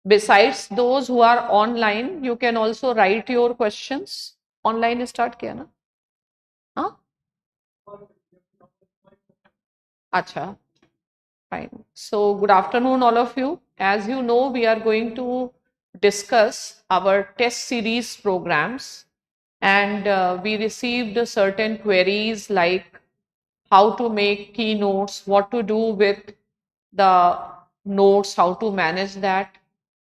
Besides those who are online, you can also write your questions. Online start किया ना? हाँ? अच्छा, fine. So good afternoon, all of you. As you know, we are going to discuss our test series programs, and we received certain queries like how to make keynotes, what to do with the notes, how to manage that,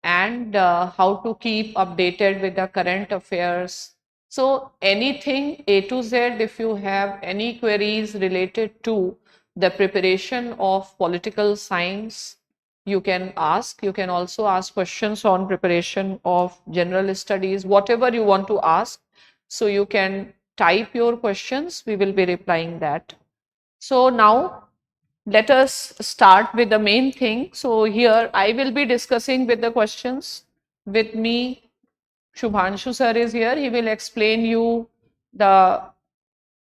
and how to keep updated with the current affairs. So anything A to Z, if you have any queries related to the preparation of political science, you can ask. You can also ask questions on preparation of general studies, whatever you want to ask. So you can type your questions, we will be replying that. So now let us start with the main thing. So here I will be discussing with the questions. With me, Shubhanshu sir is here. He will explain you the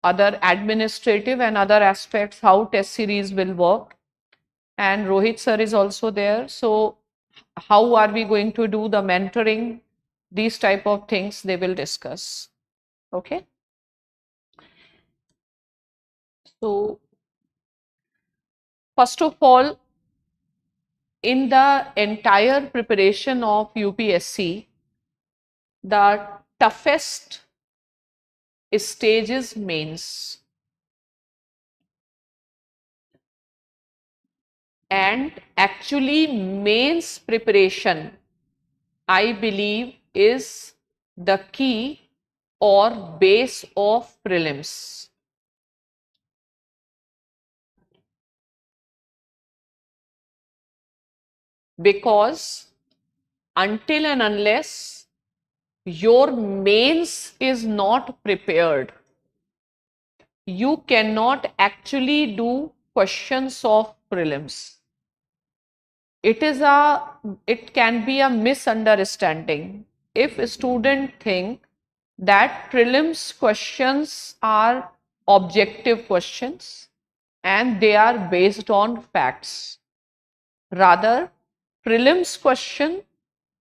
other administrative and other aspects, how test series will work. And Rohit sir is also there. So how are we going to do the mentoring? These type of things they will discuss. Okay. So first of all, in the entire preparation of UPSC, the toughest stage is mains. And actually, mains preparation, I believe, is the key or base of prelims. Because until and unless your mains is not prepared, you cannot actually do questions of prelims. It can be a misunderstanding if a student think that prelims questions are objective questions and they are based on facts. Rather, prelims question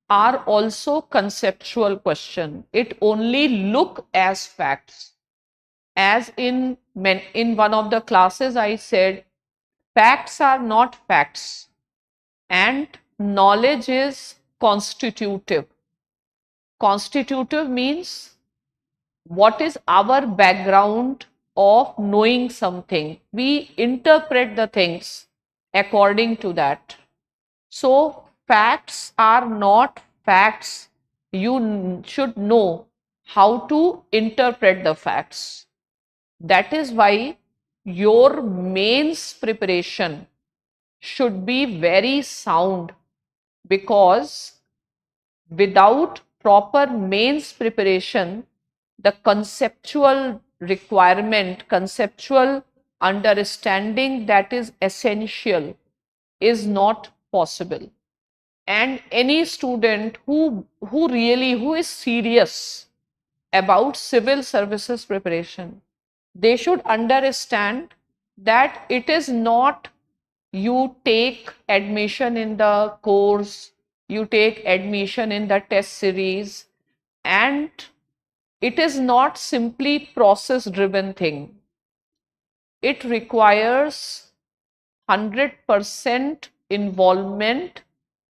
are also conceptual question. It only look as facts. As in one of the classes I said, facts are not facts and knowledge is constitutive. Constitutive means what is our background of knowing something. We interpret the things according to that. So facts are not facts. You should know how to interpret the facts. That is why your mains preparation should be very sound, because without proper mains preparation, the conceptual requirement, conceptual understanding that is essential is not possible. And any student who is serious about civil services preparation, they should understand that it is not you take admission in the course, you take admission in the test series, and it is not simply process driven thing. It requires 100% involvement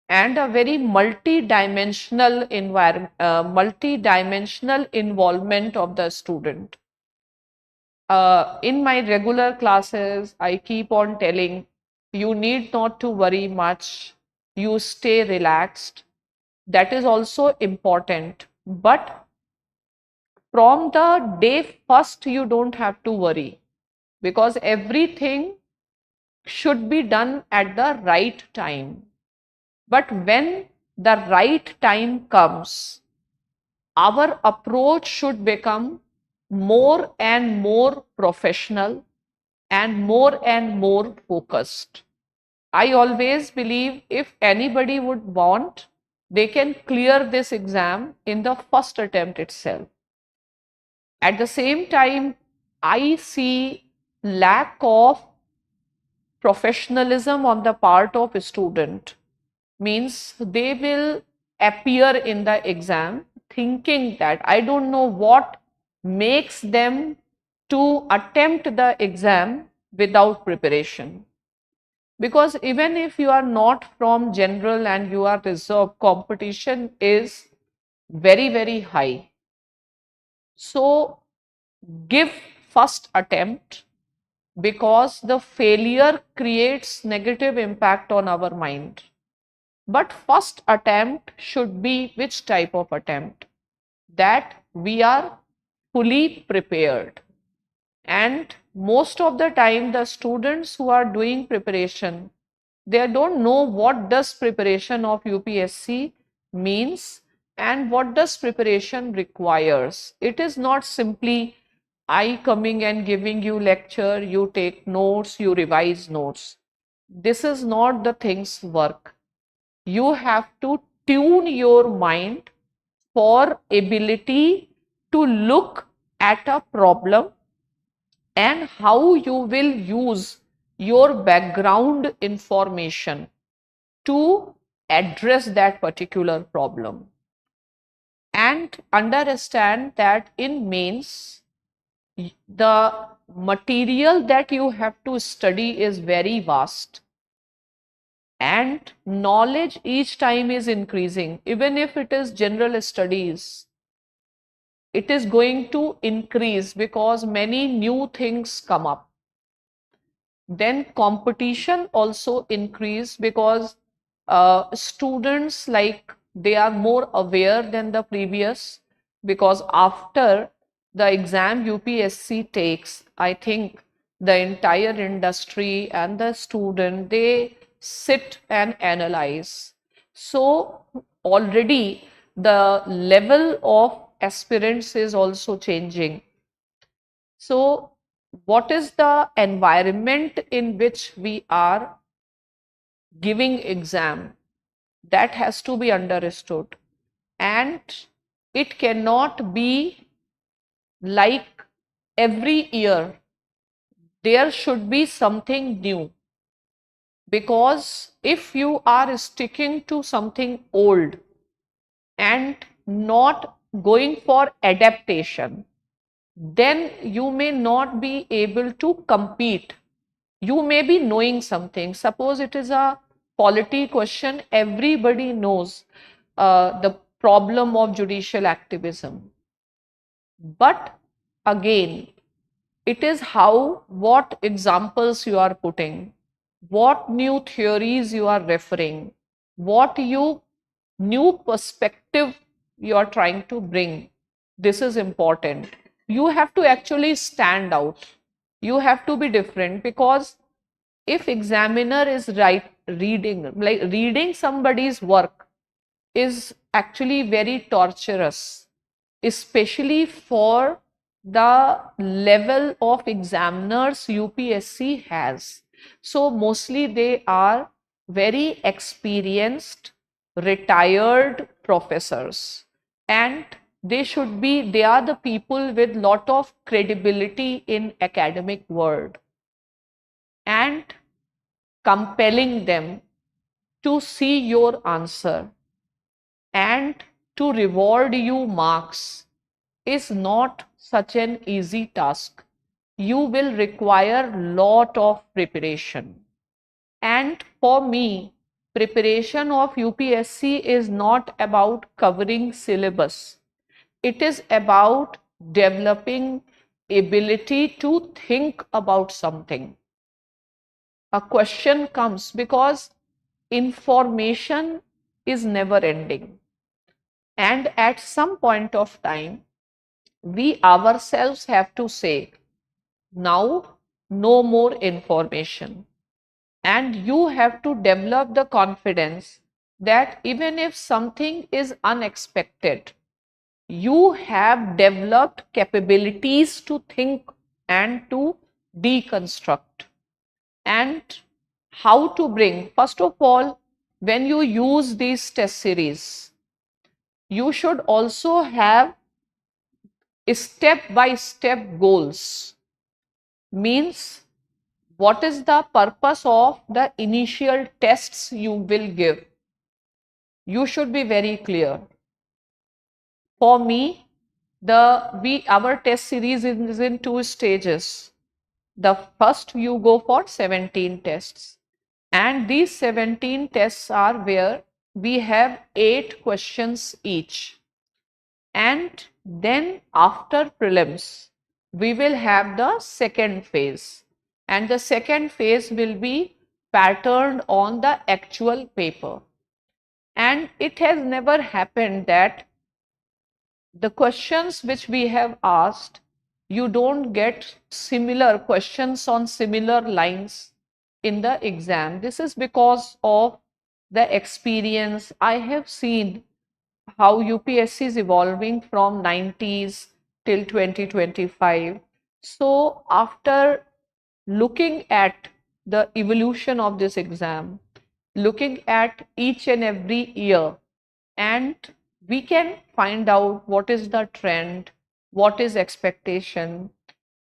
and a very multi-dimensional environment, multi-dimensional involvement of the student. In my regular classes, I keep on telling you need not to worry much. You stay relaxed. That is also important. But from the day first, you don't have to worry, because everything should be done at the right time. But when the right time comes, our approach should become more and more professional and more focused. I always believe if anybody would want, they can clear this exam in the first attempt itself. At the same time, I see lack of professionalism on the part of a student means they will appear in the exam thinking that I don't know what makes them to attempt the exam without preparation. Because even if you are not from general and you are reserved, competition is very, very high. So give first attempt, because the failure creates negative impact on our mind. But first attempt should be which type of attempt? That we are fully prepared. And most of the time, the students who are doing preparation, they don't know what does preparation of UPSC means and what does preparation requires. It is not simply I coming and giving you lecture, you take notes, you revise notes. This is not the things work. You have to tune your mind for ability to look at a problem and how you will use your background information to address that particular problem. And understand that in mains, the material that you have to study is very vast, and knowledge each time is increasing. Even if it is general studies, it is going to increase because many new things come up. Then competition also increase because students, like, they are more aware than the previous, because after the exam UPSC takes, I think the entire industry and the student, they sit and analyze. So already the level of aspirants is also changing. So what is the environment in which we are giving exam? That has to be understood. And it cannot be like every year. There should be something new. Because if you are sticking to something old and not going for adaptation, then you may not be able to compete. You may be knowing something. Suppose it is a polity question, everybody knows the problem of judicial activism. But again, it is how, what examples you are putting, what new theories you are referring, what new perspective you are trying to bring. This is important. You have to actually stand out. You have to be different, because if examiner is reading somebody's work is actually very torturous, especially for the level of examiners UPSC has. So mostly they are very experienced, retired professors, and they are the people with lot of credibility in academic world, and compelling them to see your answer and to reward you marks is not such an easy task. You will require lot of preparation. And for me, preparation of UPSC is not about covering syllabus. It is about developing ability to think about something. A question comes because information is never ending. And at some point of time, we ourselves have to say, now no more information. And you have to develop the confidence that even if something is unexpected, you have developed capabilities to think and to deconstruct. And how to bring, first of all, when you use these test series, you should also have step by step goals. Means, what is the purpose of the initial tests you will give? You should be very clear. For me, our test series is in two stages. The first, you go for 17 tests, and these 17 tests are where we have 8 questions each. And then after prelims, we will have the second phase, and the second phase will be patterned on the actual paper. And it has never happened that the questions which we have asked, you don't get similar questions on similar lines in the exam. This is because of the experience. I have seen how UPSC is evolving from 90s till 2025. So after looking at the evolution of this exam, looking at each and every year, and we can find out what is the trend, what is expectation.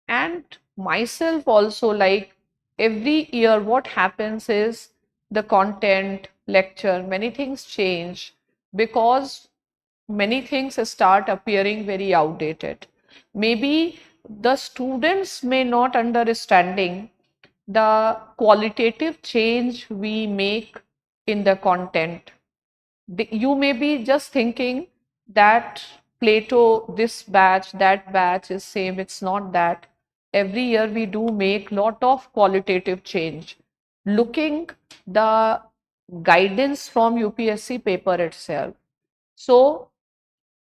And myself also, like, every year what happens is the content, lecture, many things change because many things start appearing very outdated. Maybe the students may not understanding the qualitative change we make in the content. You may be just thinking that Plato, this batch, that batch is same. It's not that. Every year we do make lot of qualitative change. Looking the guidance from UPSC paper itself. So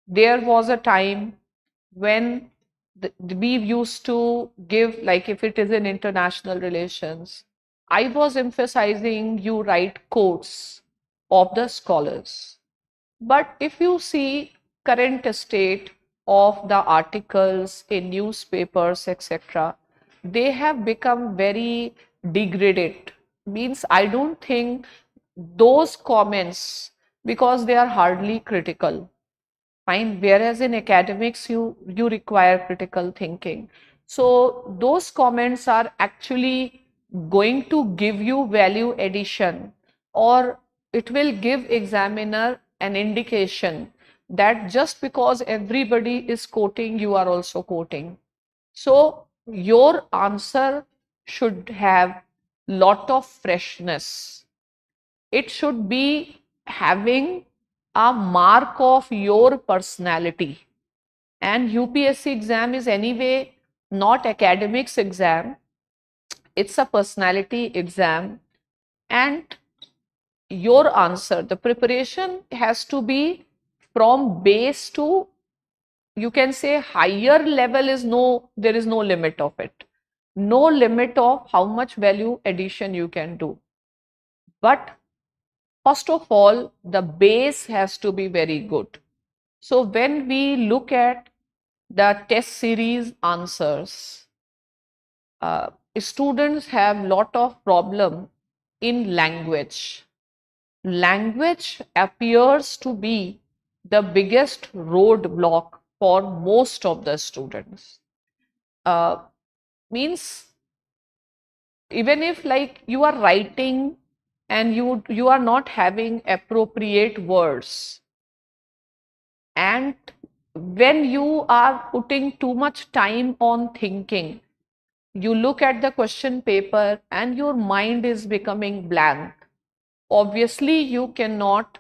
there was a time when we used to give, like if it is in international relations, I was emphasizing you write quotes of the scholars. But if you see current state of the articles in newspapers, etc., they have become very degraded. Means I don't think those comments, because they are hardly critical. Fine. Whereas in academics, you require critical thinking. So those comments are actually going to give you value addition, or it will give examiner an indication that just because everybody is quoting, you are also quoting. So your answer should have lot of freshness. It should be having a mark of your personality. And UPSC exam is anyway not academics exam, it's a personality exam. And your answer, the preparation has to be from base to, you can say, higher level. Is no, there is no limit of it, no limit of how much value addition you can do. But first of all, the base has to be very good. So when we look at the test series answers, students have lot of problem in language. Language appears to be the biggest roadblock for most of the students. Means even if like you are writing and you are not having appropriate words, and when you are putting too much time on thinking, you look at the question paper and your mind is becoming blank. Obviously, you cannot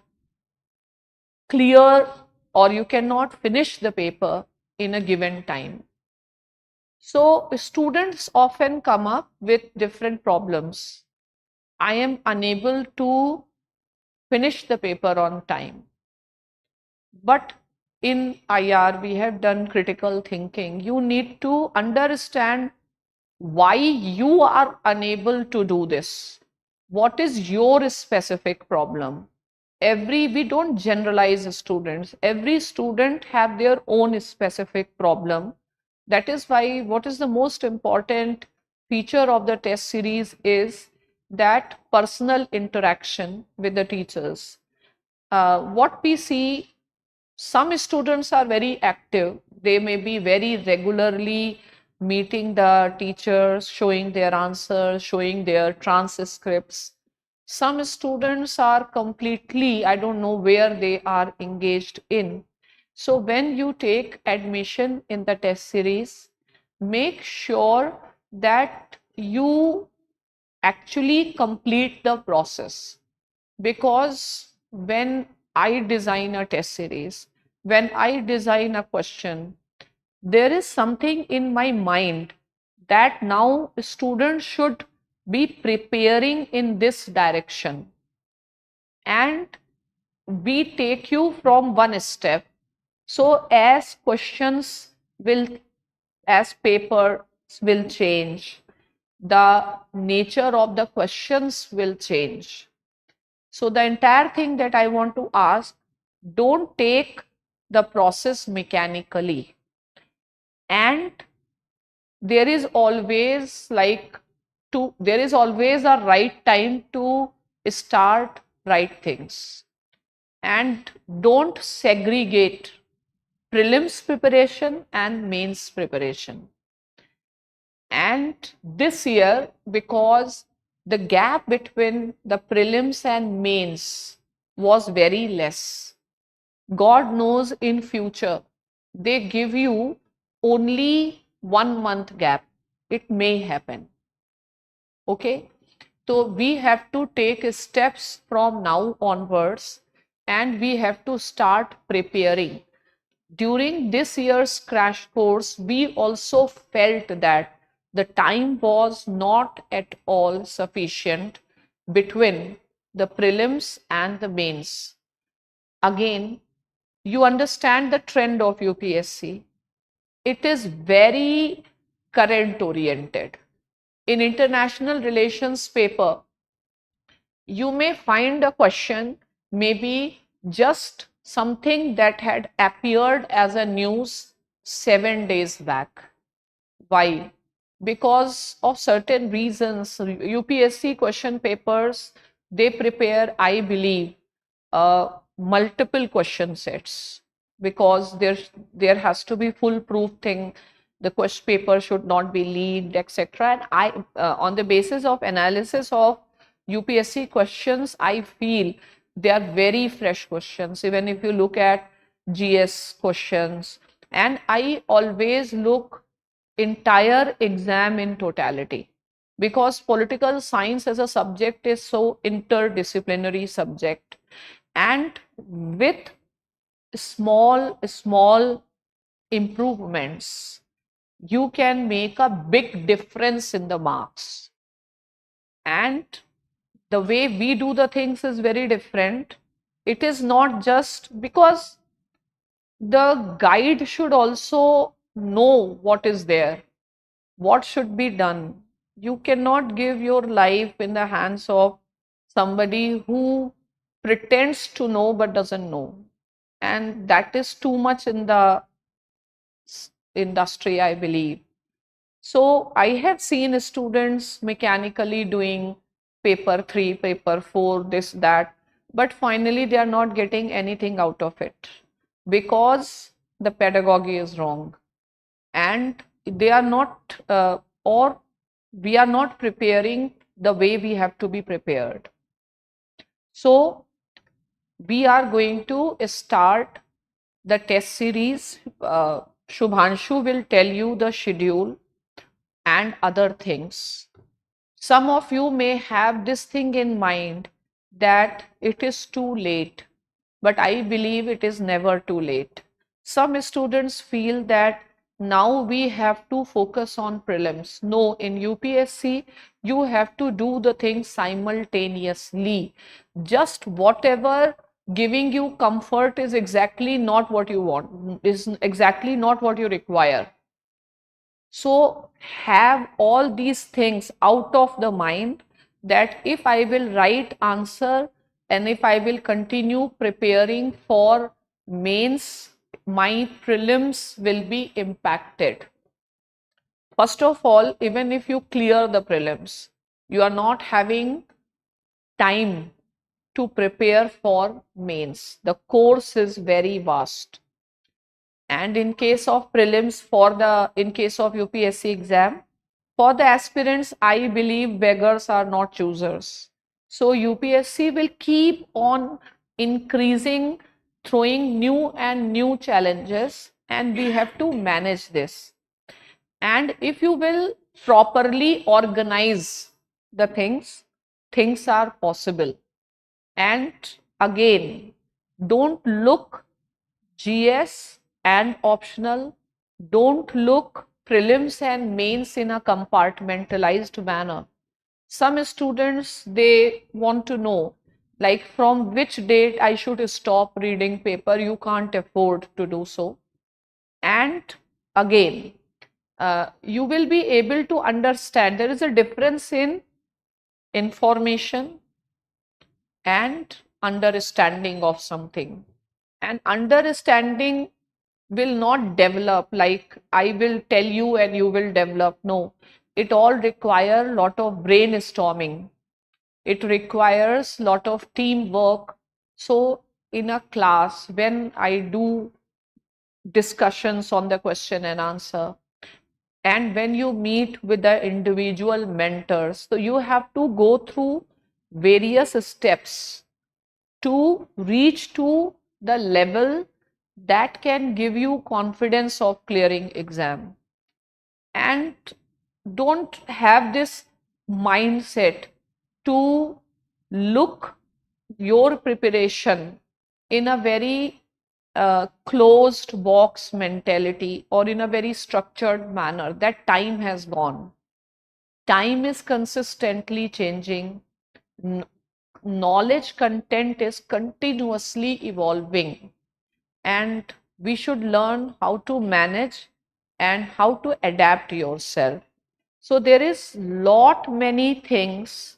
clear or you cannot finish the paper in a given time. So students often come up with different problems. I am unable to finish the paper on time. But in IR, we have done critical thinking. You need to understand why you are unable to do this. What is your specific problem? We don't generalize students. Every student have their own specific problem. That is why what is the most important feature of the test series is that personal interaction with the teachers. What we see, some students are very active. They may be very regularly meeting the teachers, showing their answers, showing their transcripts. Some students are completely, I don't know where they are engaged in. So when you take admission in the test series, make sure that you actually complete the process. Because when I design a test series, when I design a question, there is something in my mind that now students should be preparing in this direction, and we take you from one step. So as questions will, as papers will change, the nature of the questions will change. So the entire thing that I want to ask, don't take the process mechanically. And there is always there is always a right time to start right things. And don't segregate prelims preparation and mains preparation. And this year, because the gap between the prelims and mains was very less, God knows in future they give you only 1 month gap. It may happen. Okay. So we have to take steps from now onwards, and we have to start preparing. During this year's crash course, we also felt that the time was not at all sufficient between the prelims and the mains. Again, you understand the trend of UPSC. It is very current oriented. In international relations paper, you may find a question, maybe just something that had appeared as a news 7 days back. Why? Because of certain reasons, UPSC question papers, they prepare, I believe, multiple question sets, because there has to be foolproof thing. The question paper should not be leaked, etc. And on the basis of analysis of UPSC questions, I feel they are very fresh questions. Even if you look at GS questions, and I always look entire exam in totality, because political science as a subject is so interdisciplinary subject, and with small improvements you can make a big difference in the marks. And the way we do the things is very different. It is not just because the guide should also know what is there, what should be done. You cannot give your life in the hands of somebody who pretends to know but doesn't know. And that is too much in the industry, I believe. So I have seen students mechanically doing paper 3, paper 4, this, that, but finally they are not getting anything out of it because the pedagogy is wrong, and they are not, or we are not preparing the way we have to be prepared. So we are going to start the test series. Shubhanshu will tell you the schedule and other things. Some of you may have this thing in mind that it is too late, but I believe it is never too late. Some students feel that now we have to focus on prelims. No, in UPSC, you have to do the things simultaneously. Just whatever giving you comfort is exactly not what you want, is exactly not what you require. So have all these things out of the mind, that if I will write answer and if I will continue preparing for mains, my prelims will be impacted. First of all, even if you clear the prelims, you are not having time to prepare for mains. The course is very vast. And in case of prelims, in case of UPSC exam, for the aspirants, I believe beggars are not choosers. So UPSC will keep on increasing, throwing new and new challenges, and we have to manage this. And if you will properly organize the things are possible. And again, don't look GS and optional, don't look prelims and mains in a compartmentalized manner. Some students, they want to know, like, from which date I should stop reading paper. You can't afford to do so. And again, you will be able to understand there is a difference in information and understanding of something. And understanding will not develop like I will tell you and you will develop. No, it all require a lot of brainstorming. It requires a lot of teamwork. So in a class, when I do discussions on the question and answer, and when you meet with the individual mentors, so you have to go through various steps to reach to the level that can give you confidence of clearing exam. And don't have this mindset to look your preparation in a very closed box mentality or in a very structured manner. That time has gone. Time is consistently changing. Knowledge content is continuously evolving, and we should learn how to manage and how to adapt yourself. So there is lot many things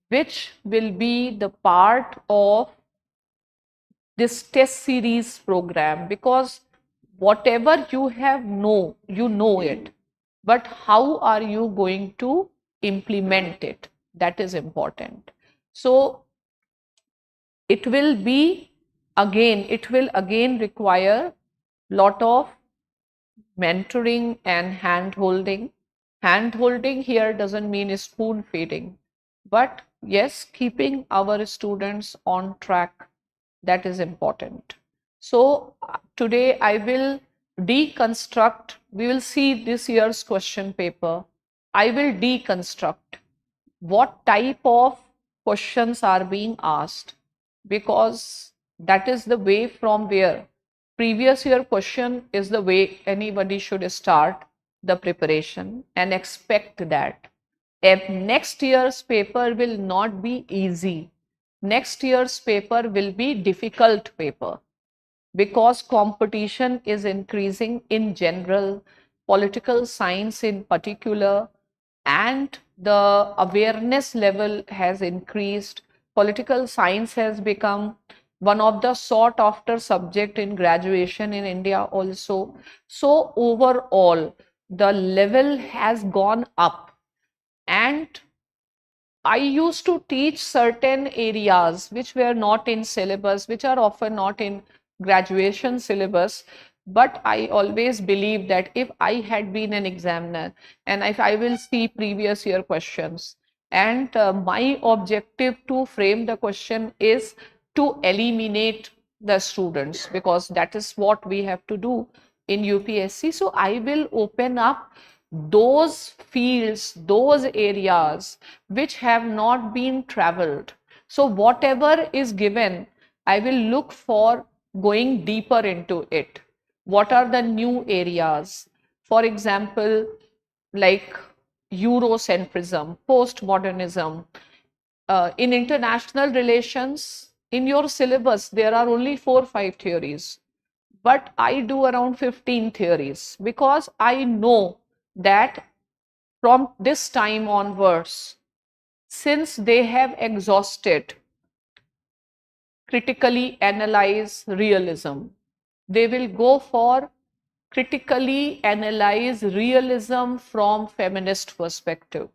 which will be the part of this test series program, because whatever you have you know it, but how are you going to implement it? That is important. So it will again require lot of mentoring and hand holding. Hand holding here doesn't mean spoon feeding, but yes, keeping our students on track, that is important. So today I will deconstruct, we will see this year's question paper. I will deconstruct what type of questions are being asked, because that is the way from where previous year question is the way anybody should start the preparation and expect that. If next year's paper will not be easy, next year's paper will be difficult paper, because competition is increasing in general, political science in particular, and the awareness level has increased. Political science has become one of the sought after subject in graduation in India also. So overall, the level has gone up. And I used to teach certain areas which were not in syllabus, which are often not in graduation syllabus. But I always believe that if I had been an examiner and if I will see previous year questions, and my objective to frame the question is to eliminate the students, because that is what we have to do in UPSC. So I will open up those fields, those areas which have not been traveled. So whatever is given, I will look for going deeper into it. What are the new areas? For example, like Eurocentrism, postmodernism. In international relations, in your syllabus, there are only 4 or 5 theories, but I do around 15 theories, because I know that from this time onwards, since they have exhausted critically analyze realism, they will go for critically analyze realism from feminist perspective,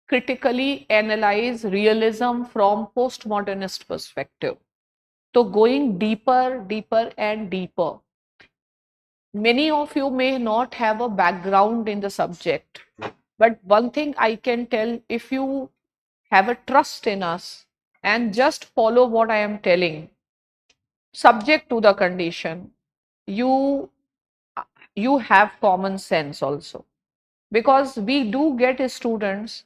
critically analyze realism from postmodernist perspective. So going deeper, deeper and deeper. Many of you may not have a background in the subject, but one thing I can tell, if you have a trust in us and just follow what I am telling, subject to the condition, you you have common sense also, because we do get students,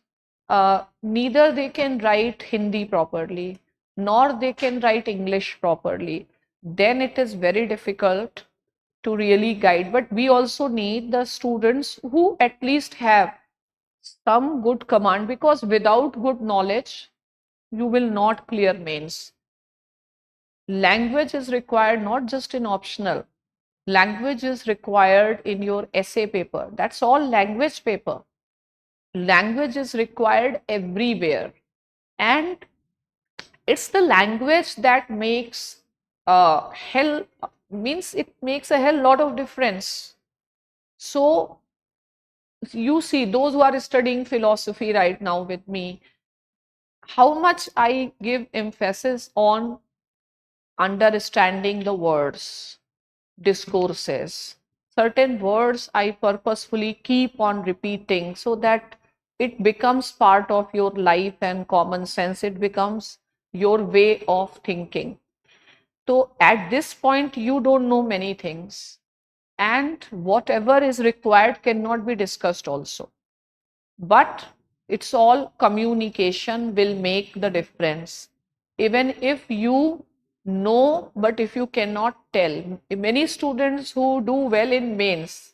neither they can write Hindi properly nor they can write English properly. Then it is very difficult to really guide. But we also need the students who at least have some good command, because without good knowledge you will not clear mains. Language is required not just in optional, language is required in your essay paper. That's all language paper. Language is required everywhere, and it's the language that makes hell, means it makes a hell lot of difference. So you see, those who are studying philosophy right now with me, how much I give emphasis on understanding the words, discourses. Certain words I purposefully keep on repeating so that it becomes part of your life and common sense. It becomes your way of thinking. So at this point, you don't know many things, and whatever is required cannot be discussed also. But it's all communication will make the difference. Even if you know, but if you cannot tell, many students who do well in mains,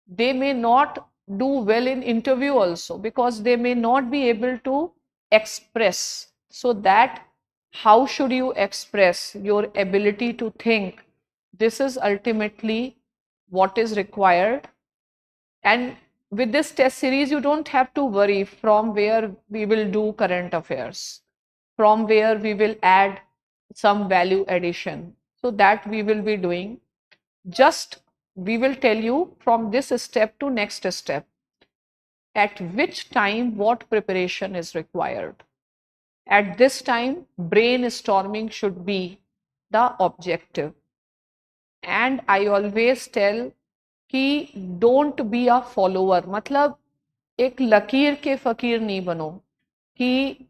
they may not do well in interview also, because they may not be able to express. So that, how should you express your ability to think? This is ultimately what is required. And with this test series, you don't have to worry from where we will do current affairs, from where we will add some value addition. So that we will be doing. Just we will tell you from this step to next step, at which time what preparation is required. At this time, brainstorming should be the objective. And I always tell कि don't be a follower, मतलब एक लकीर के फकीर नहीं बनो कि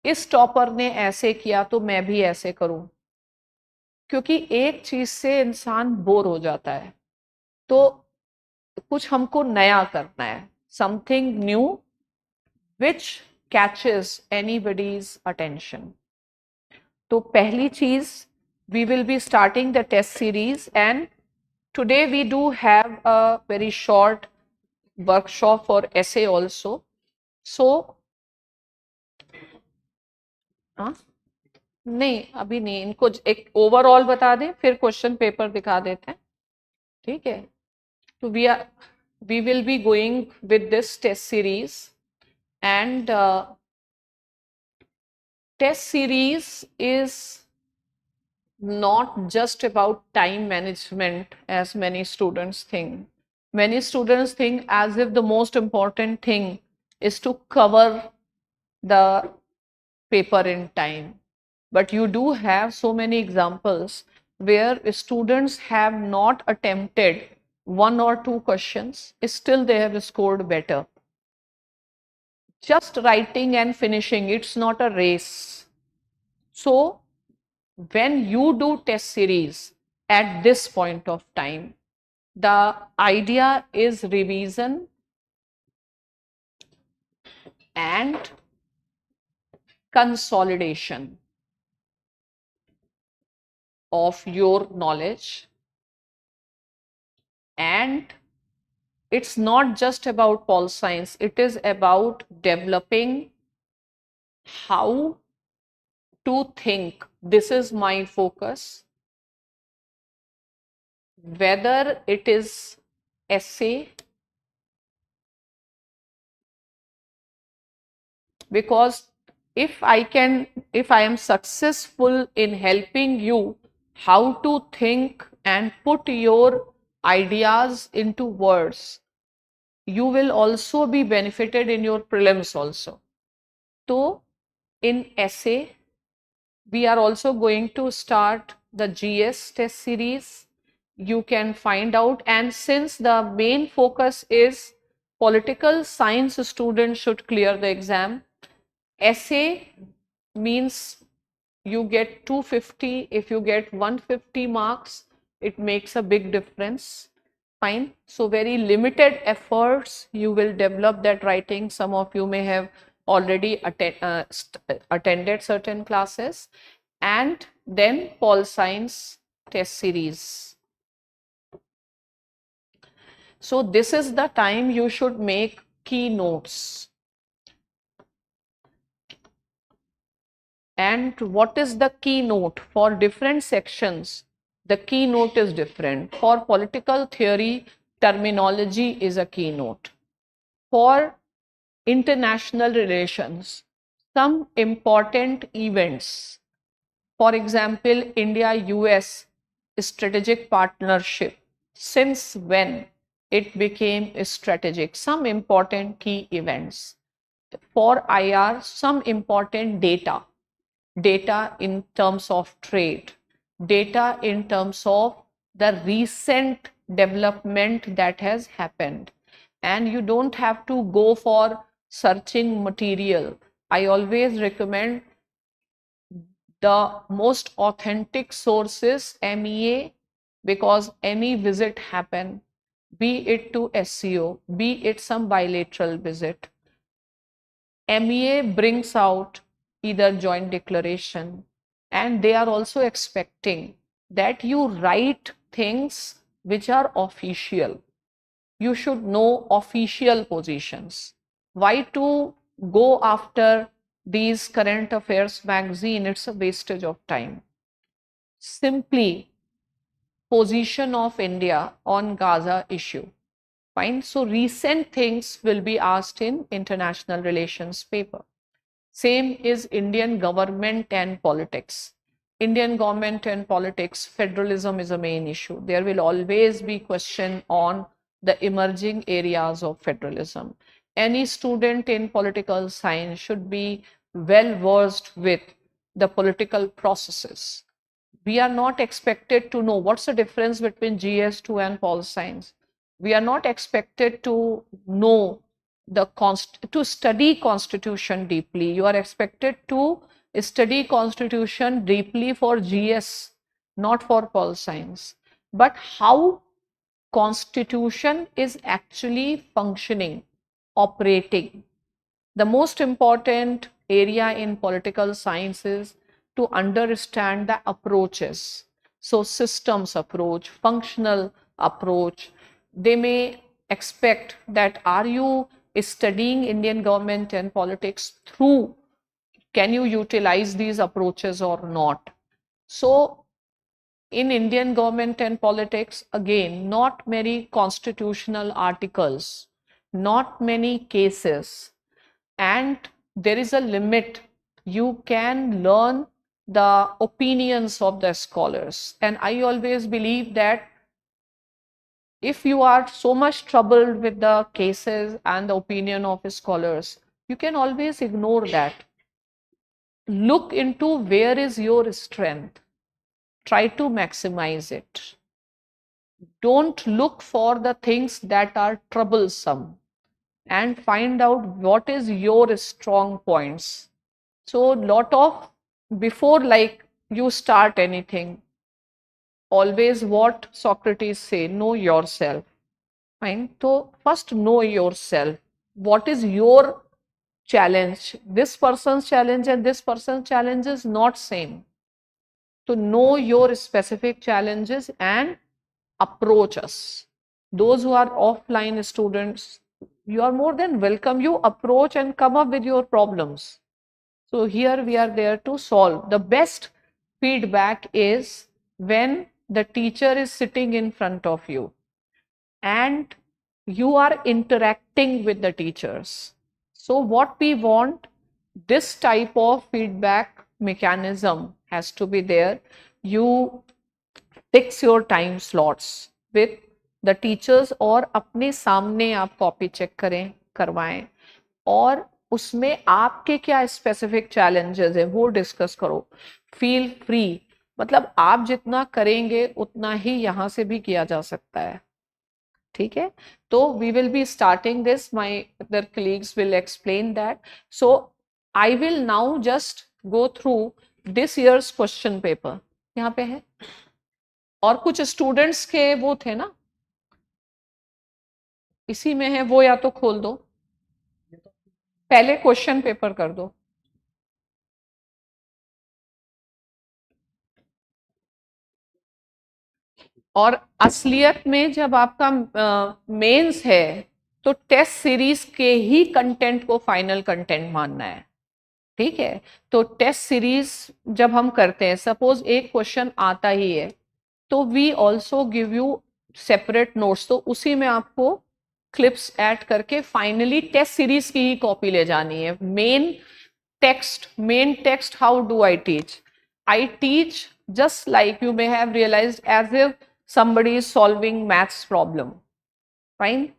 इस टॉपर ने ऐसे किया तो मैं भी ऐसे करूं, क्योंकि एक चीज से इंसान बोर हो जाता है। तो कुछ हमको नया करना है, something new which catches anybody's attention. तो पहली चीज, we will be starting the test series, and today we do have a very short workshop for essay also. So नहीं अभी नहीं, इनको एक ओवरऑल बता दें फिर क्वेश्चन पेपर दिखा देते हैं, ठीक है? तो we will be going with this test series, and test series is not just about time management as many students think. Many students think as if the most important thing is to cover the paper in time. But you do have so many examples where students have not attempted one or two questions, still they have scored better. Just writing and finishing, it's not a race. So when you do test series at this point of time, the idea is revision and consolidation of your knowledge. And it's not just about pol science, it is about developing how to think. This is my focus. Whether it is essay, because if I am successful in helping you how to think and put your ideas into words, you will also be benefited in your prelims also. So in essay, we are also going to start the GS test series. You can find out, and since the main focus is political science students should clear the exam, Essay means you get 250. If you get 150 marks, it makes a big difference. Fine. So very limited efforts, you will develop that writing. Some of you may have already attended certain classes. And then Pol Science test series. So this is the time you should make keynotes. And what is the keynote? For different sections, the keynote is different. For political theory, terminology is a keynote. For international relations, some important events, for example, India-US strategic partnership, since when it became strategic, some important key events. For IR, some important data in terms of trade, data in terms of the recent development that has happened. And you don't have to go for searching material. I always recommend the most authentic sources, MEA, because any visit happen, be it to SCO, be it some bilateral visit. MEA brings out either joint declaration, and they are also expecting that you write things which are official. You should know official positions. Why to go after these current affairs magazine? It's a wastage of time. Simply position of India on Gaza issue. Fine. So recent things will be asked in international relations paper. Same is Indian government and politics. Indian government and politics, federalism is a main issue. There will always be question on the emerging areas of federalism. Any student in political science should be well versed with the political processes. We are not expected to know what's the difference between GS2 and pol science. We are not expected to know to study constitution deeply. You are expected to study constitution deeply for GS, not for pol science. But how constitution is actually functioning, operating. The most important area in political science is to understand the approaches. So systems approach, functional approach. They may expect that are you studying Indian government and politics through, can you utilize these approaches or not? So in Indian government and politics, again, not many constitutional articles, not many cases, and there is a limit. You can learn the opinions of the scholars. And I always believe that if you are so much troubled with the cases and the opinion of scholars, you can always ignore that. Look into where is your strength. Try to maximize it. Don't look for the things that are troublesome, and find out what is your strong points. So lot of, before like you start anything, always what Socrates say, know yourself. Fine. So first know yourself. What is your challenge? This person's challenge and this person's challenge is not same. So know your specific challenges and approach us. Those who are offline students, you are more than welcome. You approach and come up with your problems. So here we are there to solve. The best feedback is when the teacher is sitting in front of you and you are interacting with the teachers. So what we want, this type of feedback mechanism has to be there. You fix your time slots with the teachers और अपने सामने आप copy check करें, करवाएं, और उसमें आपके क्या स्पेसिफिक चैलेंजेस है वो डिस्कस करो. फील फ्री, मतलब आप जितना करेंगे उतना ही यहाँ से भी किया जा सकता है. ठीक है, तो we will be starting this, my other colleagues will explain that. So I will now just go through this year's question paper. यहाँ पे है, और कुछ स्टूडेंट्स के वो थे ना, इसी में है वो, या तो खोल दो, पहले क्वेश्चन पेपर कर दो। और असलियत में जब आपका मेंस है तो टेस्ट सीरीज के ही कंटेंट को फाइनल कंटेंट मानना है, ठीक है। तो टेस्ट सीरीज जब हम करते हैं, सपोज एक क्वेश्चन आता ही है, तो we also give you separate notes, तो उसी में आपको क्लिप्स ऐड करके फाइनली टेस्ट सीरीज की ही कॉपी ले जानी है। Main text, how do I teach? I teach just like you may have realized, as if somebody is solving maths problem, fine.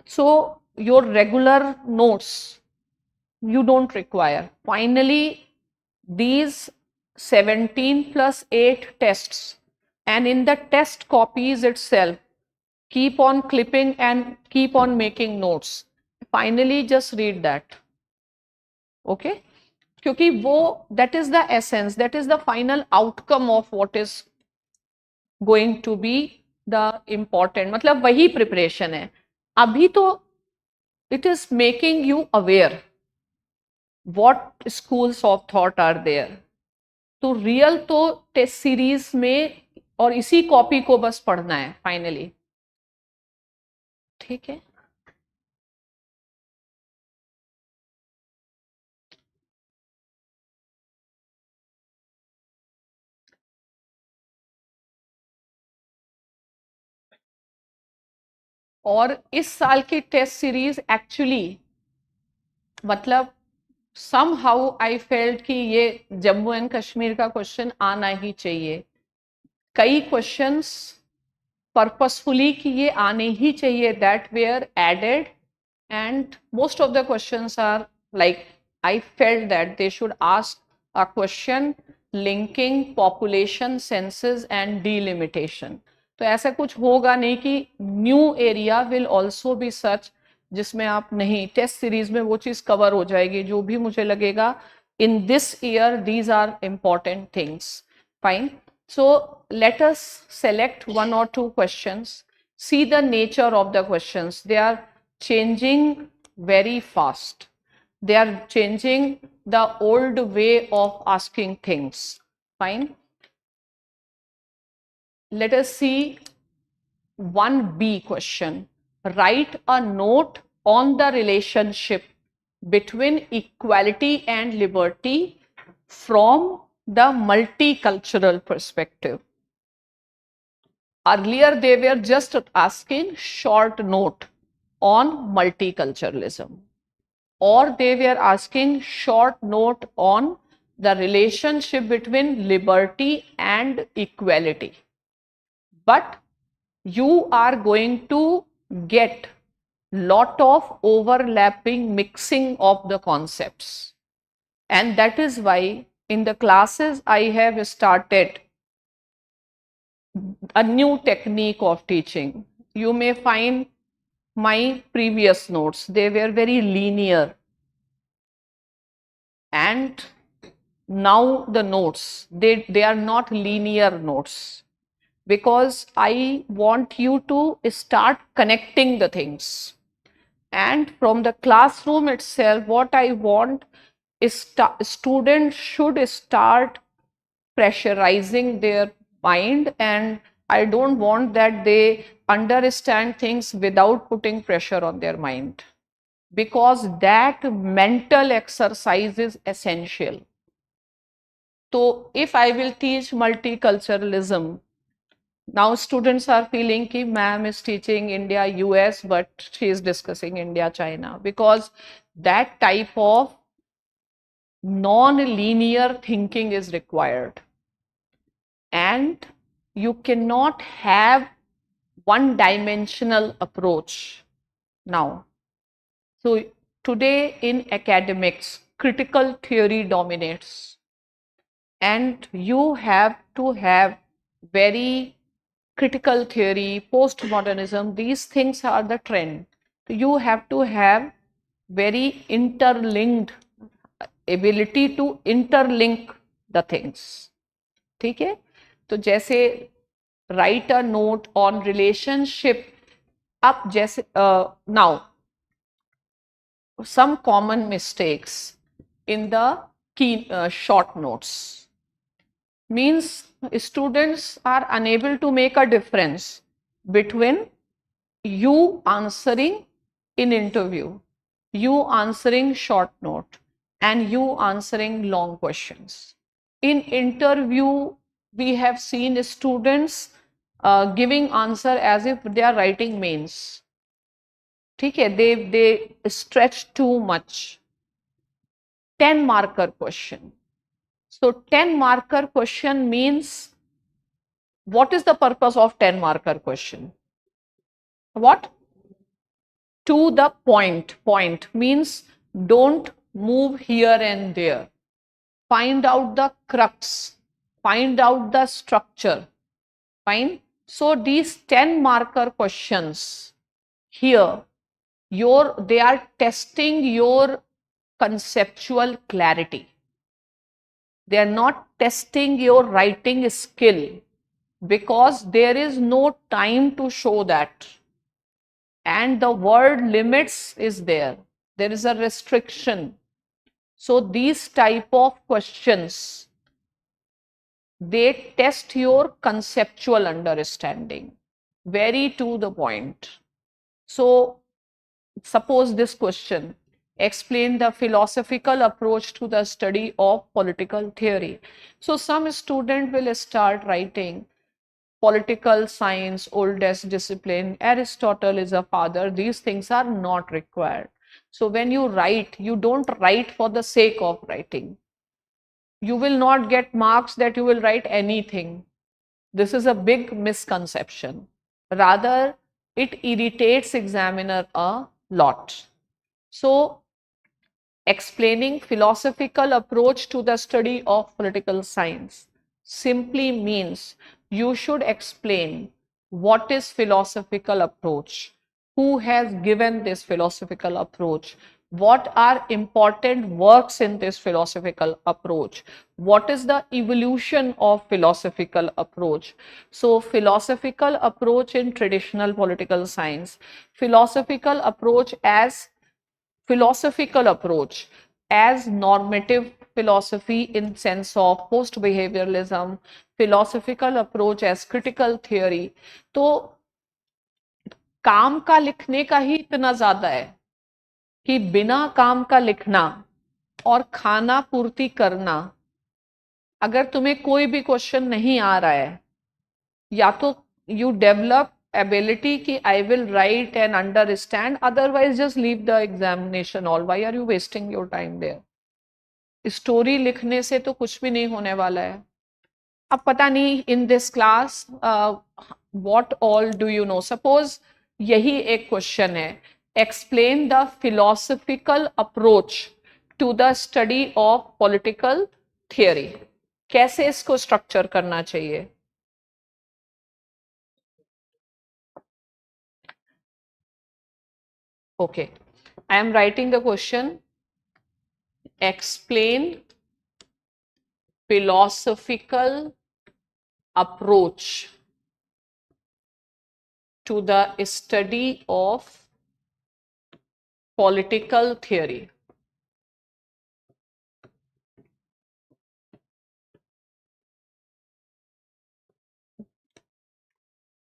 So your regular notes you don't require. Finally, these 17 plus 8 tests, and in the test copies itself, keep on clipping and keep on making notes. Finally, just read that. Okay, क्योंकि वो that is the essence, that is the final outcome of what is going to be the important, मतलब वही preparation है अभी तो। it is making you aware what schools of thought are there. तो real तो test series में और इसी कॉपी को बस पढ़ना है फाइनली, ठीक है। और इस साल की टेस्ट सीरीज एक्चुअली मतलब somehow I felt कि ये जम्मू एंड कश्मीर का क्वेश्चन आना ही चाहिए। कई क्वेश्चंस पर्पसफुली कि ये आने ही चाहिए that were added, and most of the questions are like I felt that they should ask a question linking population, census and delimitation. तो ऐसा कुछ होगा नहीं कि new area will also be such जिसमें आप नहीं, टेस्ट सीरीज में वो चीज कवर हो जाएगी जो भी मुझे लगेगा in this year these are important things, fine. So let us select one or two questions, see the nature of the questions. They are changing very fast. They are changing the old way of asking things. Fine. Let us see 1B question. Write a note on the relationship between equality and liberty from the multicultural perspective. Earlier they were just asking short note on multiculturalism, or they were asking short note on the relationship between liberty and equality. But you are going to get lot of overlapping mixing of the concepts, and that is why in the classes I have started a new technique of teaching. You may find my previous notes, they were very linear, and now the notes, they are not linear notes, because I want you to start connecting the things. And from the classroom itself, what I want is students should start pressurizing their mind, and I don't want that they understand things without putting pressure on their mind, because that mental exercise is essential. So if I will teach multiculturalism, now students are feeling ki ma'am is teaching India US but she is discussing India China, because that type of non-linear thinking is required, and you cannot have one dimensional approach now. So today in academics, critical theory dominates, and you have to have very critical theory, postmodernism, these things are the trend. You have to have very interlinked ability to interlink the things, ठीक है। तो जैसे write a note on relationship, अब जैसे now some common mistakes in the key short notes means students are unable to make a difference between you answering in interview, you answering short note, and you answering long questions. In interview we have seen students giving answer as if they are writing mains, ठीक है, they stretch too much. 10 marker question. So 10 marker question means, what is the purpose of 10 marker question? What? To the point. Point means don't move here and there. Find out the crux. Find out the structure. Fine. So these 10 marker questions here, they are testing your conceptual clarity. They are not testing your writing skill, because there is no time to show that, and the word limits is there, there is a restriction. So these type of questions, they test your conceptual understanding, very to the point. So suppose this question, explain the philosophical approach to the study of political theory. So some student will start writing political science, oldest discipline, Aristotle is a father. These things are not required. So when you write, you don't write for the sake of writing. You will not get marks that you will write anything. This is a big misconception. Rather, it irritates examiner a lot. So explaining philosophical approach to the study of political science simply means you should explain what is philosophical approach, who has given this philosophical approach, what are important works in this philosophical approach, what is the evolution of philosophical approach. So philosophical approach in traditional political science, philosophical approach as normative philosophy in sense of post behavioralism, philosophical approach as critical theory. तो काम का लिखने का ही इतना ज्यादा है कि बिना काम का लिखना और खाना पूर्ति करना, अगर तुम्हें कोई भी क्वेश्चन नहीं आ रहा है, या तो you develop ability ki I will write and understand, otherwise just leave the examination all. Why are you wasting your time there? Story लिखने से तो कुछ भी नहीं होने वाला है. अब पता नहीं in this class what all do you know. Suppose यही एक क्वेश्चन है, explain the philosophical approach to the study of political theory. कैसे इसको स्ट्रक्चर करना चाहिए? Okay, I am writing the question. Explain philosophical approach to the study of political theory.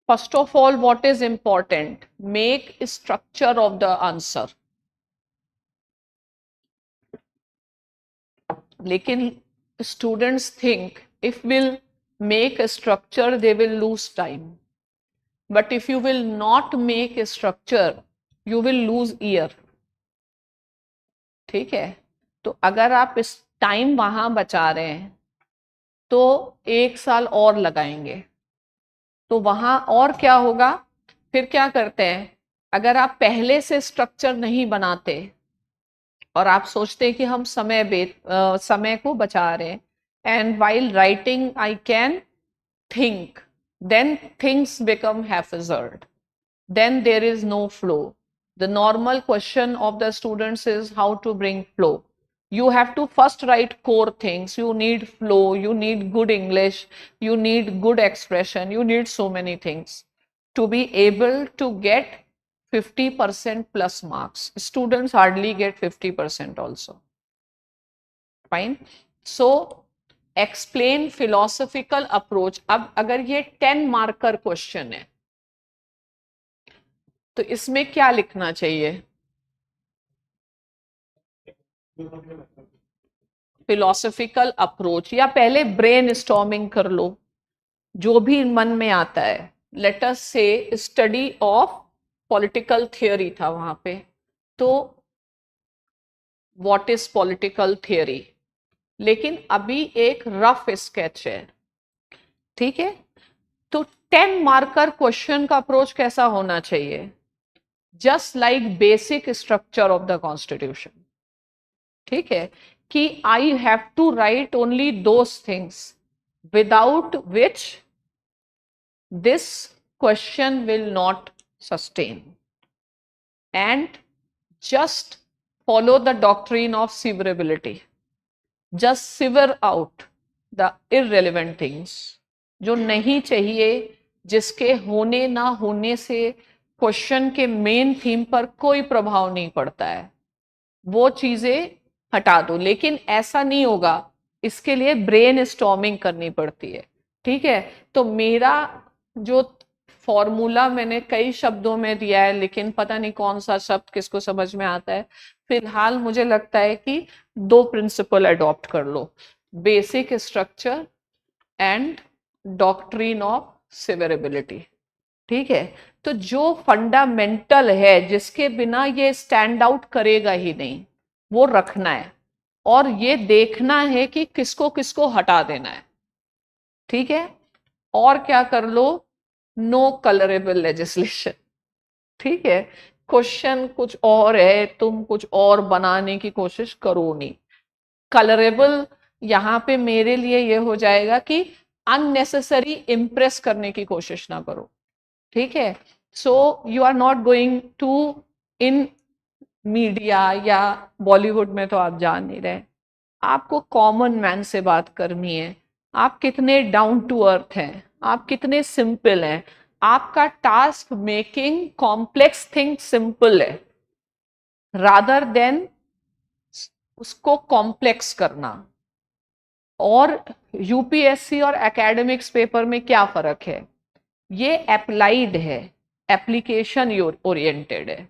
First of all, what is important? Make structure of the answer. लेकिन students think if we'll make a structure, they will lose time. But if you will not make a structure, you will lose year. ठीक है? तो अगर आप इस time वहां बचा रहे हैं तो 1 साल और लगाएंगे. तो वहां और क्या होगा? फिर क्या करते हैं, अगर आप पहले से स्ट्रक्चर नहीं बनाते और आप सोचते हैं कि हम समय को बचा रहे हैं, and while writing I can think, then things become haphazard, then there is no flow. The normal question of the students is how to bring flow. You have to first write core things. You need flow, you need good English, you need good expression, you need so many things to be able to get 50% plus marks. Students hardly get 50% also. Fine. So explain philosophical approach. अब अगर ये 10 marker question है तो इसमें क्या लिखना चाहिए? Philosophical approach, या पहले ब्रेन स्टॉर्मिंग कर लो जो भी मन में आता है. लेट अस से स्टडी ऑफ पॉलिटिकल थियोरी था वहां पे, तो व्हाट इज पॉलिटिकल थियोरी, लेकिन अभी एक रफ स्केच है. ठीक है, तो 10 मार्कर क्वेश्चन का अप्रोच कैसा होना चाहिए? Just like basic structure of the constitution. ठीक है, कि I have to write only those things without which this question will not sustain, and just follow the doctrine of severability. Just sever out the irrelevant things. जो नहीं चाहिए, जिसके होने ना होने से क्वेश्चन के मेन थीम पर कोई प्रभाव नहीं पड़ता है, वो चीजें हटा दो. लेकिन ऐसा नहीं होगा, इसके लिए ब्रेन स्टॉर्मिंग करनी पड़ती है. ठीक है, तो मेरा जो फॉर्मूला मैंने कई शब्दों में दिया है, लेकिन पता नहीं कौन सा शब्द किसको समझ में आता है. फिलहाल मुझे लगता है कि 2 प्रिंसिपल अडॉप्ट कर लो, basic structure and doctrine of severability. ठीक है, तो जो फंडामेंटल है, जिसके बिना ये स्टैंड आउट करेगा ही नहीं, वो रखना है, और ये देखना है कि किसको किसको हटा देना है. ठीक है, और क्या कर लो? No colourable legislation. ठीक है, क्वेश्चन कुछ और है, तुम कुछ और बनाने की कोशिश करो नहीं. कलरेबल यहां पे मेरे लिए ये हो जाएगा कि अननेसेसरी इंप्रेस करने की कोशिश ना करो. ठीक है, so you are not going to in media या बॉलीवुड में तो आप जान नहीं रहे, आपको कॉमन मैन से बात करनी है. आप कितने डाउन टू अर्थ हैं, आप कितने सिंपल हैं. आपका task making complex thing simple है, रादर देन उसको कॉम्प्लेक्स करना. और यूपीएससी और एकेडमिक्स पेपर में क्या फर्क है? ये अप्लाइड है, एप्लीकेशन ओरिएंटेड है.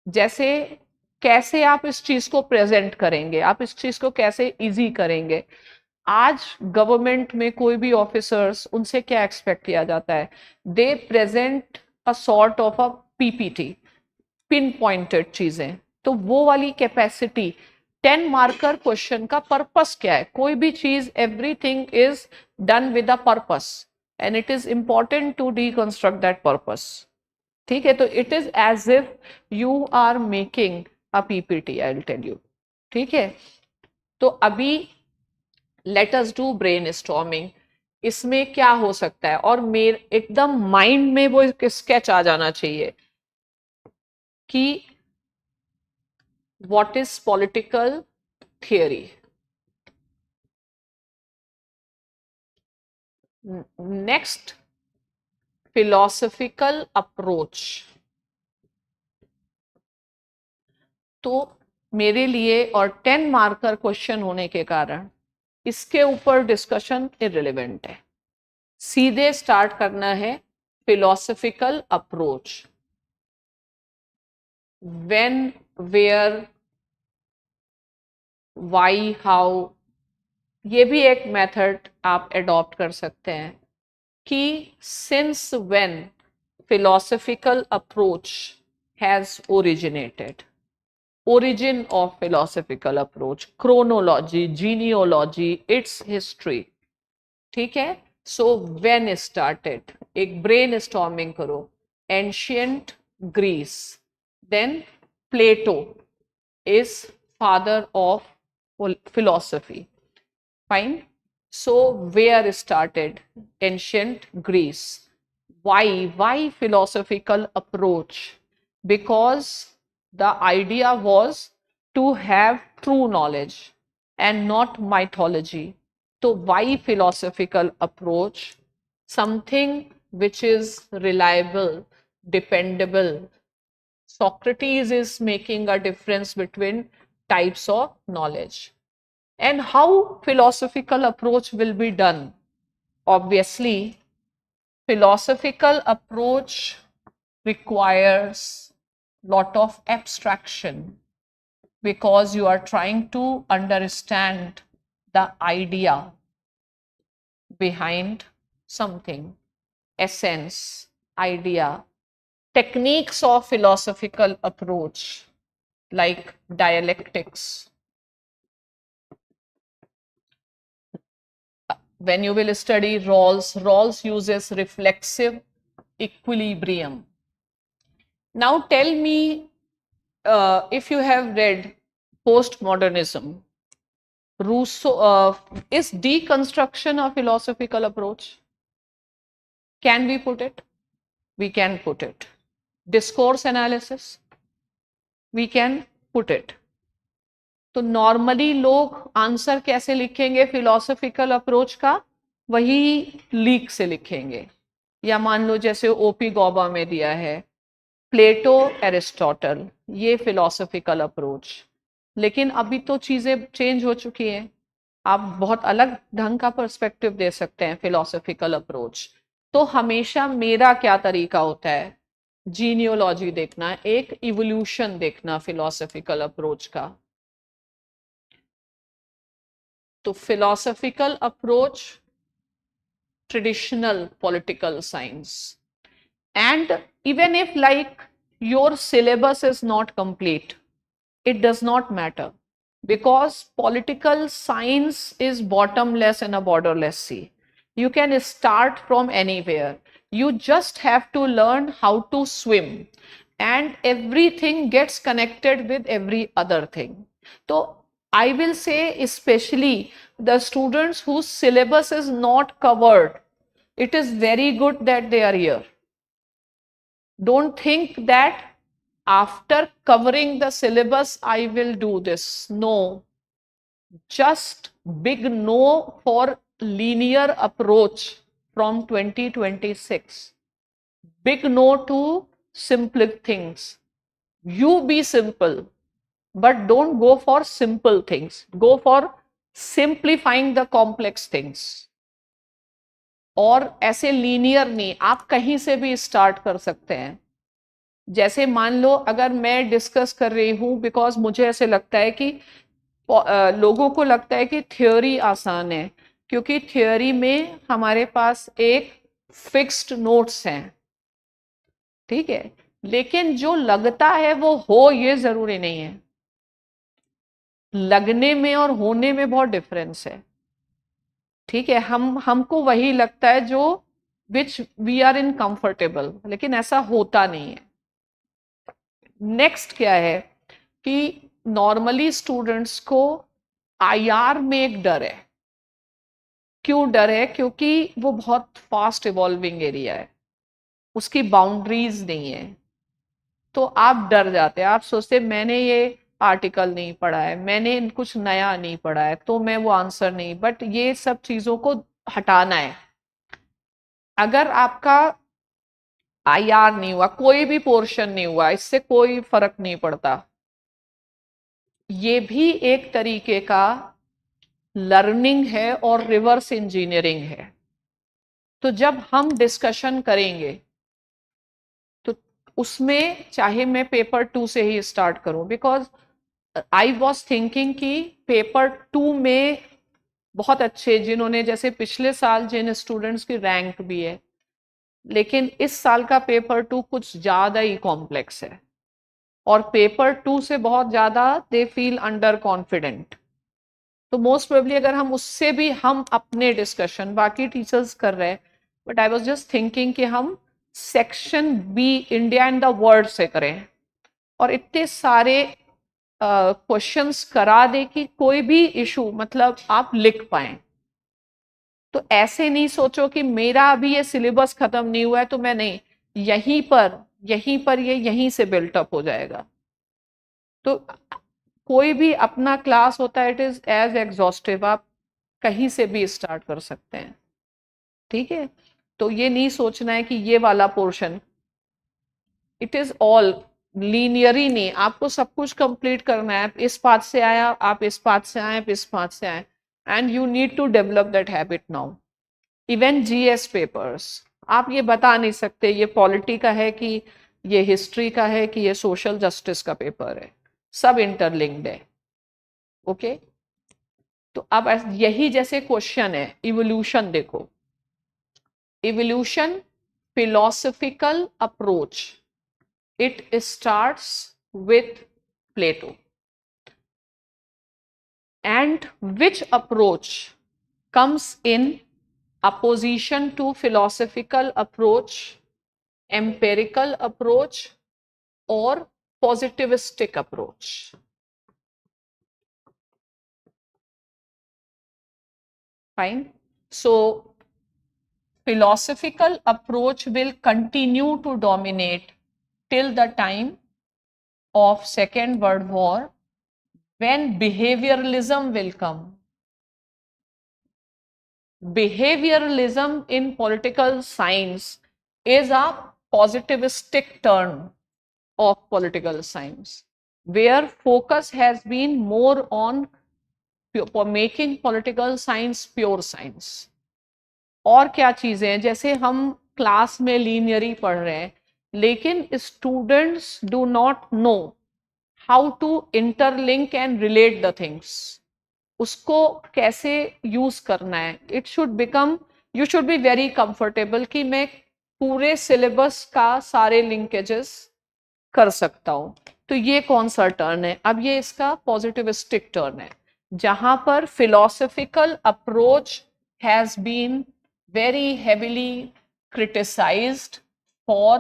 जैसे कैसे आप इस चीज को प्रेजेंट करेंगे, आप इस चीज को कैसे इजी करेंगे. आज गवर्नमेंट में कोई भी ऑफिसर्स, उनसे क्या एक्सपेक्ट किया जाता है? They present a sort of a PPT, pinpointed चीजें. तो वो वाली कैपेसिटी 10 मार्कर क्वेश्चन का पर्पस क्या है? कोई भी चीज, everything is done with a purpose, and it is important to deconstruct that purpose. ठीक है, तो it is as if you are making a PPT, I will tell you. ठीक है, तो अभी let us do brainstorming. इसमें क्या हो सकता है? और मेरे एकदम माइंड में वो स्केच आ जाना चाहिए कि what is political theory. Next, philosophical approach. तो मेरे लिए, और 10 मार्कर क्वेश्चन होने के कारण, इसके ऊपर डिस्कशन इररिलेवेंट है. सीधे स्टार्ट करना है philosophical approach. When, where, why, how. ये भी एक मेथड आप अडॉप्ट कर सकते हैं कि since when philosophical approach has originated. origin of philosophical approach, chronology, genealogy, its history. ठीक है, so when started, एक brainstorming करो. Ancient Greece, then Plato is father of philosophy. Fine. So where started? Ancient Greece. Why philosophical approach? Because the idea was to have true knowledge and not mythology. So why philosophical approach? Something which is reliable, dependable. Socrates is making a difference between types of knowledge. And how philosophical approach will be done? Obviously, philosophical approach requires lot of abstraction, because you are trying to understand the idea behind something, essence, idea. Techniques of philosophical approach like dialectics. When you will study Rawls uses reflexive equilibrium. Now tell me, if you have read postmodernism, Rousseau, is deconstruction a philosophical approach? Can we put it? We can put it. Discourse analysis, we can put it. तो normally लोग answer कैसे लिखेंगे philosophical approach का? वही leak से लिखेंगे, या मान लो जैसे ओपी गौबा में दिया है प्लेटो एरिस्टोटल, ये फिलोसॉफिकल अप्रोच। लेकिन अभी तो चीजें चेंज हो चुकी हैं, आप बहुत अलग ढंग का पर्सपेक्टिव दे सकते हैं फिलोसॉफिकल अप्रोच। तो हमेशा मेरा क्या तरीका होता है, जीनियोलॉजी देखना, एक इवोल्यूशन देखना फिलोसॉफिकल अप्रोच का। तो philosophical approach, traditional political science, and even if like your syllabus is not complete, it does not matter, because political science is bottomless and a borderless sea. You can start from anywhere, you just have to learn how to swim, and everything gets connected with every other thing. So I will say, especially the students whose syllabus is not covered, it is very good that they are here. Don't think that after covering the syllabus I will do this. No, just big no for linear approach from 2026. Big no to simple things. You be simple, but don't go for simple things. Go for simplifying the complex things. और ऐसे linear नहीं, आप कहीं से भी start कर सकते हैं। जैसे मान लो अगर मैं डिस्कस कर रही हूँ, बिकॉज मुझे ऐसे लगता है कि लोगों को लगता है कि थ्योरी आसान है, क्योंकि थ्योरी में हमारे पास एक फिक्स्ड नोट्स हैं, ठीक है, लेकिन जो लगता है वो हो ये जरूरी नहीं है। लगने में और होने में बहुत डिफरेंस है, ठीक है। हमको वही लगता है जो which we are in comfortable, लेकिन ऐसा होता नहीं है। नेक्स्ट क्या है कि नॉर्मली स्टूडेंट्स को आईआर में एक डर है। क्यों डर है? क्योंकि वो बहुत फास्ट इवॉल्विंग एरिया है, उसकी बाउंड्रीज नहीं है, तो आप डर जाते हैं। आप सोचते मैंने ये आर्टिकल नहीं पढ़ा है, मैंने कुछ नया नहीं पढ़ा है, तो मैं वो आंसर नहीं। बट ये सब चीजों को हटाना है। अगर आपका आईआर नहीं हुआ, कोई भी पोर्शन नहीं हुआ, इससे कोई फर्क नहीं पड़ता। ये भी एक तरीके का लर्निंग है और रिवर्स इंजीनियरिंग है। तो जब हम डिस्कशन करेंगे तो उसमें चाहे मैं पेपर 2 से ही स्टार्ट करूं, बिकॉज आई वॉज थिंकिंग कि पेपर 2 में बहुत अच्छे, जिन्होंने जैसे पिछले साल जिन स्टूडेंट्स की रैंक भी है, लेकिन इस साल का पेपर 2 कुछ ज्यादा ही कॉम्प्लेक्स है, और पेपर 2 से बहुत ज्यादा दे फील अंडर कॉन्फिडेंट। तो मोस्ट प्रोबेबली अगर हम उससे भी हम अपने डिस्कशन बाकी टीचर्स कर रहे हैं, but I was just thinking कि हम section B India and the world से करें, और इतने सारे क्वेश्चंस करा दे कि कोई भी इशू मतलब आप लिख पाए। तो ऐसे नहीं सोचो कि मेरा अभी ये सिलेबस खत्म नहीं हुआ है तो मैं नहीं, यहीं पर ये यहीं से बिल्टअप हो जाएगा। तो कोई भी अपना क्लास होता है, इट इज एज एग्जॉस्टिव, आप कहीं से भी स्टार्ट कर सकते हैं, ठीक है। तो ये नहीं सोचना है कि ये वाला portion, it is all linear ही नहीं, आपको सब कुछ कंप्लीट करना है। इस पाथ से आया, आप इस पाथ से आए, आप इस पाथ से आए, and you need to develop that habit now. Even GS papers, आप ये बता नहीं सकते ये पॉलिटी का है कि ये हिस्ट्री का है कि ये सोशल जस्टिस का पेपर है, सब इंटरलिंक्ड है, ओके। तो अब यही जैसे क्वेश्चन है इवोल्यूशन, देखो evolution philosophical approach, it starts with Plato, and which approach comes in opposition to philosophical approach, empirical approach or positivistic approach? Fine. So philosophical approach will continue to dominate till the time of Second World War, when behavioralism will come. Behavioralism in political science is a positivistic turn of political science, where focus has been more on making political science pure science. और क्या चीजें हैं, जैसे हम class में लीनियरी पढ़ रहे हैं, लेकिन students do not know how to interlink and relate the things, उसको कैसे यूज करना है। It should become, you should be very comfortable कि मैं पूरे सिलेबस का सारे लिंकेजेस कर सकता हूं। तो ये कौन सा टर्न है, अब ये इसका पॉजिटिविस्टिक टर्न है, जहां पर philosophical approach has been very heavily criticized for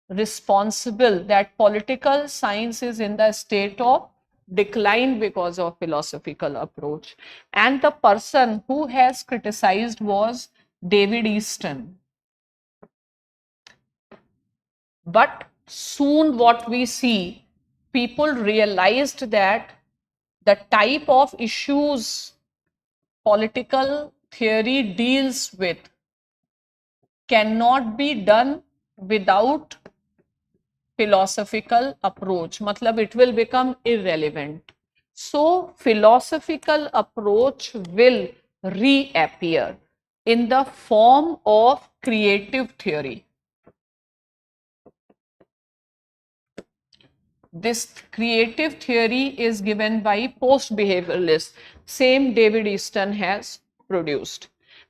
responsible that political science is in the state of decline because of philosophical approach. And the person who has criticized was David Easton. But soon what we see, people realized that the type of issues political theory deals with cannot be done without philosophical approach, matlab it will become irrelevant. So philosophical approach will reappear in the form of creative theory. This creative theory is given by post-behavioralists, same David Easton has produced.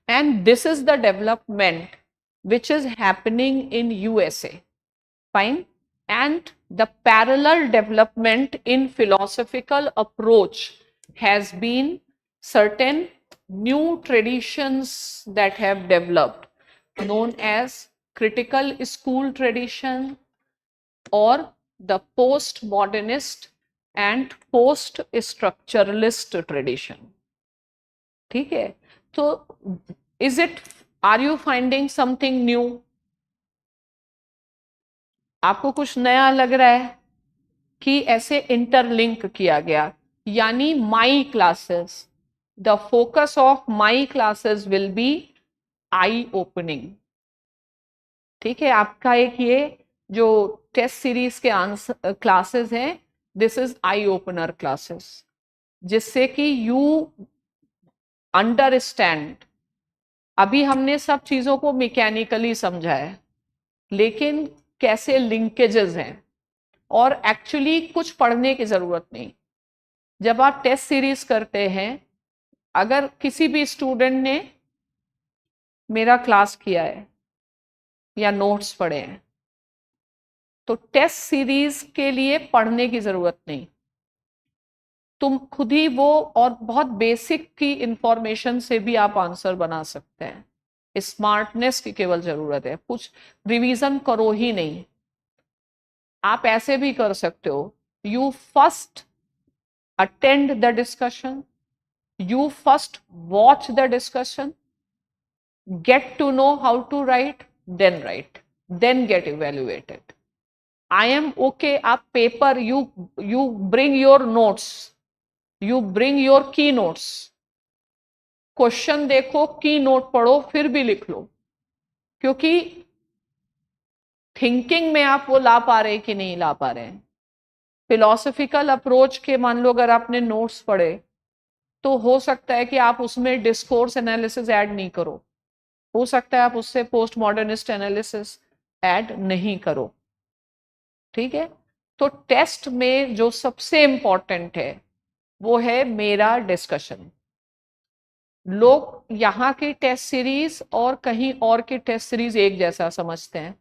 And this is the development which is happening in USA. Fine. And the parallel development in philosophical approach has been certain new traditions that have developed, known as critical school tradition or the postmodernist and post-structuralist tradition. ठीक है, तो is it, are you finding something new? आपको कुछ नया लग रहा है कि ऐसे इंटरलिंक किया गया, यानी my classes, the focus of my classes will be eye opening. ठीक है, आपका एक ये जो टेस्ट सीरीज के आंसर क्लासेस हैं, this is eye opener classes, जिससे कि यू अंडरस्टैंड। अभी हमने सब चीजों को मैकेनिकली समझा है, लेकिन कैसे लिंकेजेस हैं, और एक्चुअली कुछ पढ़ने की जरूरत नहीं। जब आप टेस्ट सीरीज करते हैं, अगर किसी भी स्टूडेंट ने मेरा क्लास किया है या नोट्स पढ़े हैं, तो टेस्ट सीरीज के लिए पढ़ने की जरूरत नहीं, तुम खुद ही वो, और बहुत बेसिक की इंफॉर्मेशन से भी आप आंसर बना सकते हैं। स्मार्टनेस की केवल जरूरत है, कुछ रिवीजन करो ही नहीं। आप ऐसे भी कर सकते हो, you first attend the discussion, you first watch the discussion, get to know how to write, then get evaluated. I am okay, आप paper you bring your notes, you bring your key notes, question देखो, key note पढ़ो, फिर भी लिख लो, क्योंकि thinking में आप वो ला पा रहे हैं कि नहीं ला पा रहे हैं। फिलोसफिकल अप्रोच के मान लो अगर आपने नोट्स पढ़े तो हो सकता है कि आप उसमें डिस्कोर्स एनालिसिस ऐड नहीं करो, हो सकता है आप उससे पोस्ट मॉडर्निस्ट एनालिसिस ऐड नहीं करो, ठीक है। तो टेस्ट में जो सबसे इंपॉर्टेंट है वो है मेरा डिस्कशन। लोग यहाँ की टेस्ट सीरीज और कहीं और की टेस्ट सीरीज एक जैसा समझते हैं,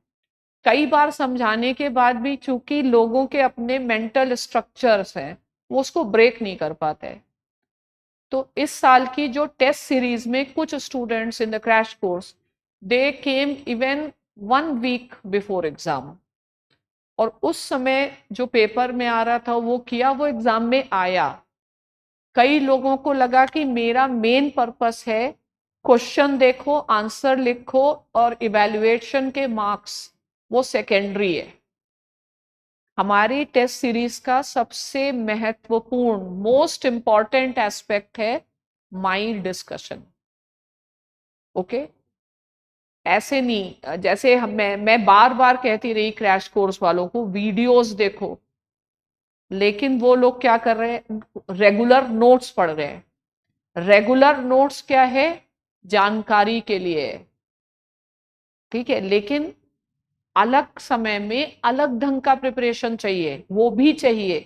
कई बार समझाने के बाद भी चूंकि लोगों के अपने मेंटल स्ट्रक्चर्स हैं वो उसको ब्रेक नहीं कर पाते। तो इस साल की जो टेस्ट सीरीज में कुछ students in the crash course they came even 1 week before exam, और उस समय जो पेपर में आ रहा था वो किया, वो एग्जाम में आया। कई लोगों को लगा कि मेरा मेन पर्पस है क्वेश्चन देखो, आंसर लिखो, और इवैल्यूएशन के मार्क्स वो सेकेंडरी है। हमारी टेस्ट सीरीज का सबसे महत्वपूर्ण मोस्ट इंपॉर्टेंट एस्पेक्ट है माइंड डिस्कशन। ओके, ऐसे नहीं जैसे मैं बार बार कहती रही क्रैश कोर्स वालों को वीडियोस देखो, लेकिन वो लोग क्या कर रहे हैं, रेगुलर नोट्स पढ़ रहे हैं। रेगुलर नोट्स क्या है, जानकारी के लिए, ठीक है, लेकिन अलग समय में अलग ढंग का प्रिपरेशन चाहिए, वो भी चाहिए।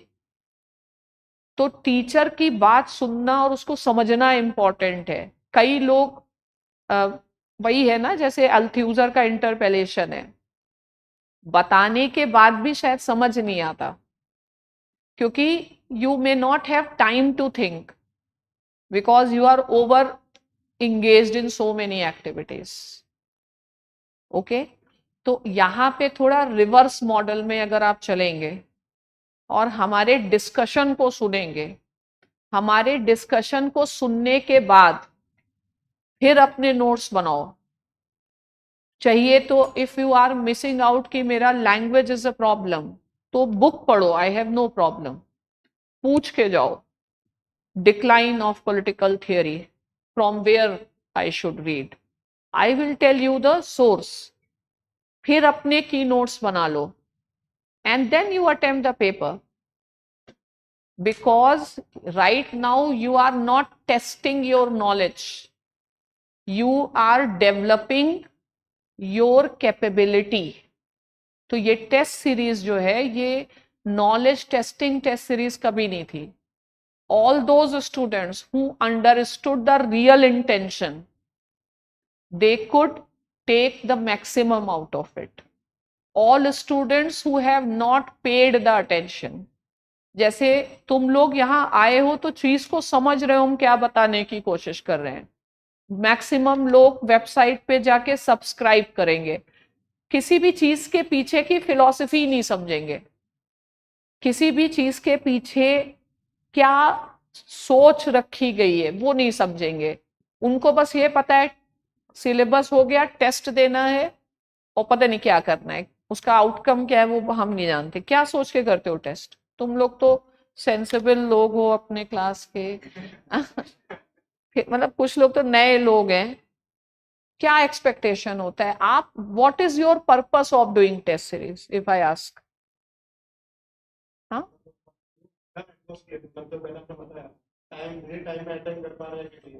तो टीचर की बात सुनना और उसको समझना इंपॉर्टेंट है। कई लोग वही है ना, जैसे अल्थ्यूजर का इंटरपेलेशन है, बताने के बाद भी शायद समझ नहीं आता, क्योंकि you may not have time to think because you are over engaged in so many activities. Okay, तो यहाँ पे थोड़ा रिवर्स मॉडल में अगर आप चलेंगे और हमारे डिस्कशन को सुनेंगे, हमारे डिस्कशन को सुनने के बाद फिर अपने नोट्स बनाओ। चाहिए तो if you are missing out कि मेरा लैंग्वेज इज अ प्रॉब्लम, तो बुक पढ़ो, आई हैव नो प्रॉब्लम, पूछ के जाओ decline of political theory, from where I should read, I will tell you the source, फिर अपने की नोट्स बना लो and then you attempt the paper. Because right now you are not testing your knowledge, you are developing your capability. तो ये test series जो है ये knowledge testing test series कभी नहीं थी। All those students who understood the real intention, they could take the maximum out of it. All students who have not paid the attention, जैसे तुम लोग यहाँ आए हो तो चीज को समझ रहे हो हम क्या बताने की कोशिश कर रहे हैं। मैक्सिमम लोग वेबसाइट पे जाके सब्सक्राइब करेंगे, किसी भी चीज के पीछे की फिलॉसफी नहीं समझेंगे, किसी भी चीज के पीछे क्या सोच रखी गई है वो नहीं समझेंगे। उनको बस ये पता है सिलेबस हो गया, टेस्ट देना है और पता नहीं क्या करना है, उसका आउटकम क्या है वो हम नहीं जानते। क्या सोच के करते हो टेस्ट? तुम लोग तो सेंसिबल लोग हो अपने क्लास के मतलब कुछ लोग तो नए लोग हैं, क्या एक्सपेक्टेशन होता है आप, what is your purpose of doing test series if I ask? हाँ,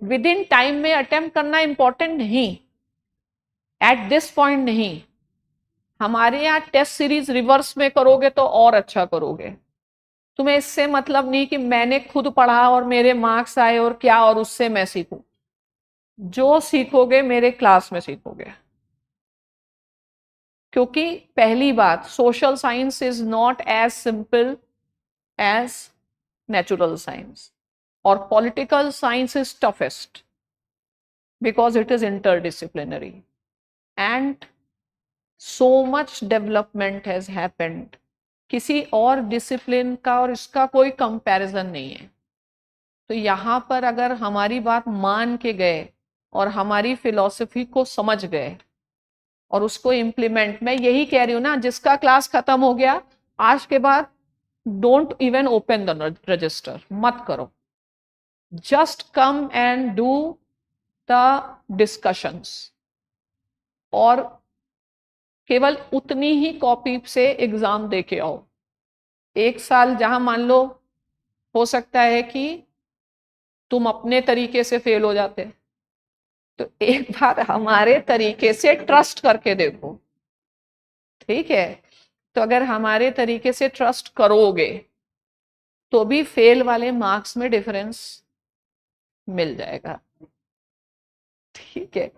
विद इन टाइम में अटेम्प्ट करना इंपॉर्टेंट नहीं, एट दिस पॉइंट नहीं। हमारे यहाँ टेस्ट सीरीज रिवर्स में करोगे तो और अच्छा करोगे। तुम्हें इससे मतलब नहीं कि मैंने खुद पढ़ा और मेरे मार्क्स आए और क्या और उससे मैं सीखूं, जो सीखोगे मेरे क्लास में सीखोगे। क्योंकि पहली बात, social science is not as simple as natural science, और political science is toughest because it is interdisciplinary and so much development has happened, किसी और डिसिप्लिन का और इसका कोई कंपैरिजन नहीं है। तो यहाँ पर अगर हमारी बात मान के गए और हमारी फिलॉसफी को समझ गए और उसको इम्प्लीमेंट, मैं यही कह रही हूँ ना, जिसका क्लास खत्म हो गया आज के बाद don't even open the register, मत करो, just come and do the discussions, और केवल उतनी ही कॉपी से एग्जाम दे के आओ। एक साल जहां मान लो हो सकता है कि तुम अपने तरीके से फेल हो जाते, तो एक बार हमारे तरीके से ट्रस्ट करके देखो, ठीक है? तो अगर हमारे तरीके से ट्रस्ट करोगे तो भी फेल वाले मार्क्स में डिफरेंस मिल जाएगा, ठीक है?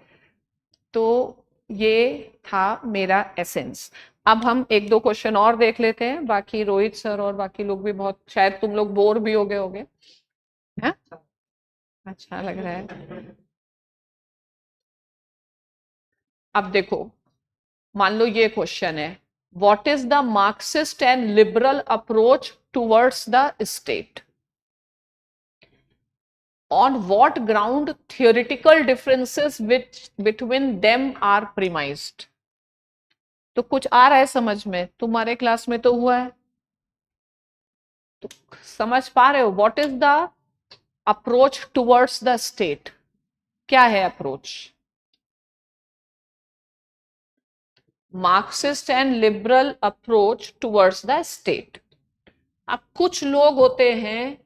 तो ये था मेरा एसेंस। अब हम एक दो क्वेश्चन और देख लेते हैं, बाकी रोहित सर और बाकी लोग भी बहुत, शायद तुम लोग बोर भी हो गए होगे, हैं? अच्छा लग रहा है। अब देखो, मान लो ये क्वेश्चन है, what is the Marxist and liberal approach towards the state? On what ground theoretical differences which between them are premised? तो कुछ आ रहा है समझ में? तुम्हारे क्लास में तो हुआ है, तो समझ पा रहे हो? What is the approach towards the state? क्या है approach? Marxist and liberal approach towards the state. अब कुछ लोग होते हैं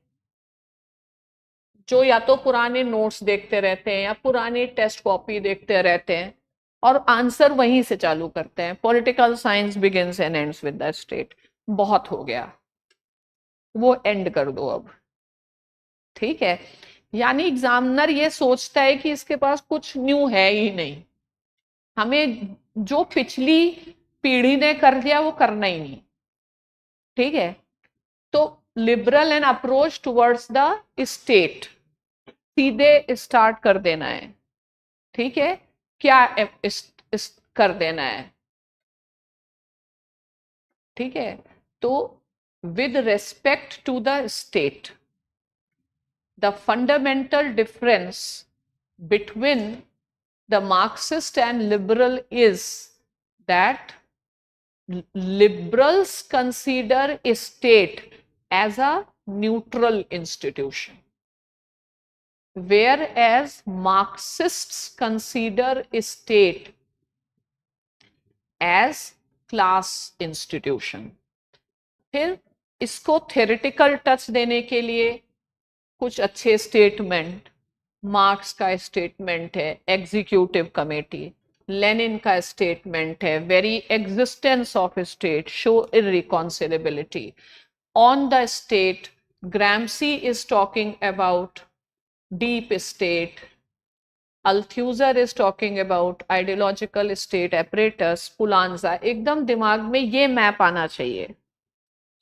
जो या तो पुराने नोट्स देखते रहते हैं या पुरानी टेस्ट कॉपी देखते रहते हैं और आंसर वहीं से चालू करते हैं, political science begins and ends with the state. बहुत हो गया, वो एंड कर दो अब, ठीक है? यानी एग्जामिनर ये सोचता है कि इसके पास कुछ न्यू है ही नहीं, हमें जो पिछली पीढ़ी ने कर दिया वो करना ही नहीं, ठीक है? तो liberal and approach towards the state सीधे स्टार्ट कर देना है, ठीक है? क्या इस कर देना है, ठीक है? तो with respect to the state, the fundamental difference between the Marxist and liberal is that liberals consider a state as a neutral institution, whereas Marxists consider a state as class institution. फिर इसको theoretical touch देने के लिए कुछ अच्छे statement, Marx का statement है, executive committee, Lenin का स्टेटमेंट है, very existence of state show irreconcilability, on the state Gramsci is talking about deep state, Althusser is talking about ideological state apparatus, Poulantzas. एकदम दिमाग में ये मैप आना चाहिए।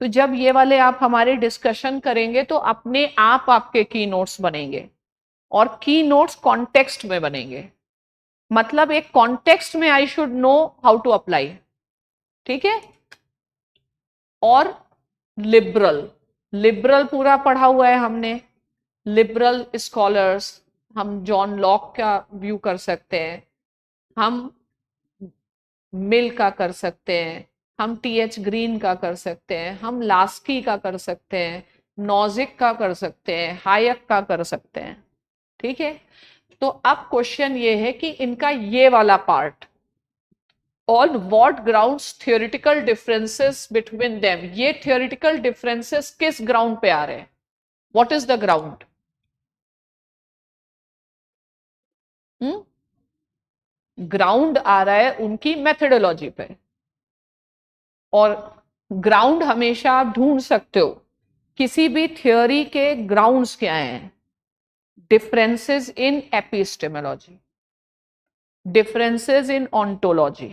तो जब ये वाले आप हमारे डिस्कशन करेंगे तो अपने आप आपके की नोट्स बनेंगे, और की नोट्स कॉन्टेक्स्ट में बनेंगे, मतलब एक कॉन्टेक्स्ट में I should know how to apply, ठीक है? और लिबरल, लिबरल पूरा पढ़ा हुआ है हमने, लिबरल स्कॉलर्स, हम जॉन लॉक का व्यू कर सकते हैं, हम मिल का कर सकते हैं, हम टीएच ग्रीन का कर सकते हैं, हम लास्की का कर सकते हैं, नॉजिक का कर सकते हैं, हायक का कर सकते हैं, ठीक है? तो अब क्वेश्चन ये है कि इनका ये वाला part, on what grounds theoretical differences between them, ये थियोरेटिकल डिफरेंसेस किस ग्राउंड पे आ रहे हैं? What is the ground? Ground आ रहा है उनकी मेथोडोलॉजी पे, और ग्राउंड हमेशा आप ढूंढ सकते हो, किसी भी थ्योरी के ग्राउंड्स क्या हैं? Differences in epistemology, differences in ontology,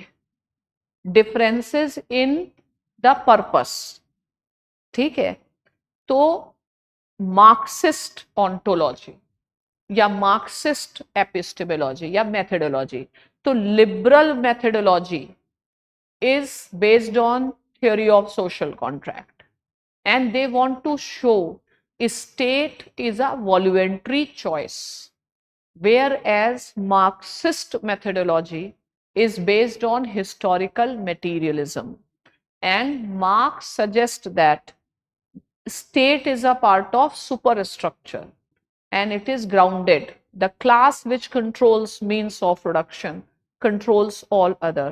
differences in the purpose, ठीक है? तो मार्क्सिस्ट ऑन्टोलॉजी या मार्क्सिस्ट एपिस्टेमोलॉजी या मेथोडोलॉजी, तो liberal methodology is based on theory of social contract, and they want to show state is a voluntary choice, whereas Marxist methodology is based on historical materialism, and Marx suggests that state is a part of superstructure and it is grounded. The class which controls means of production controls all other.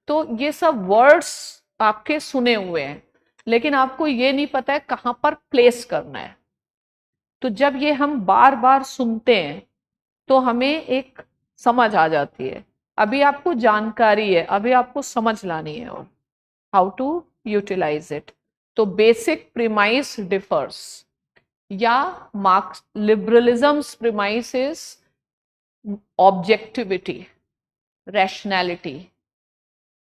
तो ये सब words आपके सुने हुए हैं, लेकिन आपको ये नहीं पता है कहां पर प्लेस करना है. तो जब ये हम बार बार सुनते हैं तो हमें एक समझ आ जाती है. अभी आपको जानकारी है, अभी आपको समझ लानी है और हाउ टू यूटिलाइज इट. तो बेसिक प्रीमाइस डिफर्स, या Marx liberalism's premise is objectivity, rationality,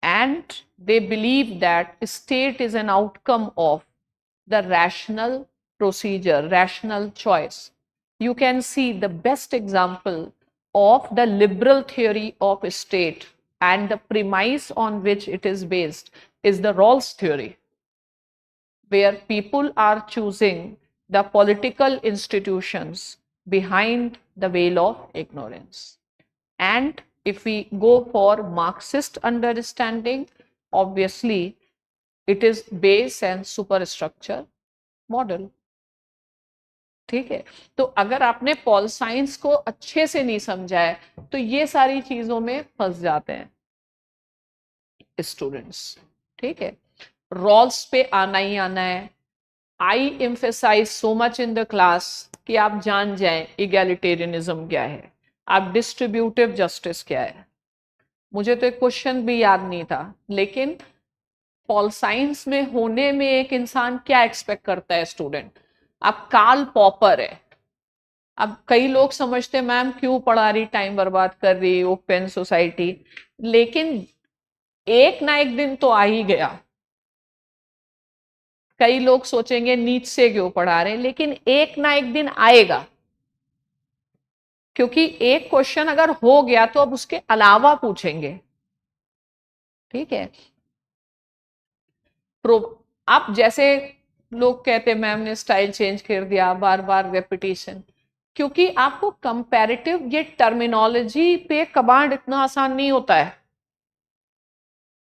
and they believe that state is an outcome of the rational procedure, rational choice. You can see the best example of the liberal theory of state and the premise on which it is based is the Rawls theory, where people are choosing the political institutions behind the veil of ignorance. And if we go for Marxist understanding, obviously it is base and superstructure model. ठीक है. तो अगर आपने pol science को अच्छे से नहीं समझा है तो ये सारी चीजों में फंस जाते हैं स्टूडेंट्स. ठीक है. रॉल्स पे आना ही आना है. I emphasise so much in the class कि आप जान जाएं इगैलिटेरियनिज्म क्या है, आप डिस्ट्रीब्यूटिव जस्टिस क्या है. मुझे तो एक क्वेश्चन भी याद नहीं था, लेकिन पॉल साइंस में होने में एक इंसान क्या एक्सपेक्ट करता है स्टूडेंट. अब कार्ल पॉपर है. अब कई लोग समझते हैं मैम क्यों पढ़ा रही, टाइम बर्बाद कर रही, ओपन सोसाइटी, लेकिन एक ना एक दिन तो आ ही गया. कई लोग सोचेंगे नीच से क्यों पढ़ा रहे हैं, लेकिन एक ना एक दिन आएगा, क्योंकि एक क्वेश्चन अगर हो गया तो अब उसके अलावा पूछेंगे. ठीक है. आप जैसे लोग कहते मैम ने स्टाइल चेंज कर दिया, बार बार रेपिटेशन, क्योंकि आपको कंपैरेटिव ये टर्मिनोलॉजी पे कमांड इतना आसान नहीं होता है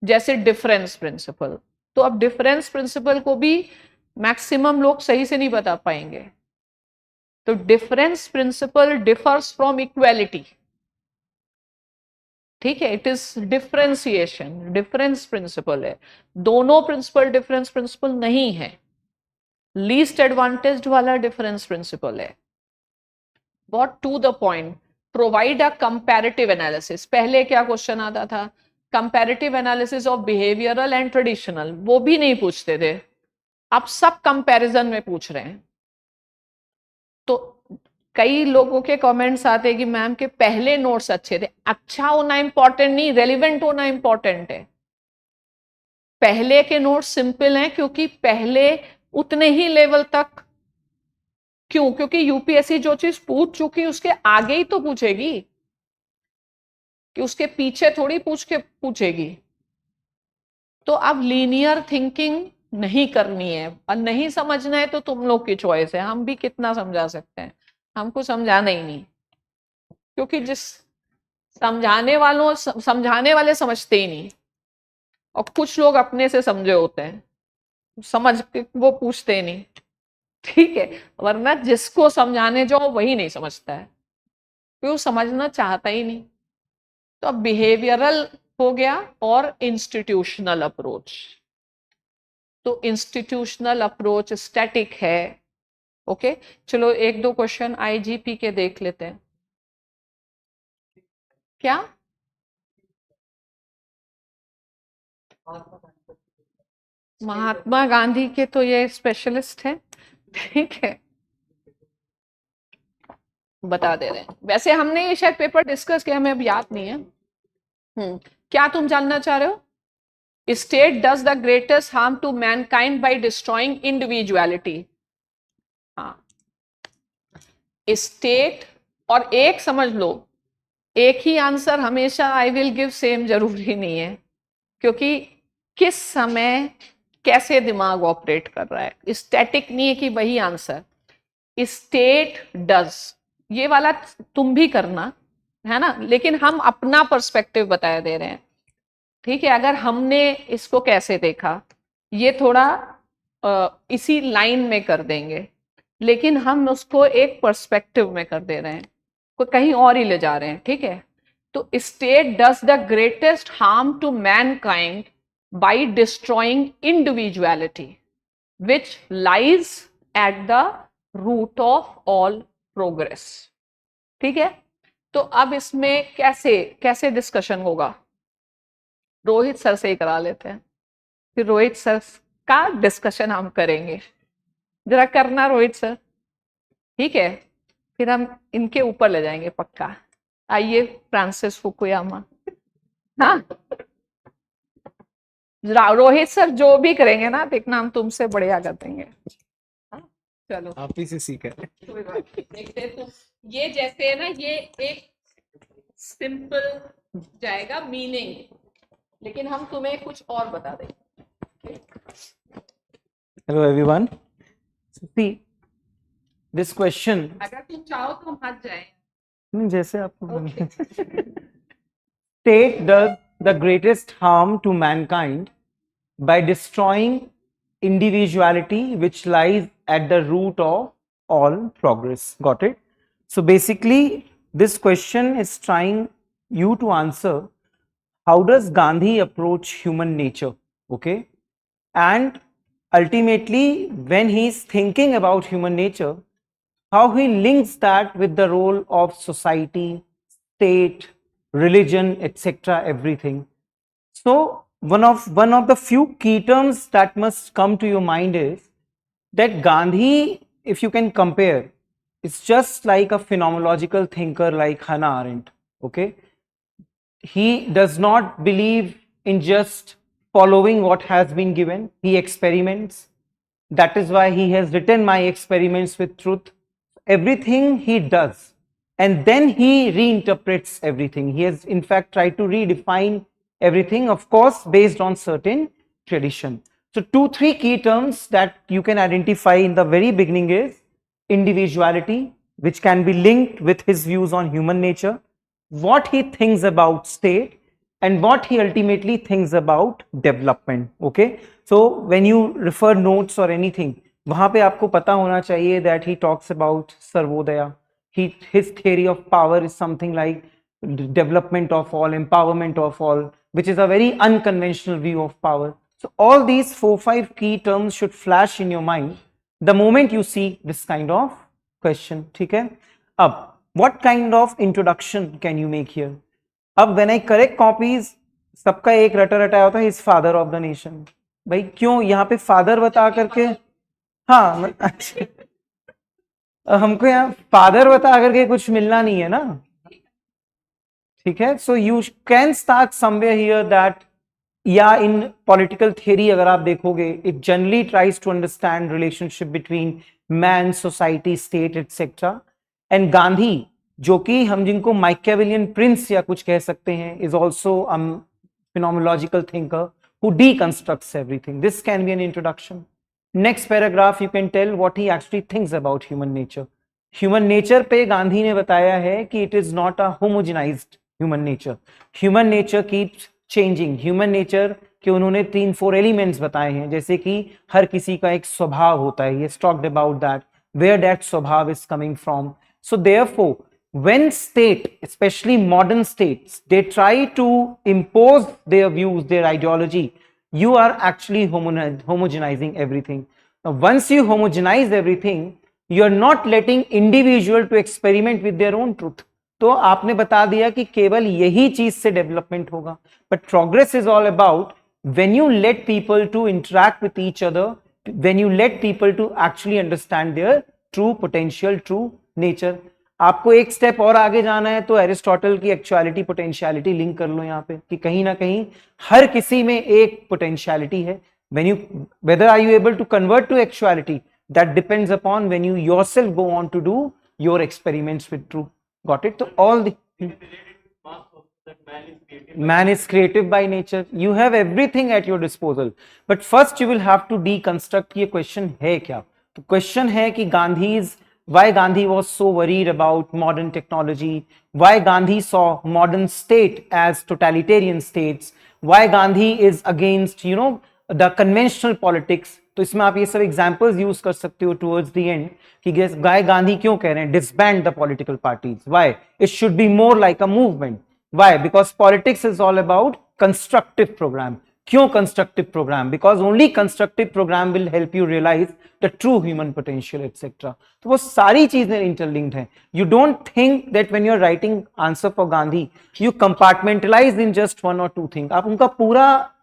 जैसे डिफरेंस प्रिंसिपल. तो अब डिफरेंस प्रिंसिपल को भी मैक्सिमम लोग सही से नहीं बता पाएंगे. तो difference principle differs from equality. ठीक है. It is differentiation, difference principle है. दोनों प्रिंसिपल डिफरेंस प्रिंसिपल नहीं है. लीस्ट एडवांटेज्ड वाला डिफरेंस प्रिंसिपल है. But to the point, provide a comparative analysis. पहले क्या क्वेश्चन आता था, comparative analysis of behavioural and traditional, वो भी नहीं पूछते थे. अब सब कंपैरिजन में पूछ रहे हैं. तो कई लोगों के कमेंट्स आते हैं कि मैम के पहले नोट्स अच्छे थे. अच्छा होना इंपॉर्टेंट नहीं, रेलिवेंट होना इंपॉर्टेंट है. पहले के नोट्स सिंपल हैं क्योंकि पहले उतने ही लेवल तक. क्यों? क्योंकि यूपीएससी जो चीज पूछ चुकी उसके आगे ही तो पूछेगी, कि उसके पीछे थोड़ी पूछेगी. तो अब लीनियर थिंकिंग नहीं करनी है और नहीं समझना है तो तुम लोग की चॉइस है. हम भी कितना समझा सकते हैं, हमको समझाना ही नहीं, क्योंकि जिस समझाने वाले समझते ही नहीं, और कुछ लोग अपने से समझे होते हैं, समझ के वो पूछते नहीं. ठीक है. वरना जिसको समझाने जाओ वही नहीं समझता है, क्योंकि वो समझना चाहता ही नहीं. तो अब बिहेवियरल हो गया और इंस्टीट्यूशनल अप्रोच. तो इंस्टीट्यूशनल अप्रोच स्टैटिक है. ओके. चलो एक दो क्वेश्चन आईजीपी के देख लेते हैं. क्या? महात्मा गांधी के तो ये स्पेशलिस्ट हैं. ठीक है, बता दे रहे हैं. वैसे हमने ये शायद पेपर डिस्कस किया, हमें अब याद नहीं है. क्या तुम जानना चाह रहे हो? State does the greatest harm to mankind by destroying individuality. हाँ, स्टेट. और एक समझ लो, एक ही आंसर हमेशा आई विल गिव सेम जरूरी नहीं है, क्योंकि किस समय कैसे दिमाग ऑपरेट कर रहा है. स्टैटिक नहीं है कि वही आंसर. स्टेट डज, ये वाला तुम भी करना है ना, लेकिन हम अपना पर्सपेक्टिव बताया दे रहे हैं. ठीक है. अगर हमने इसको कैसे देखा, ये थोड़ा इसी लाइन में कर देंगे, लेकिन हम उसको एक पर्सपेक्टिव में कर दे रहे हैं, कोई कहीं और ही ले जा रहे हैं, ठीक है। तो state does the greatest harm to mankind by destroying individuality which lies at the root of all progress। ठीक है, तो अब इसमें कैसे कैसे डिस्कशन होगा, रोहित सर से ही करा लेते हैं, फिर रोहित सर का डिस्कशन हम करेंगे, जरा करना रोहित सर, ठीक है, फिर हम इनके ऊपर ले जाएंगे पक्का। आइए फ्रांसिस फुकुयामा। हाँ रोहित सर जो भी करेंगे ना, देखना हम तुमसे बढ़िया कर देंगे। हाँ? चलो आप ही से सीखा है। देखते तो ये जैसे है ना, ये एक सिंपल जाएगा मीनिंग, लेकिन हम तुम्हें कुछ और बता देंगे। Hello everyone. See, this question. अगर तुम चाहो तो हम हट जाए। नहीं, जैसे आपको State does the greatest harm to mankind by destroying individuality, which lies at the root of all progress. Got it? So basically, this question is trying you to answer, how does Gandhi approach human nature? Okay, and ultimately, when he is thinking about human nature, how he links that with the role of society, state, religion, etc., everything. So one of the few key terms that must come to your mind is that Gandhi, if you can compare, is just like a phenomenological thinker like Hannah Arendt. Okay, he does not believe in just following what has been given. He experiments. That is why he has written My Experiments with Truth. Everything he does, and then he reinterprets everything. He has in fact tried to redefine everything, of course based on certain tradition. So 2-3 key terms that you can identify in the very beginning is individuality, which can be linked with his views on human nature, what he thinks about state, and what he ultimately thinks about development. Okay, so when you refer notes or anything, वहां पे आपको पता होना चाहिए that he talks about Sarvodaya. His theory of power is something like development of all, empowerment of all, which is a very unconventional view of power. So all these 4-5 key terms should flash in your mind the moment you see this kind of question. ठीक है, अब what kind of introduction can you make here? अब when I correct copies, सबका एक रटा रटाया होता है, is father of the nation. भाई क्यों यहाँ पे फादर बता करके, हाँ हमको यहाँ फादर बता करके कुछ मिलना नहीं है ना, ठीक है. So you can start somewhere here that, या इन पॉलिटिकल थियरी अगर आप देखोगे, it generally tries to understand relationship between man, society, state etcetera. And Gandhi, जो कि हम जिनको माइकेवेलियन प्रिंस या कुछ कह सकते हैं, is also phenomenological thinker who deconstructs everything. This can be an introduction. Next paragraph you can tell what he actually thinks about human nature. Human nature पे गांधी ने बताया है कि it is not a homogenized human nature. Human nature keeps changing. Human nature के उन्होंने 3-4 elements बताए हैं, जैसे कि हर किसी का एक स्वभाव होता है. He has talked about that, where that स्वभाव is coming from. So therefore, when state, especially modern states, they try to impose their views, their ideology, you are actually homogenizing everything. Now, once you homogenize everything, you are not letting individual to experiment with their own truth. तो आपने बता दिया कि केवल यही चीज से development होगा. But progress is all about when you let people to interact with each other, when you let people to actually understand their true potential, true nature. आपको एक स्टेप और आगे जाना है तो एरिस्टोटल की एक्चुअलिटी पोटेंशियलिटी लिंक कर लो यहाँ पे, कि कहीं ना कहीं हर किसी में एक पोटेंशियलिटी है. When you whether are you able to convert to actuality, that depends upon when you yourself go on to do your experiments with true. Got it? तो all the man is creative by nature. You have everything at your disposal, but first you will have to deconstruct ये question है क्या. तो question है कि why Gandhi was so worried about modern technology, why Gandhi saw modern state as totalitarian states, why Gandhi is against, the conventional politics, तो इसमें आप ये सब एग्जांपल्स यूज कर सकते हो टुवर्ड्स द एंड कि गाय गांधी क्यों कह रहे हैं disband the political parties, why it should be more like a movement, why because politics is all about constructive programme. क्यों constructive programme? Because only constructive programme will help you realise the true human potential etcetera. तो वो सारी चीजें interlinked हैं। You don't think that when you are writing answer for Gandhi you compartmentalise in just one और two thing, आप उनका पूरा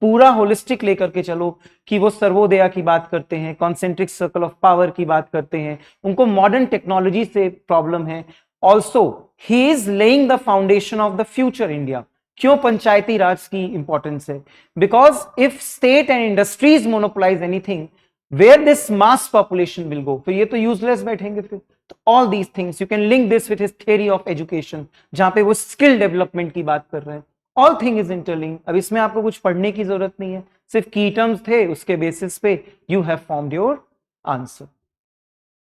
पूरा होलिस्टिक लेकर के चलो कि वो सर्वोदया की बात करते हैं, कॉन्सेंट्रिक सर्कल ऑफ पावर की बात करते हैं, उनको मॉडर्न टेक्नोलॉजी से प्रॉब्लम है। Also he is laying the foundation of the future India. क्यों पंचायती राज की इंपॉर्टेंस है? Because if state and industries monopolise anything where this mass population will go, फिर ये तो यूजलेस बैठेंगे फिर। तो all these things you can link this with his theory of education, जहां पे वो स्किल डेवलपमेंट की बात कर रहे हैं। All thing is interlink. अब इसमें आपको कुछ पढ़ने की जरूरत नहीं है, सिर्फ की टर्म्स थे, उसके बेसिस पे you have formed your answer,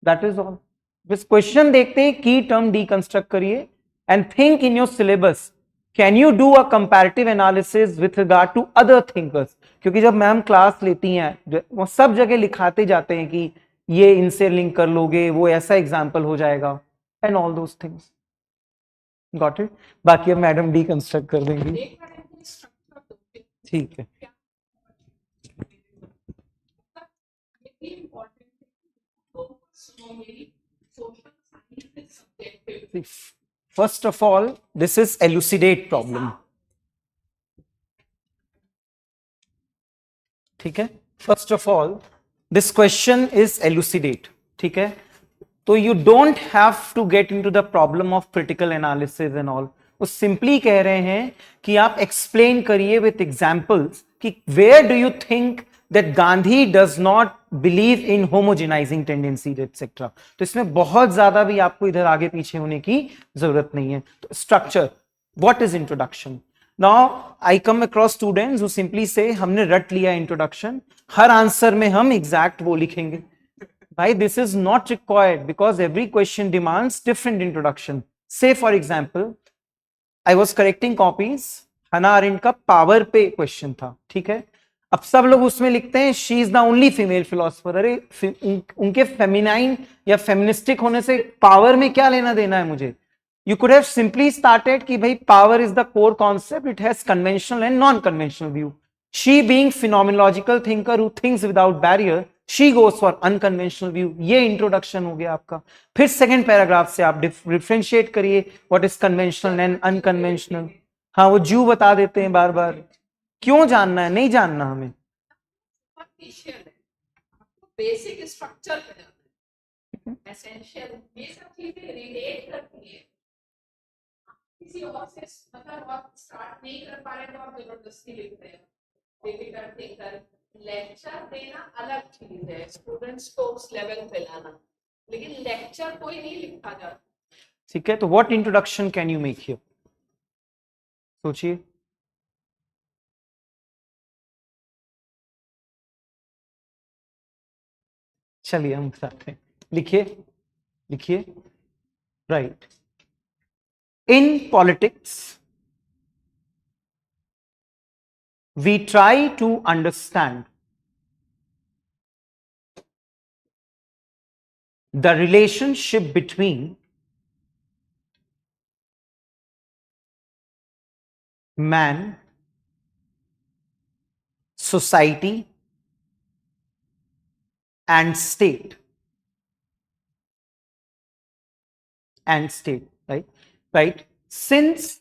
that is all. बस क्वेश्चन देखते ही की टर्म डिकंस्ट्रक्ट करिए and think in your syllabus can you do a comparative analysis with regard to other thinkers, क्योंकि जब मैम क्लास लेती हैं वो सब जगह लिखाते जाते हैं कि ये इनसे लिंक कर लोगे, वो ऐसा एग्जाम्पल हो जाएगा and all those things. Got it? बाकी अब मैडम डिकंस्ट्रक्ट कर देंगी। ठीक है। First of all, this is elucidate problem. ठीक है? First of all, this question is elucidate. ठीक है? तो you don't have to get into the problem of critical analysis and all. वो simply कह रहे हैं कि आप explain करिए with examples कि where do you think that Gandhi does not believe in homogenizing tendencies etc. तो इसमें बहुत ज्यादा भी आपको इधर आगे पीछे होने की जरूरत नहीं है। तो structure, what is introduction? Now I come across students who simply say हमने रट लिया इंट्रोडक्शन, हर आंसर में हम एग्जैक्ट वो लिखेंगे। भाई this is not required because every question demands different introduction. Say for example I was correcting copies, हना अरेंड का पावर पे क्वेश्चन था, ठीक है? अब सब लोग उसमें लिखते हैं she is the only female philosopher. अरे उनके फेमिनाइन या फेमिनिस्टिक होने से पावर में क्या लेना देना है मुझे? You could have simply started कि भाई power is the core concept, it has conventional and non-conventional view. She being phenomenological thinker who thinks without barrier, she goes for unconventional view. ये इंट्रोडक्शन हो गया आपका। फिर सेकंड पैराग्राफ से आप differentiate करिए what is conventional and unconventional. हाँ वो जू बता देते हैं बार बार, क्यों जानना है? नहीं जानना हमें। बेसिक स्ट्रक्चर पे जाना है, एसेंशियल ये सब चीजें रिलेट करती है। किसी और से मतलब आप स्टार्ट नहीं कर पा रहे तो आप जबरदस्ती लिख रहे हैं, डिफिकल्ट थिंकर। लेक्चर देना अलग चीज है, स्टूडेंट्स को उस लेवल पे लाना, लेकिन लेक्चर कोई नहीं लिखा जाता। ठीक है, तो what introduction can you make here? सोचिए। चलिए हम साथ हैं, लिखिए लिखिए। Right, in politics we try to understand the relationship between man, society and state, right? Since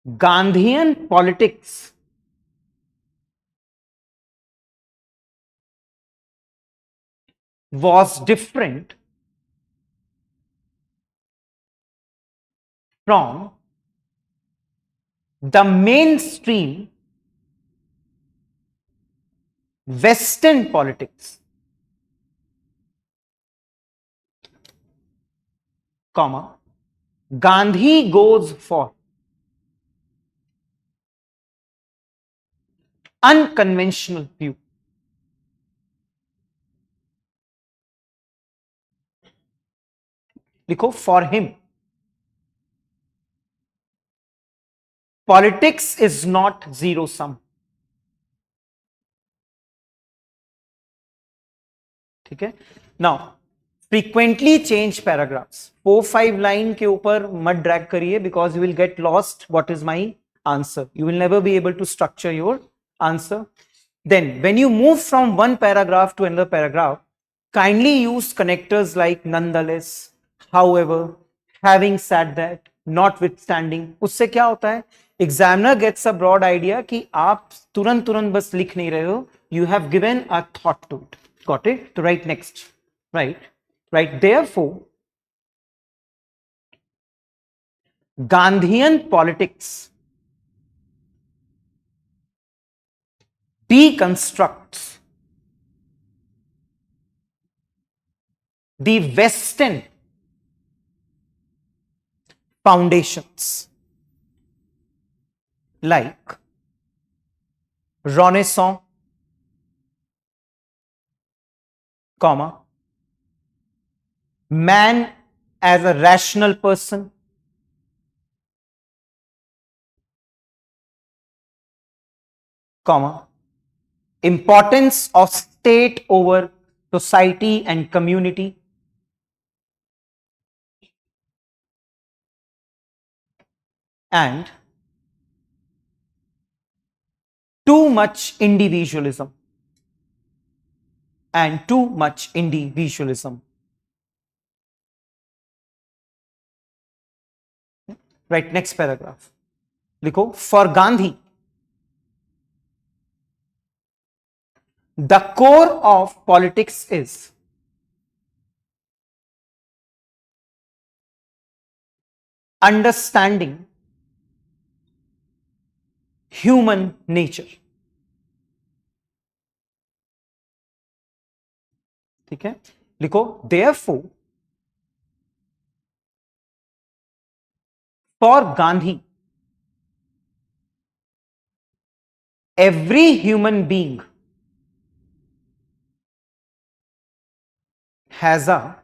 Gandhian politics was different from the mainstream Western politics, comma, Gandhi goes for unconventional view. लिखो, for him politics is not zero sum. ठीक है. Now frequently change paragraphs. 4-5 line के ऊपर मत drag करिए because you will get lost. What is my answer? You will never be able to structure your answer. Then when you move from one paragraph to another paragraph, kindly use connectors like nonetheless, however, having said that, notwithstanding. उससे क्या होता है, examiner gets a broad idea कि आप तुरंत तुरंत बस लिख नहीं रहे हो, you have given a thought to it. Got it? To write next, right. Therefore, Gandhian politics deconstructs the Western foundations like Renaissance, comma, man as a rational person, comma, importance of state over society and community, and too much individualism. Right, next paragraph. लिखो, for Gandhi, the core of politics is understanding human nature. ठीक है, लिखो, therefore, for Gandhi, every human being has a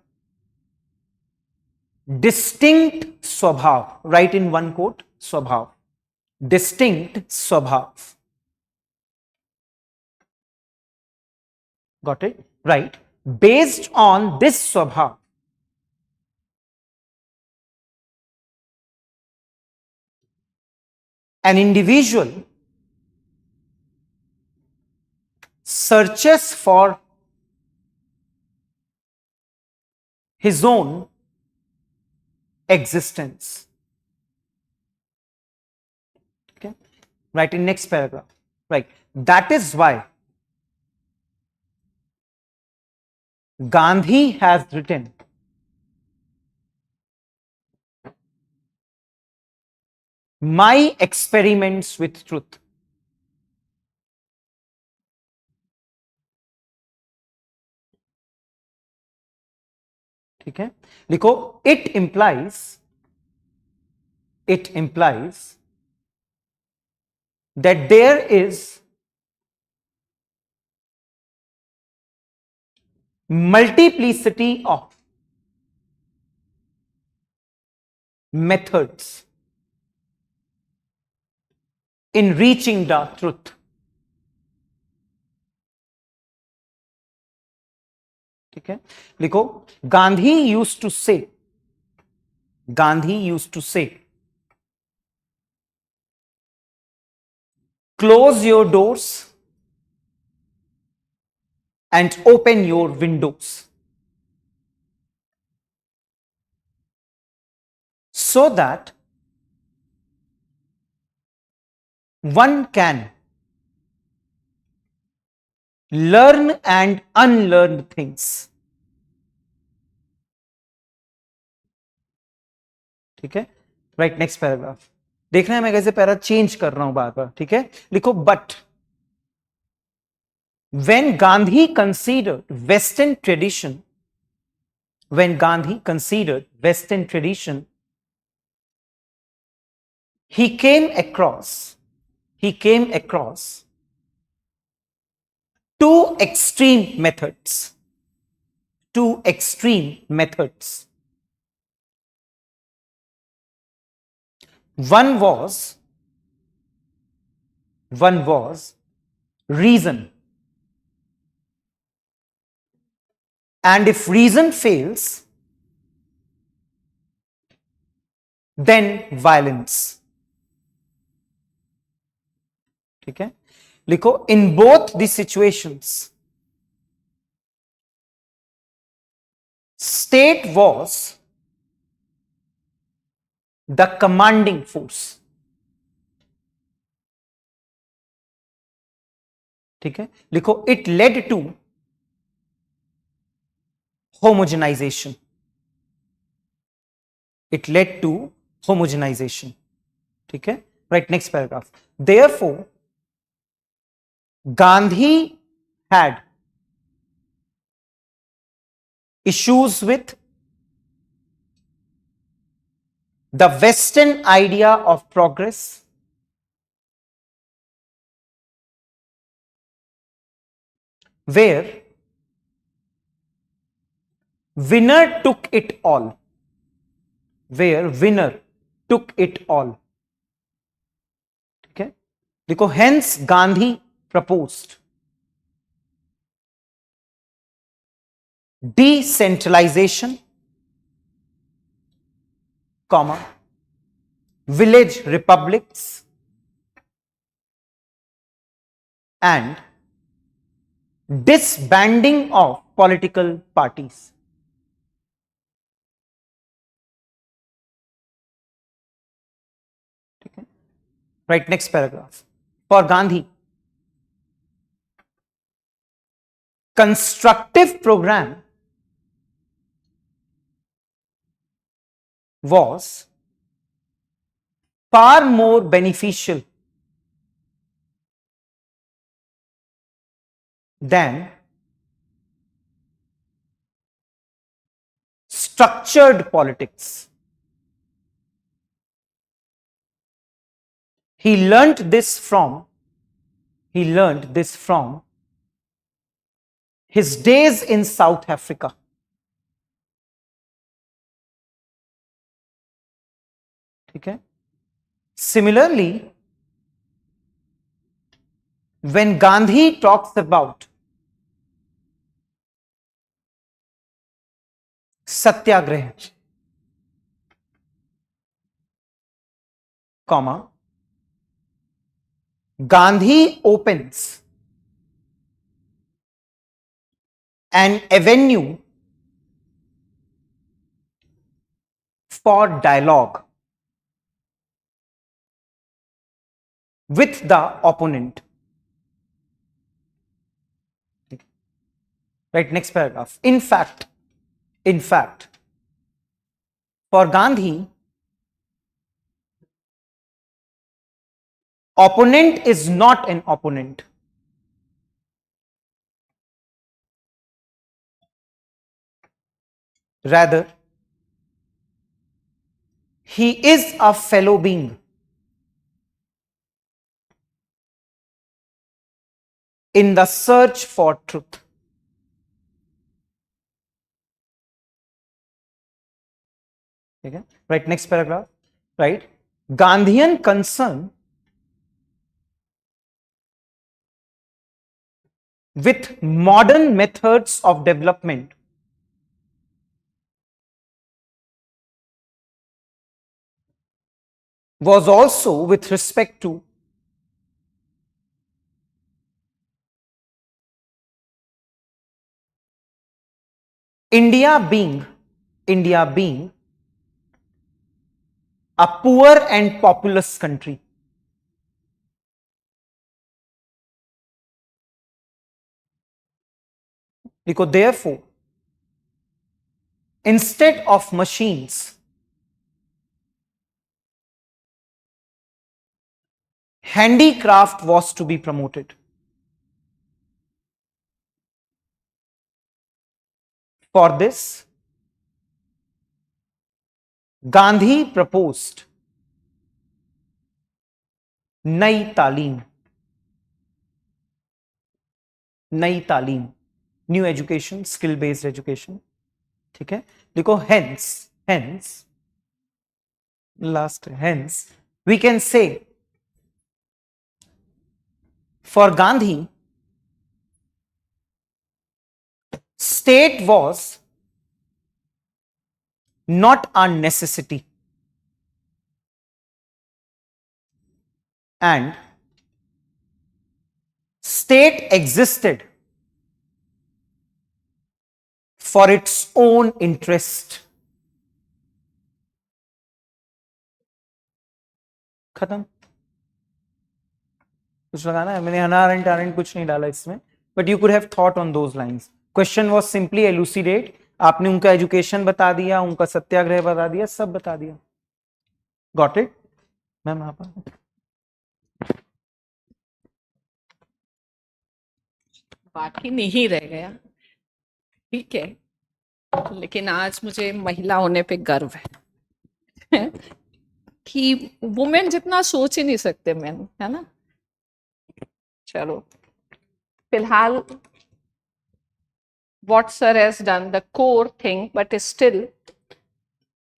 distinct swabhav. Write in one quote, swabhav. Distinct swabhav. Got it? Right. Based on this swabhav, an individual searches for his own existence. Okay, right, in next paragraph. Right, that is why Gandhi has written my experiments with truth. ठीक है, लिखो, it implies that there is multiplicity of methods in reaching the truth. ठीक है, लिखो, Gandhi used to say, close your doors and open your windows, so that one can learn and unlearn things. ठीक है, right, next paragraph. देखना है मैं कैसे para change कर रहा हूं बार बार. ठीक है, लिखो, but when Gandhi considered Western tradition, he came across two extreme methods. One was reason, and if reason fails, then violence. ठीक है, लिखो in both the situations state was the commanding force. ठीक है, लिखो it led to homogenization. It led to homogenization. ठीक है, right, next paragraph. Therefore Gandhi had issues with the Western idea of progress, where winner took it all. Where winner took it all. Okay? Because hence Gandhi proposed decentralization, comma, village republics, and disbanding of political parties. Okay. Right, next paragraph. For Gandhi, constructive program was far more beneficial than structured politics. He learnt this from his days in South Africa. Okay. Similarly, when Gandhi talks about satyagraha, comma, Gandhi opens an avenue for dialogue with the opponent. Right, next paragraph. In fact, for Gandhi, opponent is not an opponent. Rather, he is a fellow being. In the search for truth. Okay. Right, next paragraph. Right, Gandhian concern with modern methods of development was also with respect to India being a poor and populous country. Because therefore, instead of machines, handicraft was to be promoted. For this, Gandhi proposed नई तालीम, new education, skill based education. ठीक है, देखो hence we can say for Gandhi state was not a necessity and state existed for its own interest. खत्म. कुछ लगाना है? मैंने हना अरेंट कुछ नहीं डाला इसमें, but you could have thought on those lines. Question was simply elucidate. आपने उनका एजुकेशन बता दिया, उनका सत्याग्रह बता दिया, सब बता दिया. Got it ma'am? आप बाकी नहीं रह गया, ठीक है, लेकिन आज मुझे महिला होने पे गर्व है कि वुमेन जितना सोच ही नहीं सकते मैन, है ना. चलो, फिलहाल what sir has done the core thing, but still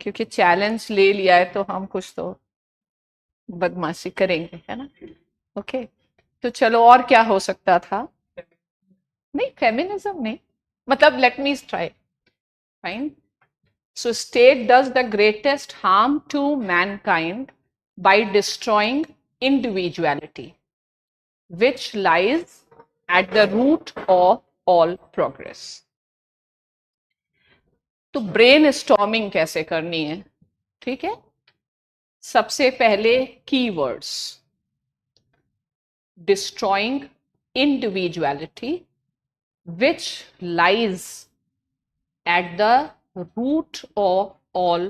क्योंकि चैलेंज ले लिया है तो हम कुछ तो बदमाशी करेंगे, है ना. ओके, तो चलो, और क्या हो सकता था? नहीं, फेमिनिज्म नहीं, मतलब let me try. Fine. So state does the greatest harm to mankind by destroying individuality, which lies at the root of all progress. तो ब्रेन स्टॉर्मिंग कैसे करनी है? ठीक है, सबसे पहले keywords: destroying individuality, which lies at the root of all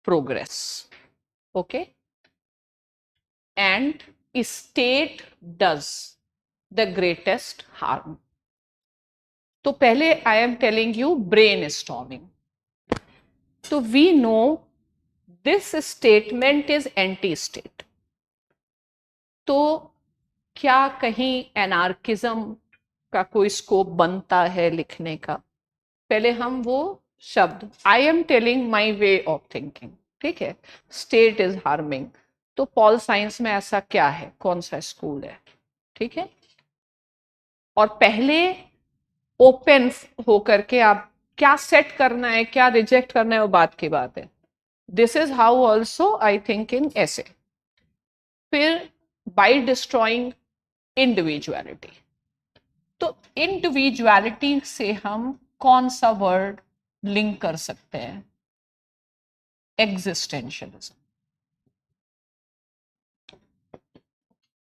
progress. Okay, and state does the greatest harm. तो पहले I am telling you brainstorming. तो we know this statement is anti state. तो क्या कहीं anarchism का कोई scope बनता है लिखने का? पहले हम वो शब्द, आई am telling my way of thinking, ठीक है. स्टेट इज हार्मिंग, तो पॉल साइंस में ऐसा क्या है, कौन सा स्कूल है? ठीक है, और पहले ओपन होकर के आप क्या सेट करना है, क्या रिजेक्ट करना है, वो बात की बात है. This is how also I think in ऐसे. फिर बाय डिस्ट्रॉइंग इंडिविजुअलिटी, तो इंडिविजुअलिटी से हम कौन सा वर्ड लिंक कर सकते हैं? एग्जिस्टेंशियलिज्म.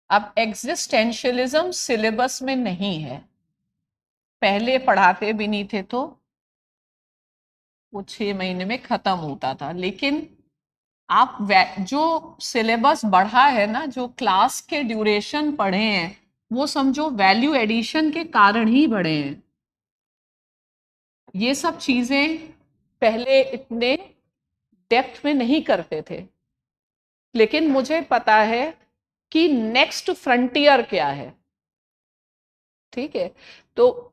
अब एग्जिस्टेंशियलिज्म सिलेबस में नहीं है, पहले पढ़ाते भी नहीं थे, तो वो 6 महीने में खत्म होता था. लेकिन आप जो सिलेबस बढ़ा है ना, जो क्लास के ड्यूरेशन पढ़े हैं, वो समझो वैल्यू एडिशन के कारण ही बढ़े हैं. ये सब चीजें पहले इतने डेप्थ में नहीं करते थे, लेकिन मुझे पता है कि नेक्स्ट फ्रंटियर क्या है. ठीक है, तो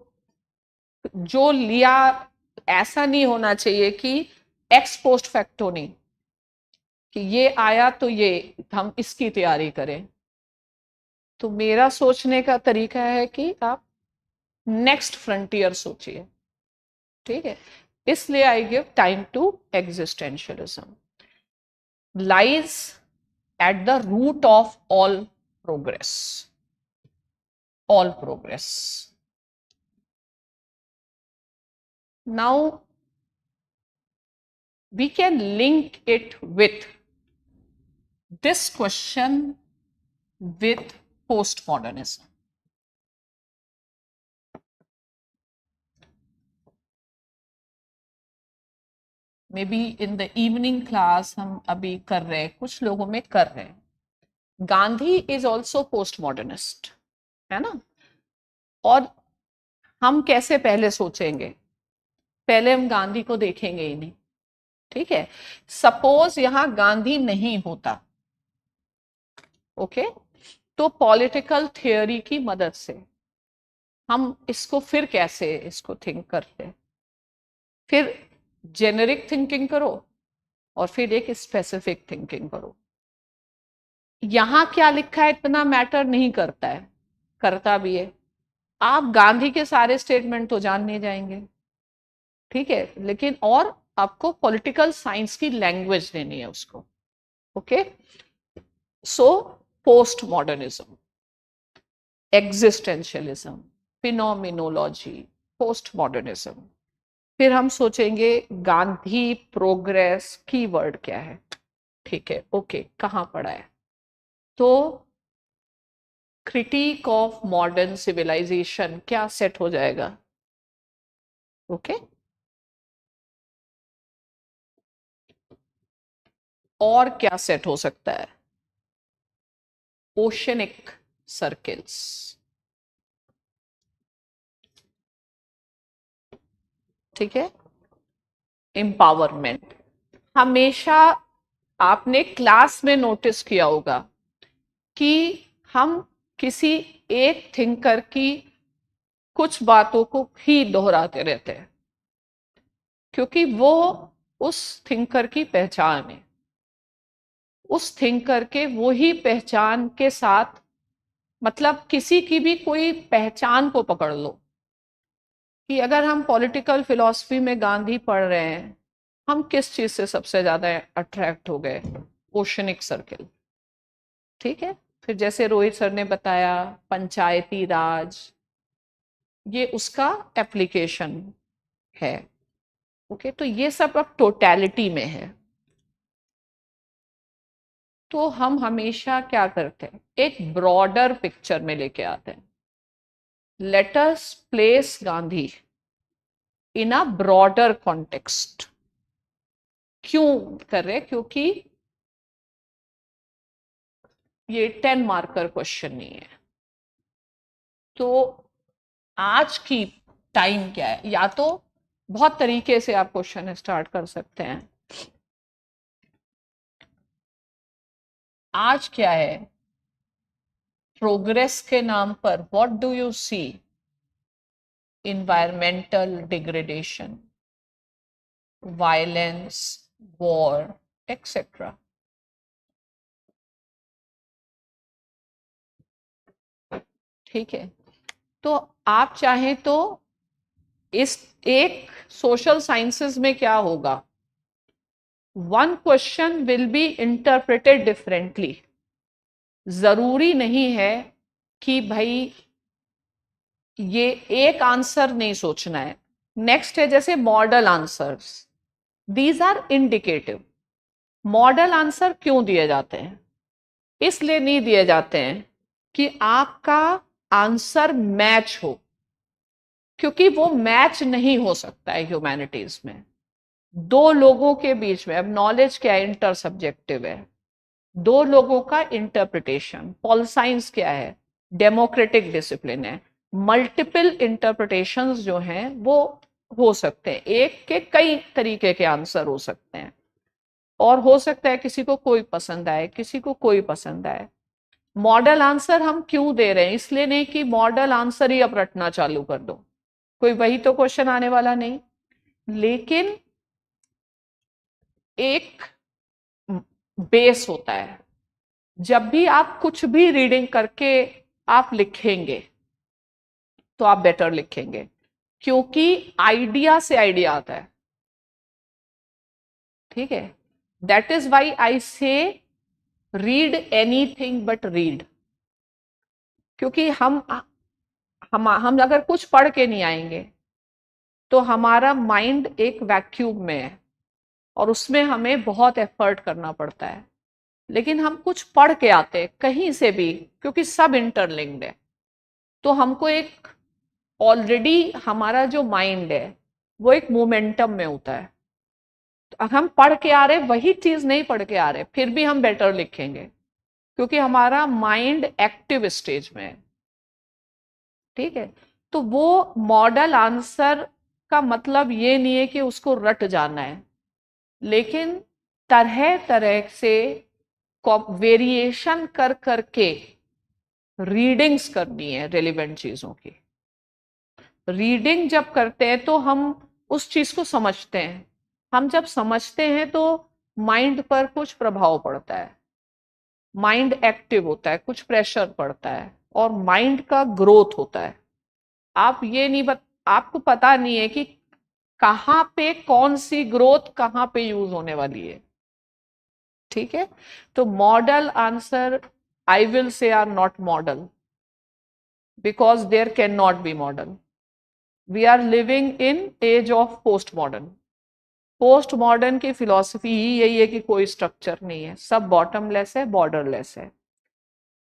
जो लिया, ऐसा नहीं होना चाहिए कि एक्स पोस्ट फैक्टो नहीं, कि ये आया तो ये हम इसकी तैयारी करें. तो मेरा सोचने का तरीका है कि आप नेक्स्ट फ्रंटियर सोचिए. ठीक है, इसलिए I give time to existentialism. Lies at the root of all progress. All progress. Now we can link it with this question with postmodernism. Maybe in the evening class हम अभी कर रहे हैं, कुछ लोगों में कर रहे हैं. गांधी इज ऑल्सो पोस्टमॉडर्निस्ट, है ना. और हम कैसे पहले सोचेंगे? पहले हम गांधी को देखेंगे ही नहीं. ठीक है, सपोज यहां गांधी नहीं होता, ओके, तो पॉलिटिकल थियोरी की मदद से हम इसको फिर कैसे इसको थिंक करते हैं? फिर जेनेरिक थिंकिंग करो और फिर एक स्पेसिफिक थिंकिंग करो. यहां क्या लिखा है इतना मैटर नहीं करता है, करता भी है. आप गांधी के सारे स्टेटमेंट तो जान नहीं जाएंगे, ठीक है, लेकिन और आपको पॉलिटिकल साइंस की लैंग्वेज देनी है उसको। Okay, so post modernism, existentialism, phenomenology, post modernism. फिर हम सोचेंगे गांधी प्रोग्रेस कीवर्ड क्या है। ठीक है, ओके, कहाँ पढ़ा है? तो क्रिटिक ऑफ मॉडर्न सिविलाइजेशन क्या सेट हो जाएगा? ओके, और क्या सेट हो सकता है? Oceanic circles. ठीक है, एम्पावरमेंट। हमेशा आपने क्लास में नोटिस किया होगा कि हम किसी एक थिंकर की कुछ बातों को ही दोहराते रहते हैं, क्योंकि वो उस थिंकर की पहचान है। उस थिंकर के वो ही पहचान के साथ, मतलब किसी की भी कोई पहचान को पकड़ लो कि अगर हम पॉलिटिकल फिलॉसफी में गांधी पढ़ रहे हैं, हम किस चीज से सबसे ज्यादा अट्रैक्ट हो गए? Oceanic circle. ठीक है, फिर जैसे रोहित सर ने बताया पंचायती राज, ये उसका एप्लीकेशन है। ओके, तो ये सब अब टोटैलिटी में है। तो हम हमेशा क्या करते हैं, एक ब्रॉडर पिक्चर में लेके आते हैं। Let us place Gandhi in a broader context. क्यों कर रहे? क्योंकि ये 10 मार्कर क्वेश्चन नहीं है। तो आज की टाइम क्या है? या तो बहुत तरीके से आप क्वेश्चन स्टार्ट कर सकते हैं। आज क्या है? प्रोग्रेस के नाम पर what do you see? environmental degradation, violence, war, etc. ठीक है, तो आप चाहें तो इस एक सोशल साइंसेस में क्या होगा, one question will be interpreted differently. जरूरी नहीं है कि भाई ये एक आंसर नहीं सोचना है। नेक्स्ट है जैसे model answers, these are indicative. Model answer क्यों दिए जाते हैं? इसलिए नहीं दिए जाते हैं कि आपका आंसर मैच हो, क्योंकि वो मैच नहीं हो सकता है ह्यूमैनिटीज में। दो लोगों के बीच में, अब नॉलेज क्या है? इंटर सब्जेक्टिव है। दो लोगों का इंटरप्रिटेशन। पॉल साइंस क्या है? डेमोक्रेटिक डिसिप्लिन है। मल्टीपल इंटरप्रिटेशंस जो हैं वो हो सकते हैं, एक के कई तरीके के आंसर हो सकते हैं, और हो सकता है किसी को कोई पसंद आए, किसी को कोई पसंद आए। मॉडल आंसर हम क्यों दे रहे हैं? इसलिए नहीं कि मॉडल आंसर ही अब रटना चालू कर दो, कोई वही तो क्वेश्चन आने वाला नहीं, लेकिन एक बेस होता है। जब भी आप कुछ भी रीडिंग करके आप लिखेंगे तो आप बेटर लिखेंगे, क्योंकि आइडिया से आइडिया आता है। ठीक है, दैट इज वाई आई से रीड एनीथिंग बट रीड। क्योंकि हम अगर कुछ पढ़ के नहीं आएंगे तो हमारा माइंड एक वैक्यूम में है और उसमें हमें बहुत एफर्ट करना पड़ता है। लेकिन हम कुछ पढ़ के आते हैं कहीं से भी, क्योंकि सब इंटरलिंक्ड है, तो हमको एक ऑलरेडी हमारा जो माइंड है वो एक मोमेंटम में होता है। तो हम पढ़ के आ रहे, वही चीज नहीं पढ़ के आ रहे, फिर भी हम बेटर लिखेंगे, क्योंकि हमारा माइंड एक्टिव स्टेज में है। ठीक है, तो वो मॉडल आंसर का मतलब ये नहीं है कि उसको रट जाना है, लेकिन तरह तरह से वेरिएशन कर करके रीडिंग्स करनी है रेलिवेंट चीजों की। रीडिंग जब करते हैं तो हम उस चीज को समझते हैं। हम जब समझते हैं तो माइंड पर कुछ प्रभाव पड़ता है, माइंड एक्टिव होता है, कुछ प्रेशर पड़ता है, और माइंड का ग्रोथ होता है। आप ये नहीं आपको पता नहीं है कि कहाँ पे कौन सी ग्रोथ कहाँ पे यूज होने वाली है, ठीक है। तो model answer I will say are not model, because there can not be model. We are living in age of post modern. Post modern की फिलॉसफी ही यही है कि कोई स्ट्रक्चर नहीं है, सब बॉटमलेस है, बॉर्डरलेस है.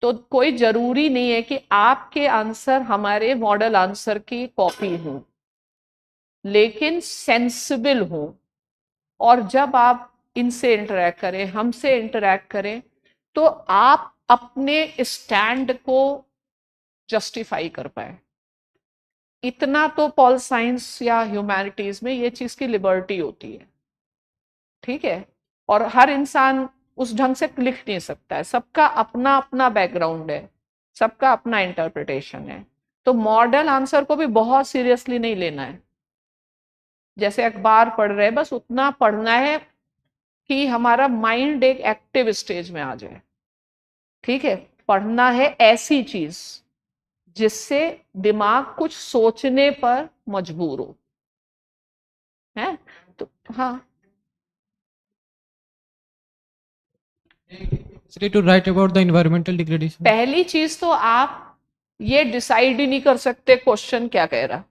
तो कोई जरूरी नहीं है कि आपके आंसर हमारे मॉडल आंसर की कॉपी हो, लेकिन सेंसिबल हो. और जब आप इनसे इंटरेक्ट करें, हमसे इंटरेक्ट करें, तो आप अपने स्टैंड को जस्टिफाई कर पाए. इतना तो पॉल साइंस या ह्यूमैनिटीज में ये चीज की लिबर्टी होती है, ठीक है. और हर इंसान उस ढंग से लिख नहीं सकता है, सबका अपना अपना बैकग्राउंड है, सबका अपना इंटरप्रिटेशन है. तो मॉडल आंसर को भी बहुत सीरियसली नहीं लेना है. जैसे अखबार पढ़ रहे हैं, बस उतना पढ़ना है कि हमारा माइंड एक एक्टिव स्टेज में आ जाए, ठीक है. पढ़ना है ऐसी चीज जिससे दिमाग कुछ सोचने पर मजबूर हो, है. तो हाँ, To write about the environmental degradation. पहली चीज तो आप ये डिसाइड ही नहीं कर सकते क्वेश्चन क्या कह रहा.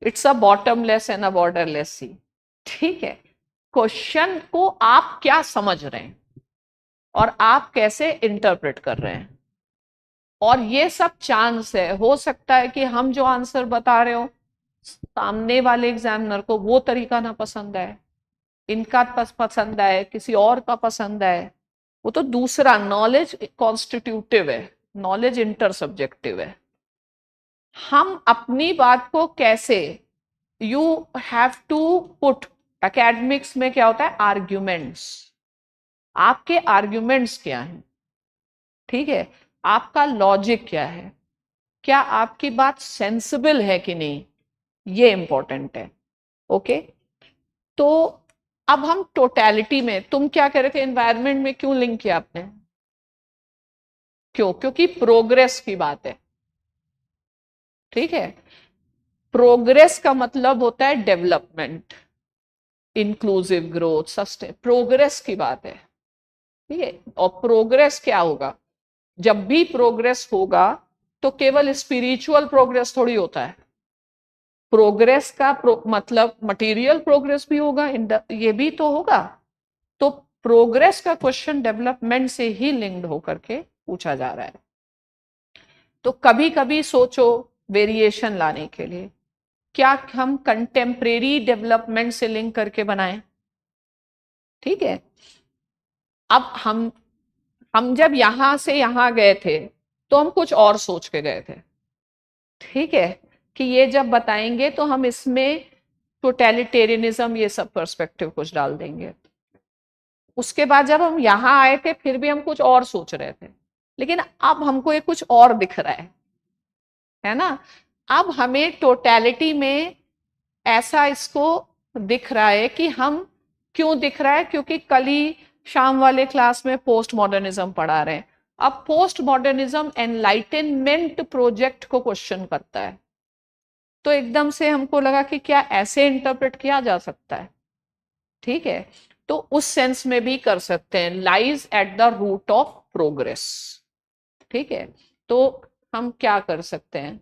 It's a bottomless and a borderless sea, ठीक है. क्वेश्चन को आप क्या समझ रहे हैं और आप कैसे इंटरप्रेट कर रहे हैं, और ये सब चांस है. हो सकता है कि हम जो आंसर बता रहे हो सामने वाले एग्जामिनर को वो तरीका ना पसंद आए, इनका पसंद आए, किसी और का पसंद आए. वो तो दूसरा, नॉलेज कॉन्स्टिट्यूटिव है, नॉलेज इंटर सब्जेक्टिव है. हम अपनी बात को कैसे, you have to put, academics में क्या होता है, आर्ग्यूमेंट्स. आपके आर्ग्यूमेंट्स क्या हैं, ठीक है. आपका लॉजिक क्या है, क्या आपकी बात सेंसिबल है कि नहीं, ये इंपॉर्टेंट है. ओके. तो अब हम टोटलिटी में, तुम क्या कह रहे थे, एनवायरनमेंट में क्यों लिंक किया आपने, क्यों, क्योंकि प्रोग्रेस की बात है, ठीक है. प्रोग्रेस का मतलब होता है development, inclusive growth, sustain, progress की बात है, ठीक है. और प्रोग्रेस क्या होगा, जब भी प्रोग्रेस होगा तो केवल स्पिरिचुअल प्रोग्रेस थोड़ी होता है. प्रोग्रेस का मतलब मटेरियल प्रोग्रेस भी होगा, ये भी तो होगा. तो प्रोग्रेस का क्वेश्चन डेवलपमेंट से ही लिंक्ड होकर के पूछा जा रहा है. तो कभी कभी सोचो वेरिएशन लाने के लिए, क्या हम कंटेम्परेरी डेवलपमेंट से लिंक करके बनाएं, ठीक है. अब हम जब यहां से यहां गए थे तो हम कुछ और सोच के गए थे, ठीक है, कि ये जब बताएंगे तो हम इसमें टोटलिटेरियनिज्म ये सब पर्सपेक्टिव कुछ डाल देंगे. उसके बाद जब हम यहां आए थे फिर भी हम कुछ और सोच रहे थे, लेकिन अब हमको ये कुछ और दिख रहा है ना. अब हमें टोटलिटी में ऐसा इसको दिख रहा है कि हम, क्यों दिख रहा है, क्योंकि कल ही शाम वाले क्लास में पोस्ट मॉडर्निज्म पढ़ा रहे हैं. अब पोस्ट मॉडर्निज्म एनलाइटनमेंट प्रोजेक्ट को क्वेश्चन करता है, तो एकदम से हमको लगा कि क्या ऐसे इंटरप्रेट किया जा सकता है, ठीक है. तो उस सेंस में भी कर सकते हैं, lies at the root of progress, ठीक है. तो हम क्या कर सकते हैं,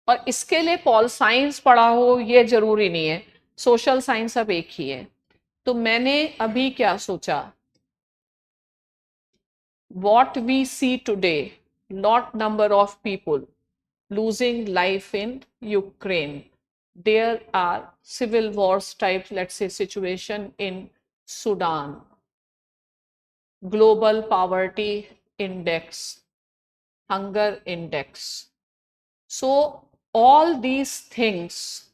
और इसके लिए पॉल साइंस पढ़ा हो ये जरूरी नहीं है, सोशल साइंस अब एक ही है. तो मैंने अभी क्या सोचा, what we see today, lot number of people losing life in Ukraine. There are civil wars type, let's say, situation in Sudan. Global poverty index, hunger index. So all these things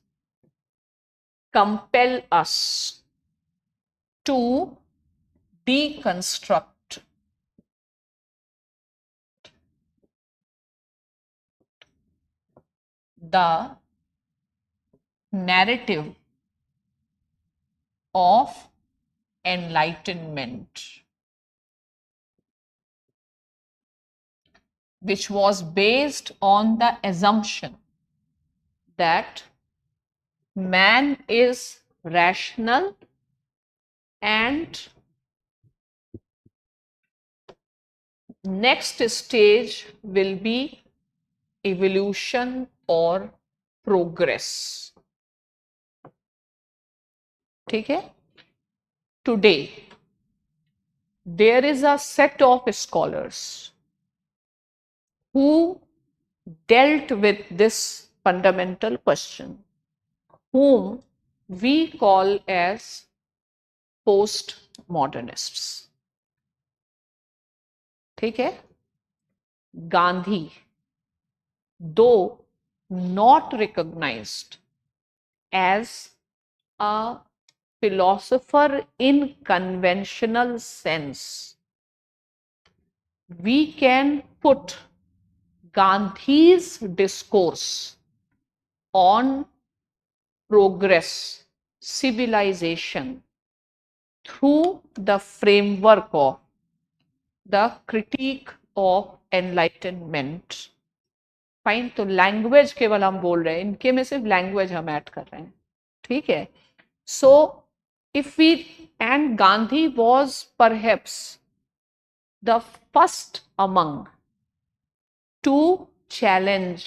compel us to deconstruct the narrative of enlightenment, which was based on the assumption that man is rational and next stage will be evolution or progress. ठीक है? Today, there is a set of scholars who dealt with this fundamental question, whom we call as postmodernists. ठीक है? Gandhi, though not recognized as a philosopher in conventional sense, we can put Gandhi's discourse on progress, civilization, through the framework of the critique of enlightenment. Fine, तो language केवल हम बोल रहे हैं, इनके में सिर्फ लैंग्वेज हम ऐड कर रहे हैं. ठीक है? So if we, and Gandhi was perhaps the first among to challenge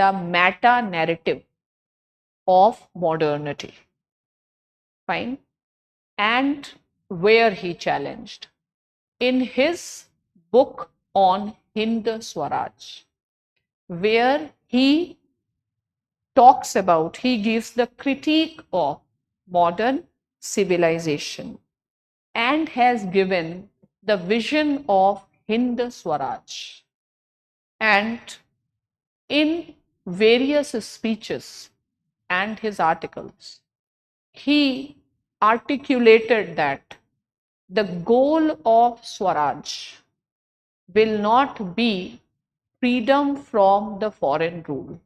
the meta narrative of modernity. Fine. And where he challenged? In his book on Hind Swaraj, where he talks about, he gives the critique of modern civilization and has given the vision of Hind Swaraj. And in various speeches and his articles, he articulated that the goal of Swaraj will not be freedom from the foreign rule.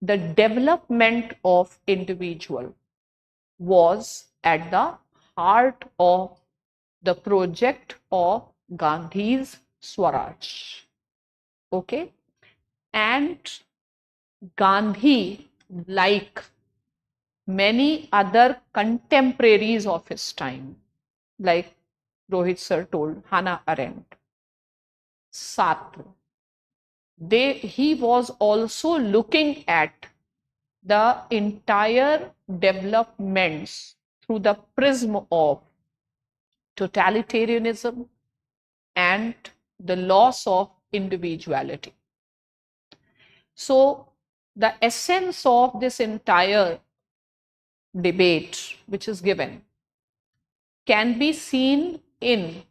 The development of individual was at the heart of the project of Gandhi's Swaraj. Okay? And Gandhi, like many other contemporaries of his time, like Rohit sir told, Hannah Arendt, Sartre, he was also looking at the entire developments through the prism of totalitarianism and the loss of individuality. So the essence of this entire debate which is given can be seen in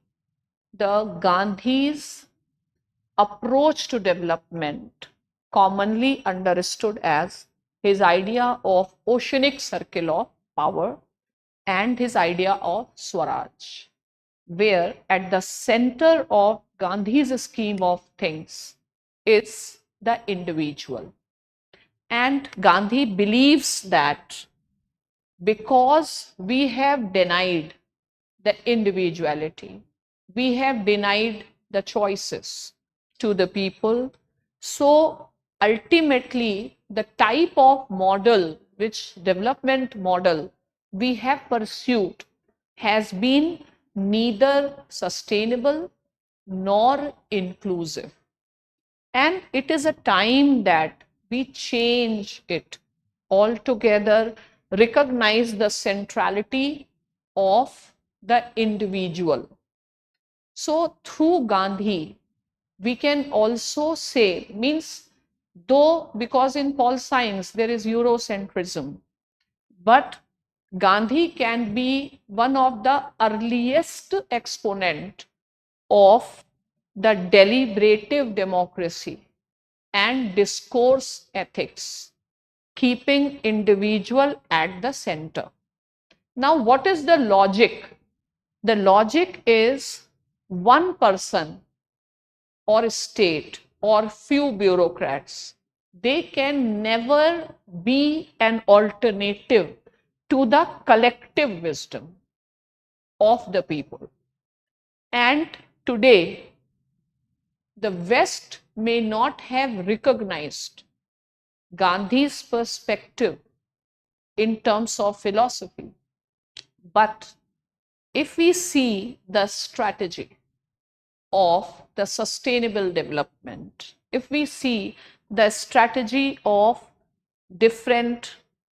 the Gandhi's approach to development, commonly understood as his idea of oceanic circle of power and his idea of Swaraj, where at the center of Gandhi's scheme of things is the individual. And Gandhi believes that because we have denied the individuality, we have denied the choices to the people, so ultimately the type of model, which development model we have pursued, has been neither sustainable nor inclusive. And it is a time that we change it altogether, recognize the centrality of the individual. So through Gandhi, we can also say, means though, because in pol science there is Eurocentrism, but Gandhi can be one of the earliest exponent of the deliberative democracy and discourse ethics, keeping individual at the center. Now, what is the logic? The logic is one person or state or few bureaucrats, they can never be an alternative to the collective wisdom of the people. And today, the West may not have recognized Gandhi's perspective in terms of philosophy. But if we see the strategy of the sustainable development, if we see the strategy of different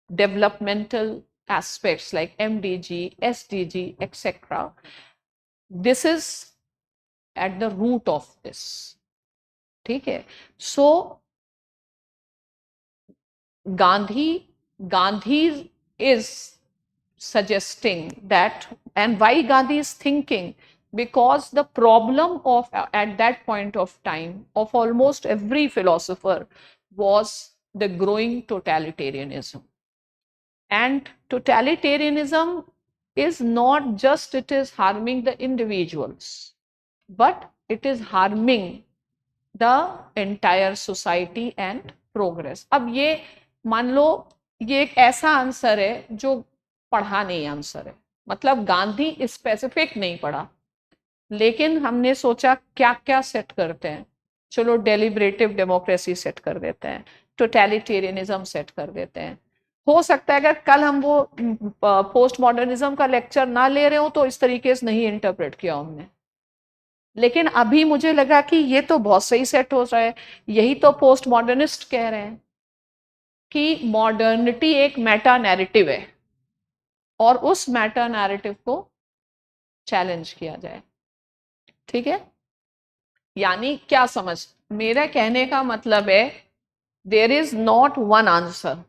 developmental aspects like MDG, SDG, etc., this is at the root of this. ठीक है? So Gandhi is suggesting that, and why Gandhi is thinking, because the problem of at that point of time of almost every philosopher was the growing totalitarianism. And totalitarianism is not just it is harming the individuals, but it is harming the entire society and progress. अब ये मान लो ये एक ऐसा answer है जो पढ़ा नहीं आंसर है, मतलब गांधी स्पेसिफिक नहीं पढ़ा, लेकिन हमने सोचा क्या क्या सेट करते हैं, चलो डेलिब्रेटिव डेमोक्रेसी सेट कर देते हैं, टोटलिटेरियनिज्म सेट कर देते हैं। हो सकता है अगर कल हम वो पोस्ट मॉडर्निज्म का लेक्चर ना ले रहे हो तो इस तरीके से नहीं इंटरप्रेट किया हमने, लेकिन अभी मुझे लगा कि ये तो बहुत सही सेट हो रहा है। यही तो पोस्ट मॉडर्निस्ट कह रहे हैं कि मॉडर्निटी एक मेटा नैरेटिव है और उस मेटा नैरेटिव को चैलेंज किया जाए। ठीक है, यानी क्या समझ, मेरा कहने का मतलब है there is not one answer.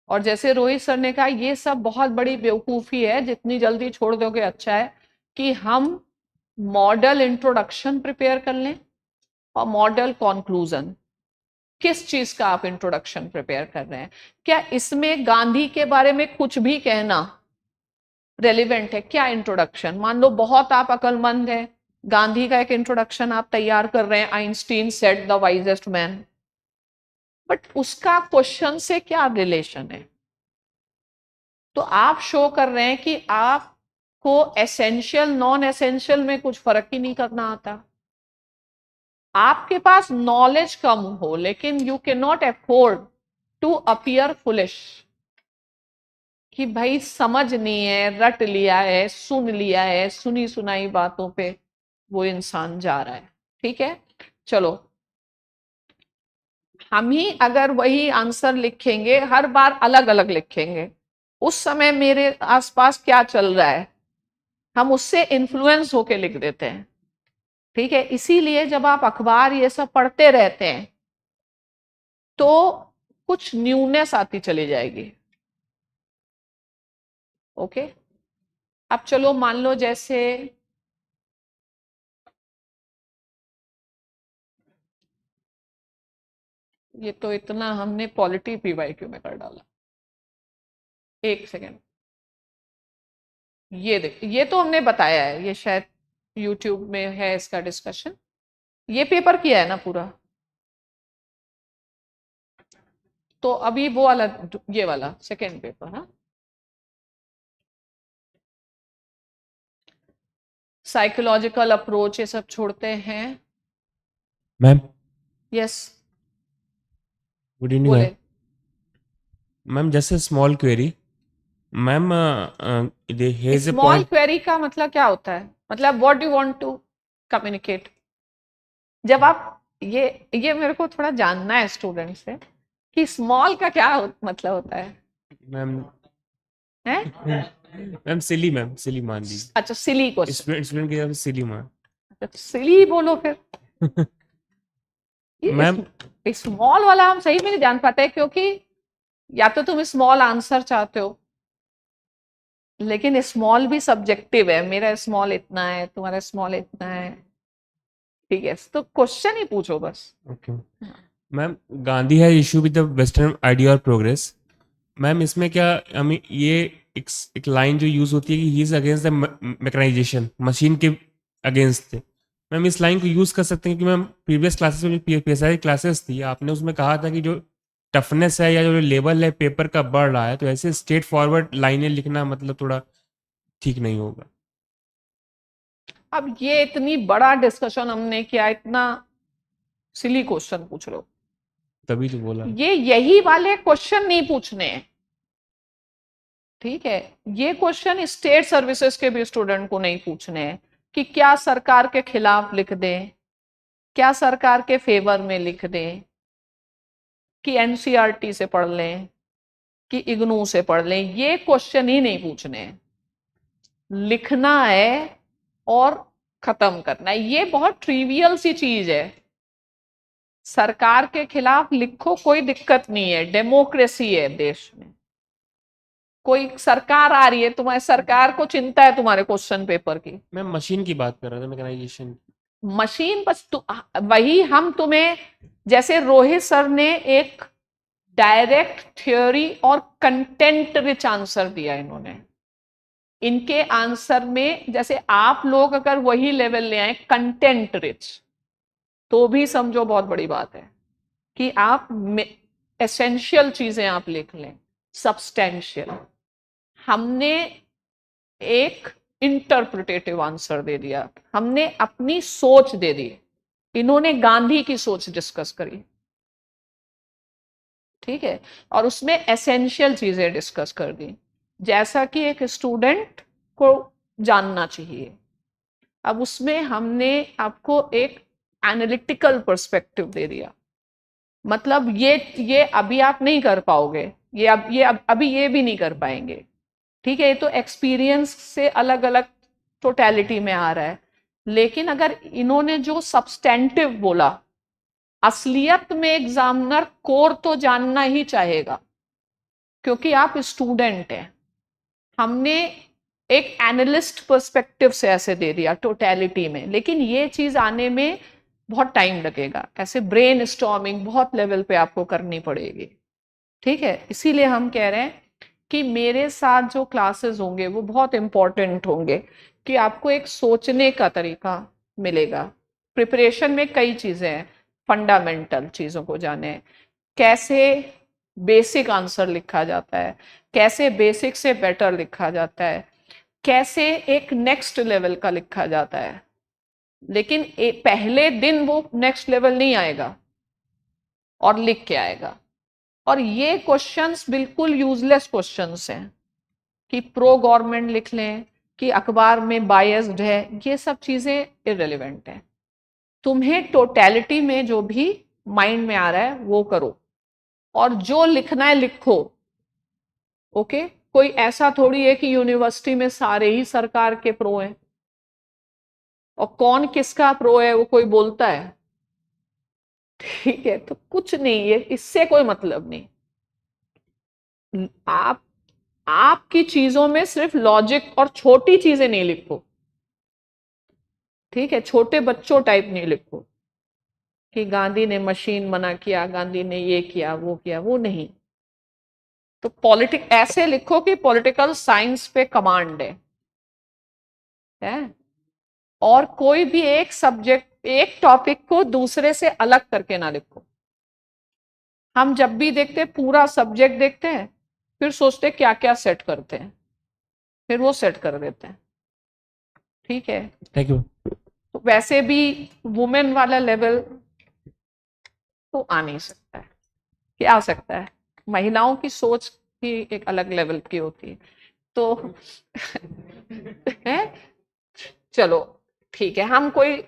और जैसे रोहित सर ने कहा ये सब बहुत बड़ी बेवकूफी है, जितनी जल्दी छोड़ दोगे अच्छा है, कि हम मॉडल इंट्रोडक्शन प्रिपेयर कर लें और मॉडल कॉन्क्लूजन। किस चीज का आप इंट्रोडक्शन प्रिपेयर कर रहे हैं? क्या इसमें गांधी के बारे में कुछ भी कहना रेलिवेंट है? क्या इंट्रोडक्शन, मान लो बहुत आप अकलमंद हैं, गांधी का एक इंट्रोडक्शन आप तैयार कर रहे हैं, Einstein said the wisest man, but उसका क्वेश्चन से क्या रिलेशन है? तो आप शो कर रहे हैं कि आपको एसेंशियल नॉन एसेंशियल में कुछ फर्क ही नहीं करना आता। आपके पास नॉलेज कम हो, लेकिन you can not afford to appear foolish, कि भाई समझ नहीं है, रट लिया है, सुन लिया है, सुनी सुनाई बातों पे वो इंसान जा रहा है। ठीक है, चलो हम ही अगर वही आंसर लिखेंगे, हर बार अलग अलग लिखेंगे, उस समय मेरे आसपास क्या चल रहा है हम उससे इन्फ्लुएंस होके लिख देते हैं। ठीक है, इसीलिए जब आप अखबार ये सब पढ़ते रहते हैं तो कुछ न्यूनेस आती चली जाएगी। ओके, अब चलो मान लो जैसे ये तो इतना हमने पॉलिटी पीवाईक्यू में कर डाला। एक सेकेंड, ये देख, ये तो हमने बताया है, ये शायद यूट्यूब में है इसका डिस्कशन, ये पेपर किया है ना पूरा। तो अभी वो वाला, ये वाला सेकेंड पेपर, हाँ, साइकोलॉजिकल अप्रोच ये सब छोड़ते हैं। मैम यस, गुड इवनिंग बोले। Ma'am. Just a small query ma'am. Has a small point. Query का मतलब क्या होता है, मतलब what do want to communicate? जब आप ये मेरे को थोड़ा जानना है स्टूडेंट से कि स्मॉल का क्या मतलब होता है मैम हैं? मैम सिली, मैम सिली मान लीजिए। अच्छा, सिली क्वेश्चन। स्टूडेंट की तरफ से सिली मान। सिली बोलो फिर। मैम स्मॉल वाला हम सही में नहीं जान पाते, क्योंकि या तो तुम स्मॉल आंसर चाहते हो, लेकिन स्मॉल भी सब्जेक्टिव है, मेरा स्मॉल इतना है, तुम्हारा स्मॉल इतना है। ठीक है, तो क्वेश्चन ही पूछो बस। Okay ma'am. गांधी है issue with the western idea और प्रोग्रेस। मैम इसमें क्या हमें ये एक लाइन जो यूज होती है कि he is against the mechanisation, machine के अगेंस्ट थे। मैम इस लाइन को यूज कर सकते हैं कि मैम प्रीवियस क्लासेस में जो PSIR क्लासेस थी, आपने उसमें कहा था कि जो टफनेस है या जो लेवल है पेपर का बढ़ रहा है, तो ऐसे स्ट्रेट फॉरवर्ड लाइनें लिखना मतलब थोड़ा ठीक नहीं होगा। अब ये इतनी बड़ा डिस्कशन हमने किया, इतना सिली क्वेश्चन पूछ रहे हो। तभी तो बोला। ये यही वाले क्वेश्चन नहीं पूछने हैं, ठीक है। ये क्वेश्चन स्टेट सर्विसेज के भी स्टूडेंट को नहीं पूछने हैं कि क्या सरकार के खिलाफ लिख दें, क्या सरकार के फेवर में लिख दें, कि एनसीईआरटी से पढ़ लें, कि इग्नू से पढ़ लें। ये क्वेश्चन ही नहीं पूछने हैं, लिखना है और खत्म करना है। ये बहुत ट्रिवियल सी चीज है। सरकार के खिलाफ लिखो, कोई दिक्कत नहीं है, डेमोक्रेसी है देश में। कोई सरकार आ रही है, तुम्हारे सरकार को चिंता है तुम्हारे क्वेश्चन पेपर की। मैं मशीन की बात कर रहा था, मैकेनाइजेशन। मशीन बस वही हम तुम्हें, जैसे रोहित सर ने एक डायरेक्ट थ्योरी और कंटेंट रिच आंसर दिया इन्होंने। इनके आंसर में जैसे आप लोग अगर वही लेवल ले आए कंटेंट रिच, तो भी समझो बहुत बड़ी बात है कि आप एसेंशियल चीजें आप लिख लें, सब्सटेंशियल। हमने एक इंटरप्रिटेटिव आंसर दे दिया, हमने अपनी सोच दे दी, इन्होंने गांधी की सोच डिस्कस करी, ठीक है, और उसमें एसेंशियल चीजें डिस्कस कर दी, जैसा कि एक स्टूडेंट को जानना चाहिए। अब उसमें हमने आपको एक एनालिटिकल पर्सपेक्टिव दे दिया। मतलब ये अभी आप नहीं कर पाओगे, अभी ये भी नहीं कर पाएंगे, ठीक है। ये तो एक्सपीरियंस से अलग अलग टोटलिटी में आ रहा है। लेकिन अगर इन्होंने जो सब्सटेंटिव बोला, असलियत में एग्जामिनर कोर तो जानना ही चाहेगा, क्योंकि आप स्टूडेंट हैं। हमने एक एनालिस्ट पर्सपेक्टिव से ऐसे दे दिया टोटलिटी में, लेकिन ये चीज आने में बहुत टाइम लगेगा। ऐसे ब्रेन स्टॉर्मिंग बहुत लेवल पे आपको करनी पड़ेगी, ठीक है। इसीलिए हम कह रहे हैं कि मेरे साथ जो क्लासेस होंगे वो बहुत इंपॉर्टेंट होंगे, कि आपको एक सोचने का तरीका मिलेगा। प्रिपरेशन में कई चीजें हैं, फंडामेंटल चीजों को जाने, कैसे बेसिक आंसर लिखा जाता है, कैसे बेसिक से बेटर लिखा जाता है, कैसे एक नेक्स्ट लेवल का लिखा जाता है। लेकिन पहले दिन वो नेक्स्ट लेवल नहीं आएगा और लिख के आएगा। और ये क्वेश्चंस बिल्कुल यूजलेस क्वेश्चंस हैं कि प्रो गवर्नमेंट लिख लें, कि अखबार में बायस्ड है, ये सब चीजें इररिलेवेंट हैं। तुम्हें टोटलिटी में जो भी माइंड में आ रहा है वो करो, और जो लिखना है लिखो, ओके। कोई ऐसा थोड़ी है कि यूनिवर्सिटी में सारे ही सरकार के प्रो हैं, और कौन किसका प्रो है वो कोई बोलता है, ठीक है। तो कुछ नहीं है, इससे कोई मतलब नहीं। आपकी चीजों में सिर्फ लॉजिक और छोटी चीजें नहीं लिखो, ठीक है। छोटे बच्चों टाइप नहीं लिखो कि गांधी ने मशीन मना किया, गांधी ने ये किया वो किया, वो नहीं। तो ऐसे लिखो कि पॉलिटिकल साइंस पे कमांड है। और कोई भी एक सब्जेक्ट, एक टॉपिक को दूसरे से अलग करके ना लिखो। हम जब भी देखते हैं पूरा सब्जेक्ट देखते हैं, फिर सोचते क्या क्या सेट करते हैं, फिर वो सेट कर देते हैं, ठीक है। Thank you. तो वैसे भी वुमेन वाला लेवल तो आ नहीं सकता है, क्या आ सकता है, महिलाओं की सोच ही एक अलग लेवल की होती है। तो है, चलो ठीक है। हम कोई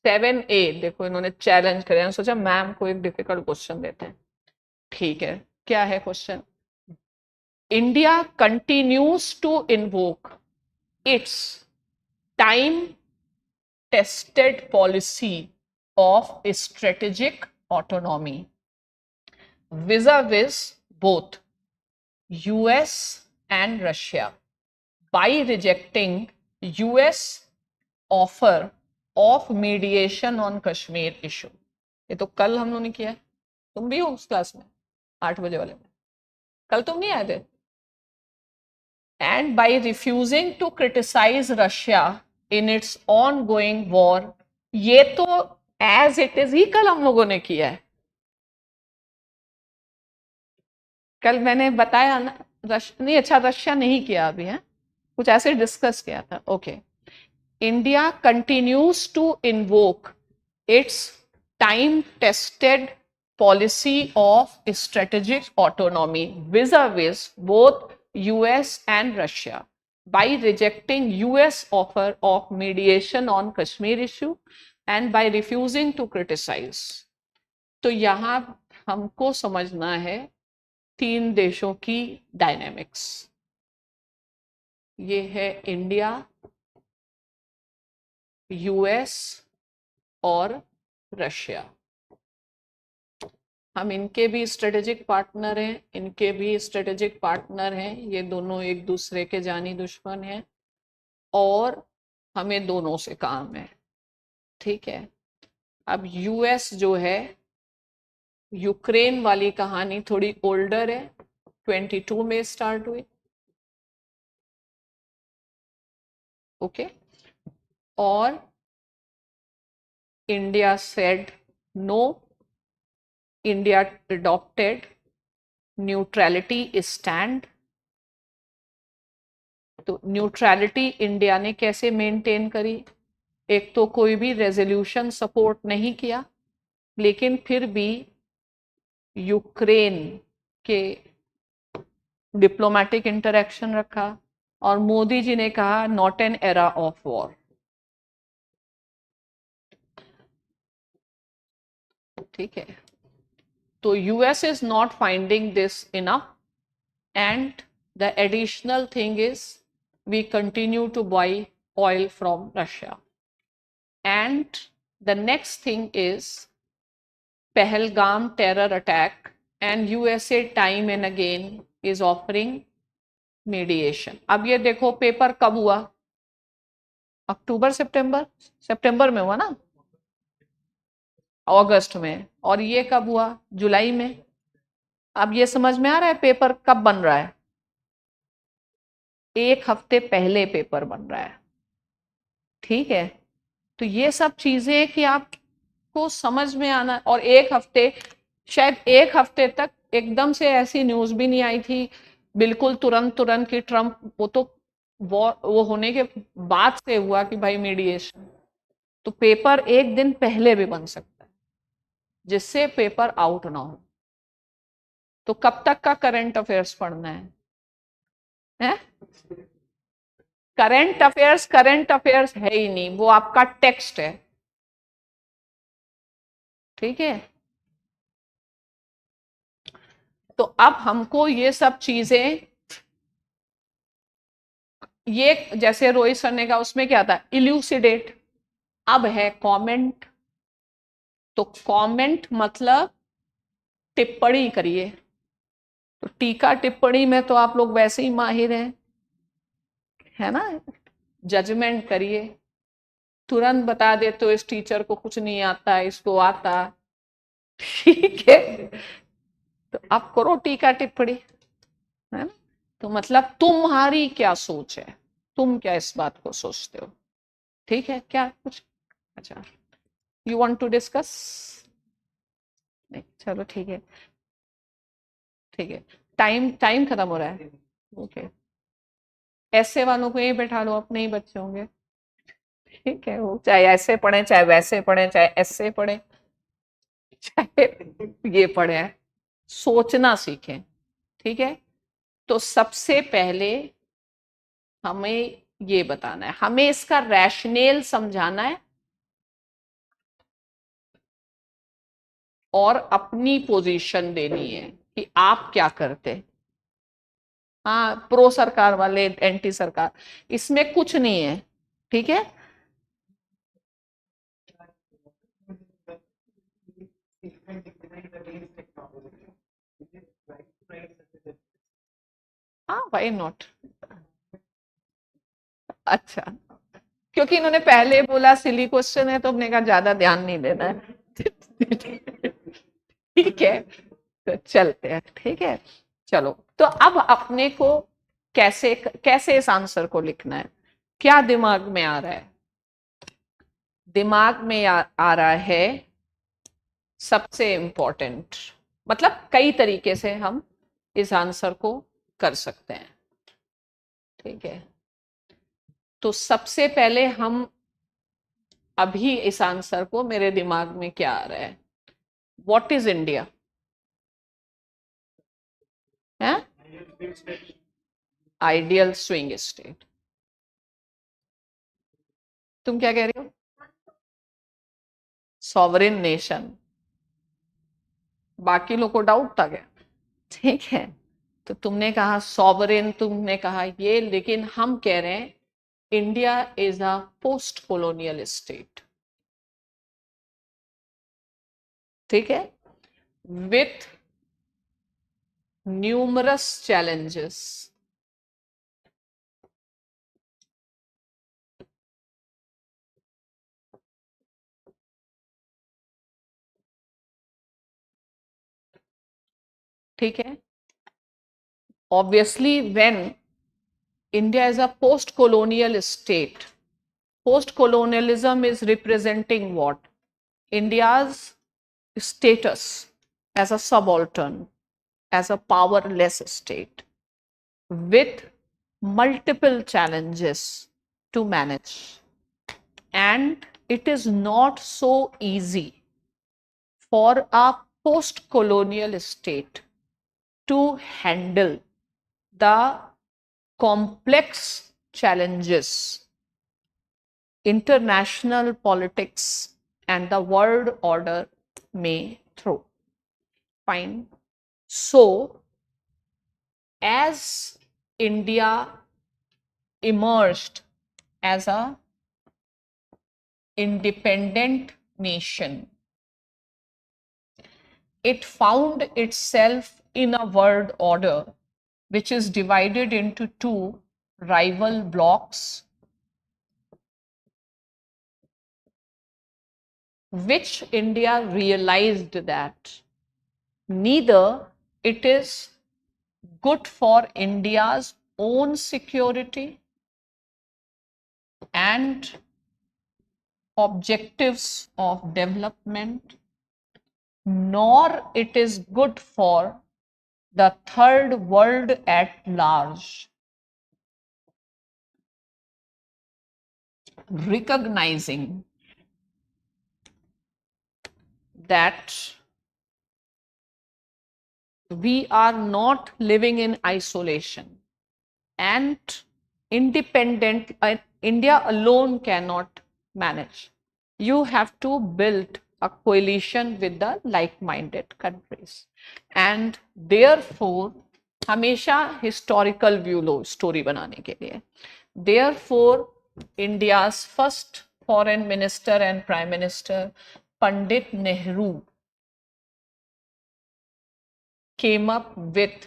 7A देखो इन्होंने चैलेंज करे, सोचा मैम को एक डिफिकल्ट क्वेश्चन देते हैं, ठीक है। क्या है question? India continues to invoke its time tested policy of strategic autonomy vis-a-vis both US and Russia by rejecting US offer of mediation on Kashmir issue। ये तो कल हम लोगों ने किया है, तुम भी हो उस क्लास में 8 बजे वाले में, कल तुम नहीं आए थे। And by refusing to criticize Russia in its ongoing war, ये तो as it is ही कल हम लोगों ने किया है। कल मैंने बताया ना, नहीं अच्छा रशिया नहीं किया अभी है, कुछ ऐसे डिस्कस किया था, okay. India continues to invoke It's time tested policy of strategic autonomy vis-a-vis both US and Russia by rejecting US offer of mediation on Kashmir issue and by refusing to criticize. तो यहाँ हमको समझना है 3 देशों की dynamics. ये है India, US और रशिया. हम इनके भी स्ट्रेटेजिक पार्टनर हैं, इनके भी स्ट्रेटेजिक पार्टनर हैं. ये दोनों एक दूसरे के जानी दुश्मन हैं और हमें दोनों से काम है. ठीक है. अब यूएस जो है, यूक्रेन वाली कहानी थोड़ी ओल्डर है, 22 में स्टार्ट हुई. ओके. और India said no. India adopted neutrality stand. तो न्यूट्रलिटी इंडिया ने कैसे मेंटेन करी? एक तो कोई भी रेजोल्यूशन सपोर्ट नहीं किया, लेकिन फिर भी यूक्रेन के डिप्लोमेटिक इंटरेक्शन रखा और मोदी जी ने कहा not an era of war. ठीक है. तो US is not finding this enough and the additional thing is we continue to buy oil from Russia. And the next thing is Pahalgam terror attack, and USA time and again is offering mediation. अब ये देखो paper कब हुआ? अक्टूबर सितंबर में हुआ ना, अगस्त में. और ये कब हुआ? जुलाई में. अब ये समझ में आ रहा है पेपर कब बन रहा है? 1 हफ्ते पहले पेपर बन रहा है. ठीक है. तो ये सब चीजें कि आपको समझ में आना. और 1 हफ्ते, शायद 1 हफ्ते तक एकदम से ऐसी न्यूज भी नहीं आई थी बिल्कुल तुरंत कि ट्रम्प, वो होने के बाद से हुआ कि भाई मीडिएशन. तो पेपर 1 दिन पहले भी बन सकता है जिससे पेपर आउट ना हो. तो कब तक का करंट अफेयर्स पढ़ना है? करंट अफेयर्स है ही नहीं, वो आपका टेक्स्ट है. ठीक है. तो अब हमको ये सब चीजें, ये जैसे रोहित सर ने कहा उसमें क्या था? इल्यूसिडेट. अब है कमेंट. तो कमेंट मतलब टिप्पणी करिए. तो टीका टिप्पणी में तो आप लोग वैसे ही माहिर हैं, है ना. जजमेंट करिए. तुरंत बता देते हो इस टीचर को कुछ नहीं आता, इसको आता. ठीक है. तो आप करो टीका टिप्पणी, है ना. तो मतलब तुम्हारी क्या सोच है, तुम क्या इस बात को सोचते हो. ठीक है. क्या कुछ? अच्छा, यू वांट टू डिस्कस? नहीं, चलो ठीक है. ठीक है. टाइम खत्म हो रहा है. ओके. ऐसे वालों को यही बैठा लो, अपने ही बच्चे होंगे. ठीक है. वो चाहे ऐसे पढ़े, चाहे वैसे पढ़े, चाहे ऐसे पढ़े, चाहे ये पढ़े, सोचना सीखें. ठीक है. तो सबसे पहले हमें ये बताना है, हमें इसका रैशनल समझाना है और अपनी पोजीशन देनी है कि आप क्या करते. हाँ, प्रो सरकार वाले, एंटी सरकार, इसमें कुछ नहीं है. ठीक है. हाँ, व्हाई नॉट. अच्छा, क्योंकि इन्होंने पहले बोला सिली क्वेश्चन है तो हमने कहा ज्यादा ध्यान नहीं देना है. ठीक है. तो चलते हैं. ठीक है. चलो. तो अब अपने को कैसे इस आंसर को लिखना है? क्या दिमाग में आ रहा है? दिमाग में आ रहा है सबसे इंपॉर्टेंट, मतलब कई तरीके से हम इस आंसर को कर सकते हैं. ठीक है. तो सबसे पहले हम अभी इस आंसर को मेरे दिमाग में क्या आ रहा है? What is India? है आइडियल स्विंग स्टेट। तुम क्या कह रहे हो? Sovereign nation. बाकी लोग को डाउट था क्या? ठीक है, तो तुमने कहा सॉवरेन, तुमने कहा ये, लेकिन हम कह रहे हैं India is a post colonial state. ठीक है, विथ न्यूमरस चैलेंजेस। ठीक है, obviously when India is a post colonial state, post colonialism is representing what? India's status as a subaltern, as a powerless state with multiple challenges to manage, and it is not so easy for a post colonial state to handle the complex challenges international politics and the world order may throw. Fine. So, as India emerged as a independent nation, it found itself in a world order which is divided into two rival blocks, which India realized that neither it is good for India's own security and objectives of development, nor it is good for the third world at large. Recognizing that we are not living in isolation and independent, India alone cannot manage. You have to build a coalition with the like-minded countries, and therefore हमेशा historical view लो story बनाने के लिए. Therefore India's first foreign minister and prime minister Pandit Nehru came up with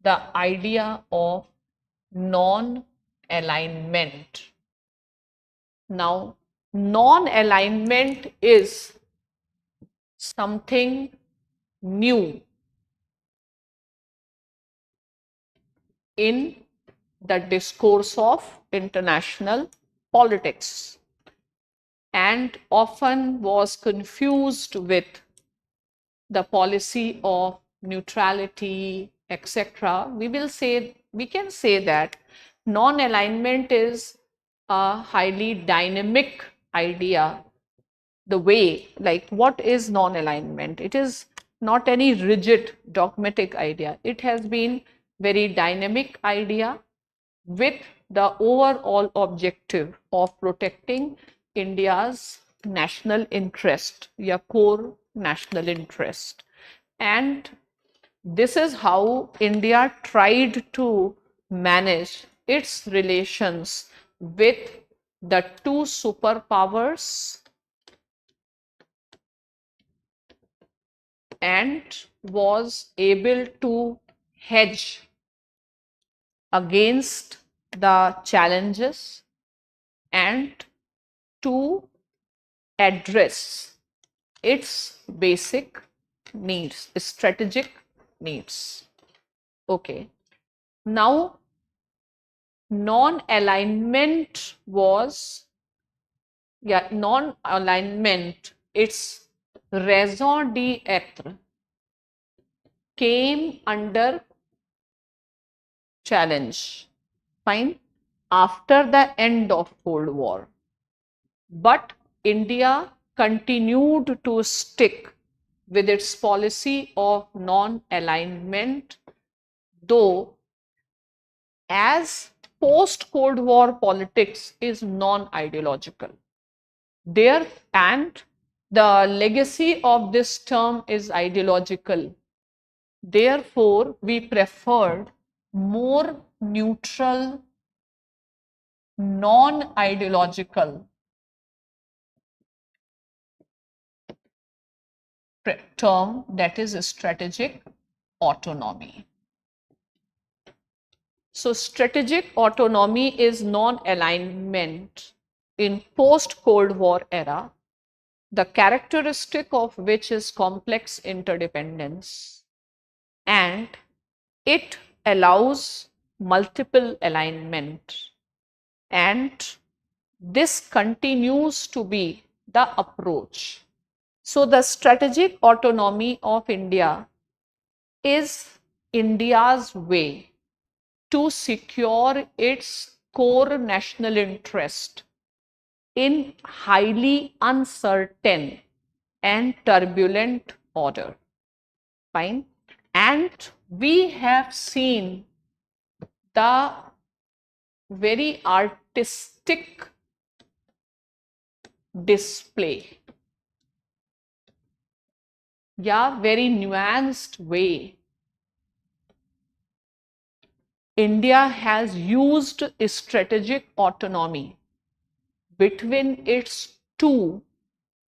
the idea of non-alignment. Now, non-alignment is something new in the discourse of international politics and often was confused with the policy of neutrality, etc. We can say that non-alignment is a highly dynamic idea. The way, like, what is non-alignment? It is not any rigid dogmatic idea. It has been very dynamic idea with the overall objective of protecting India's national interest, या core national interest. And this is how India tried to manage its relations with the two superpowers and was able to hedge against the challenges and to address its basic needs, strategic needs. Okay. Now, non-alignment was, non-alignment, its raison d'etre came under challenge, fine, after the end of Cold War. But India continued to stick with its policy of non-alignment, though as post-Cold War politics is non-ideological. There and the legacy of this term is ideological. Therefore, we preferred more neutral, non-ideological term, that is strategic autonomy. So strategic autonomy is non-alignment in post-Cold War era, the characteristic of which is complex interdependence, and it allows multiple alignment, and this continues to be the approach. So the strategic autonomy of India is India's way to secure its core national interest in highly uncertain and turbulent order. Fine. And we have seen the very artistic display, very nuanced way India has used strategic autonomy between its two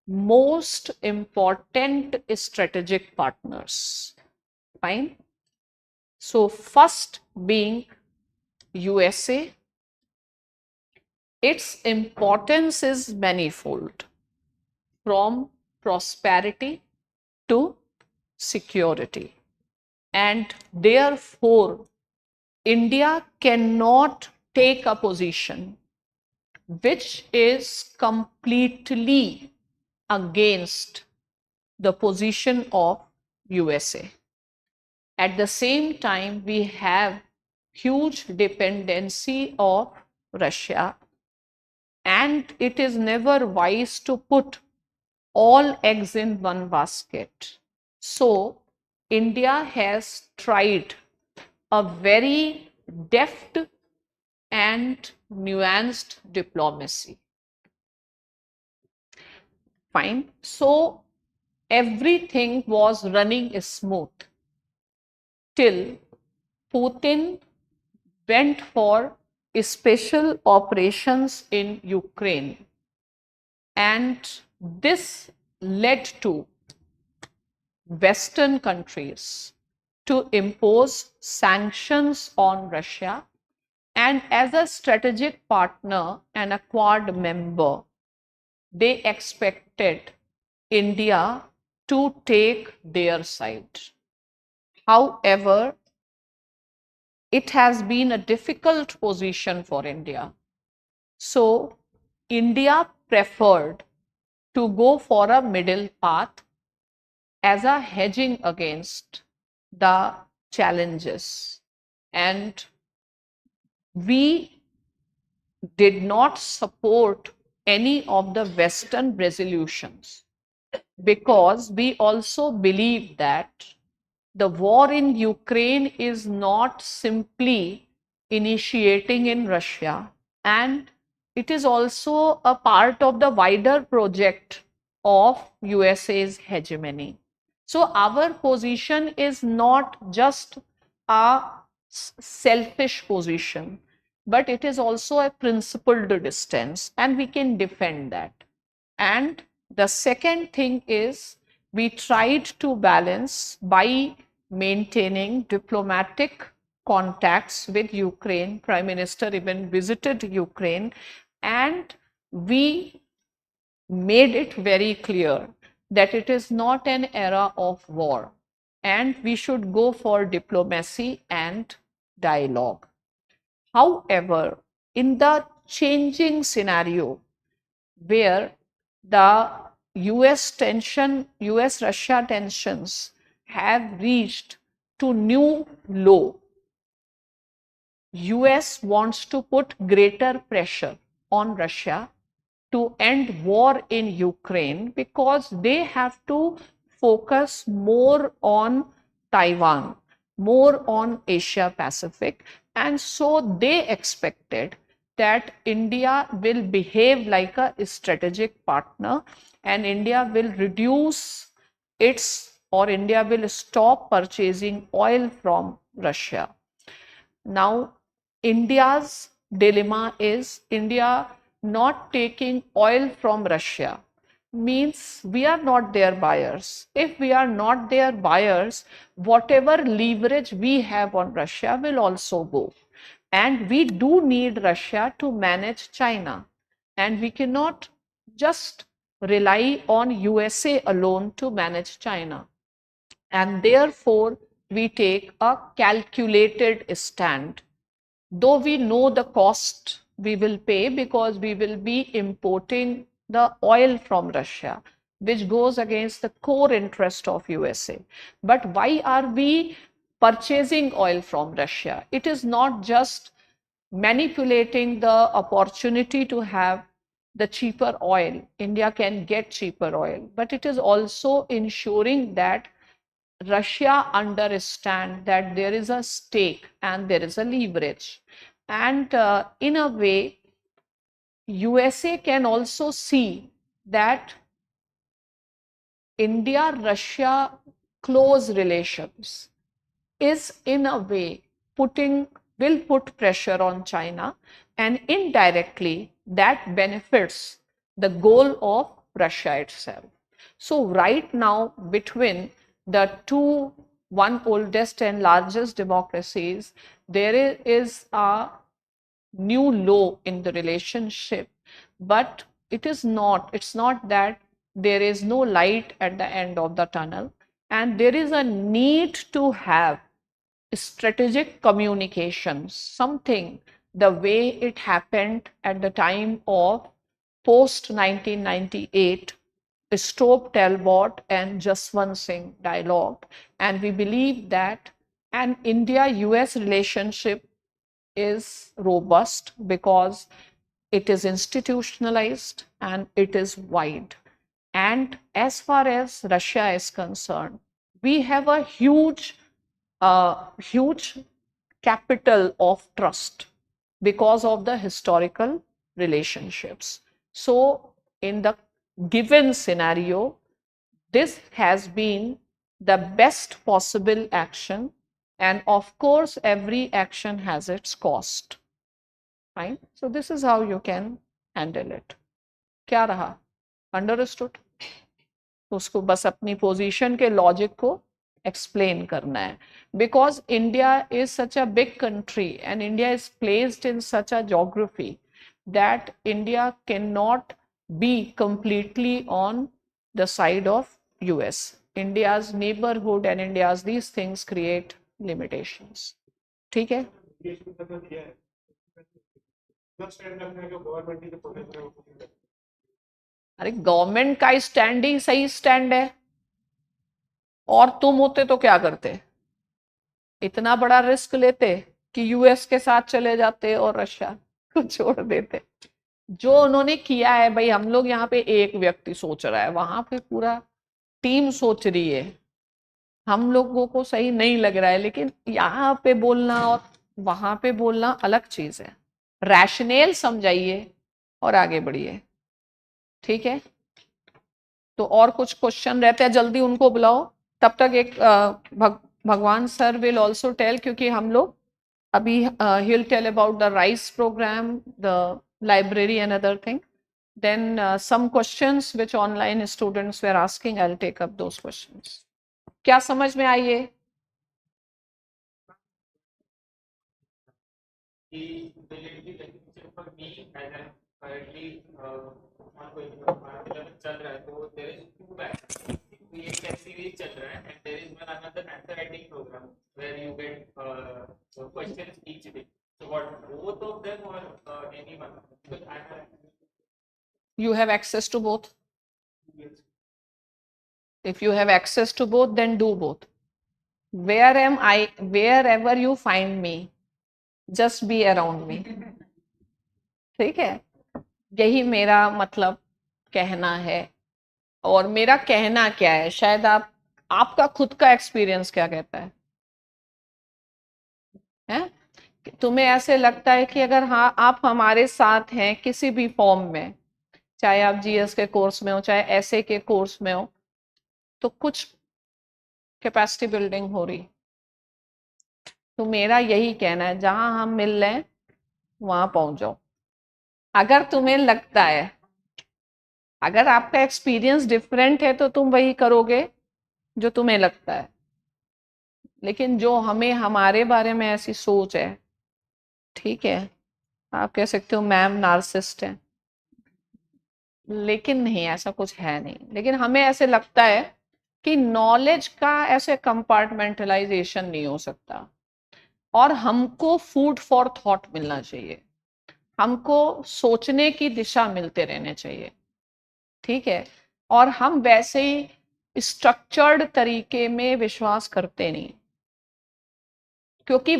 most important strategic partners. Fine. So first being USA, its importance is manifold, from prosperity to security, and therefore India cannot take a position which is completely against the position of USA. At the same time, we have huge dependency of Russia, and it is never wise to put all eggs in one basket. So India has tried a very deft and nuanced diplomacy. Fine. So everything was running smooth till Putin went for special operations in Ukraine, and this led to Western countries to impose sanctions on Russia, and as a strategic partner and a Quad member, they expected India to take their side. However, it has been a difficult position for India. So India preferred to go for a middle path as a hedging against the challenges, and we did not support any of the Western resolutions because we also believe that the war in Ukraine is not simply initiating in Russia, and it is also a part of the wider project of USA's hegemony. So our position is not just a selfish position, but it is also a principled distance, and we can defend that. And the second thing is we tried to balance by maintaining diplomatic contacts with Ukraine. Prime Minister even visited Ukraine, and we made it very clear that it is not an era of war and we should go for diplomacy and dialogue. However, in the changing scenario where the US-Russia tensions have reached to new low, US wants to put greater pressure on Russia to end war in Ukraine because they have to focus more on Taiwan, more on Asia Pacific, and so they expected that India will behave like a strategic partner and India will reduce its or India will stop purchasing oil from Russia. Now, India's dilemma is India not taking oil from Russia means we are not their buyers. If we are not their buyers, whatever leverage we have on Russia will also go. And we do need Russia to manage China. And we cannot just rely on USA alone to manage China. And therefore, we take a calculated stand. Though we know the cost we will pay because we will be importing the oil from Russia, which goes against the core interest of USA. But why are we purchasing oil from Russia? It is not just manipulating the opportunity to have the cheaper oil. India can get cheaper oil, but it is also ensuring that Russia understand that there is a stake and there is a leverage. And in a way, USA can also see that India-Russia close relations is in a way will put pressure on China, and indirectly that benefits the goal of Russia itself. So right now, between the one oldest and largest democracies, there is a new low in the relationship, but it's not that there is no light at the end of the tunnel, and there is a need to have strategic communications, something the way it happened at the time of post 1998 Stope Talbot and Jaswant Singh dialogue. And we believe that an India-US relationship is robust because it is institutionalized and it is wide. And as far as Russia is concerned, we have a huge capital of trust because of the historical relationships. So, in the given scenario, this has been the best possible action, and of course, every action has its cost. Fine. So, this is how you can handle it. क्या रहा? Understood? उसको बस अपनी position के logic को explain करना है, because India is such a big country and India is placed in such a geography that India can not B completely on the side of US. India's neighborhood and India's these things create limitations. ठीक है? अरे government का stand ही सही stand है, और तुम होते तो क्या करते? इतना बड़ा रिस्क लेते कि यूएस के साथ चले जाते और रशिया को छोड़ देते? जो उन्होंने किया है भाई, हम लोग यहाँ पे एक व्यक्ति सोच रहा है, वहां पे पूरा टीम सोच रही है, हम लोगों को सही नहीं लग रहा है, लेकिन यहाँ पे बोलना और वहां पे बोलना अलग चीज है। रैशनल समझाइए और आगे बढ़िए, ठीक है? तो और कुछ क्वेश्चन रहते हैं, जल्दी उनको बुलाओ। तब तक एक भगवान सर विल ऑल्सो टेल, क्योंकि हम लोग अभी ही will tell about the rice programme, the library and other thing, then some questions which online students were asking, I'll take up those questions. क्या समझ में आई है? You have access to both. If you have access to both, then do both. Where am I? Wherever you find me, just be around me. ठीक है? यही मेरा मतलब कहना है। और मेरा कहना क्या है, शायद आपका खुद का एक्सपीरियंस क्या कहता है? तुम्हें ऐसे लगता है कि अगर हाँ आप हमारे साथ हैं किसी भी फॉर्म में, चाहे आप जीएस के कोर्स में हो चाहे एसए के कोर्स में हो, तो कुछ कैपेसिटी बिल्डिंग हो रही। तो मेरा यही कहना है, जहां हम मिल रहे हैं वहां पहुंच जाओ। अगर तुम्हें लगता है, अगर आपका एक्सपीरियंस डिफरेंट है तो तुम वही करोगे जो तुम्हें लगता है। लेकिन जो हमें हमारे बारे में ऐसी सोच है, ठीक है, आप कह सकते हो मैम नार्सिसिस्ट है, लेकिन नहीं, ऐसा कुछ है नहीं। लेकिन हमें ऐसे लगता है कि नॉलेज का ऐसे कंपार्टमेंटलाइजेशन नहीं हो सकता, और हमको फूड फॉर थॉट मिलना चाहिए, हमको सोचने की दिशा मिलते रहने चाहिए, ठीक है। और हम वैसे ही स्ट्रक्चर्ड तरीके में विश्वास करते नहीं, क्योंकि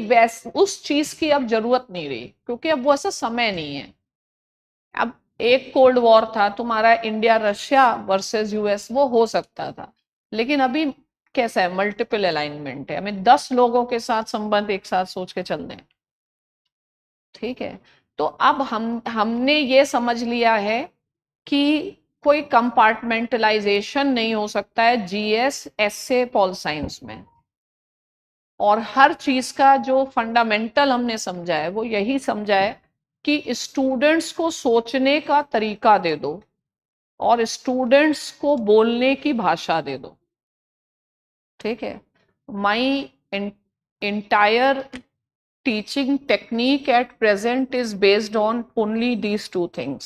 उस चीज की अब जरूरत नहीं रही, क्योंकि अब वो ऐसा समय नहीं है। अब एक कोल्ड वॉर था तुम्हारा, इंडिया रशिया वर्सेस यूएस, वो हो सकता था। लेकिन अभी कैसा है, मल्टीपल अलाइनमेंट है, हमें 10 लोगों के साथ संबंध एक साथ सोच के चलने हैं, ठीक है। तो अब हमने ये समझ लिया है कि कोई कंपार्टमेंटलाइजेशन नहीं हो सकता है जीएस एसए पॉल साइंस में। और हर चीज का जो फंडामेंटल हमने समझा है वो यही समझा है कि स्टूडेंट्स को सोचने का तरीका दे दो और स्टूडेंट्स को बोलने की भाषा दे दो, ठीक है। माई entire teaching technique at present is based on only these two things,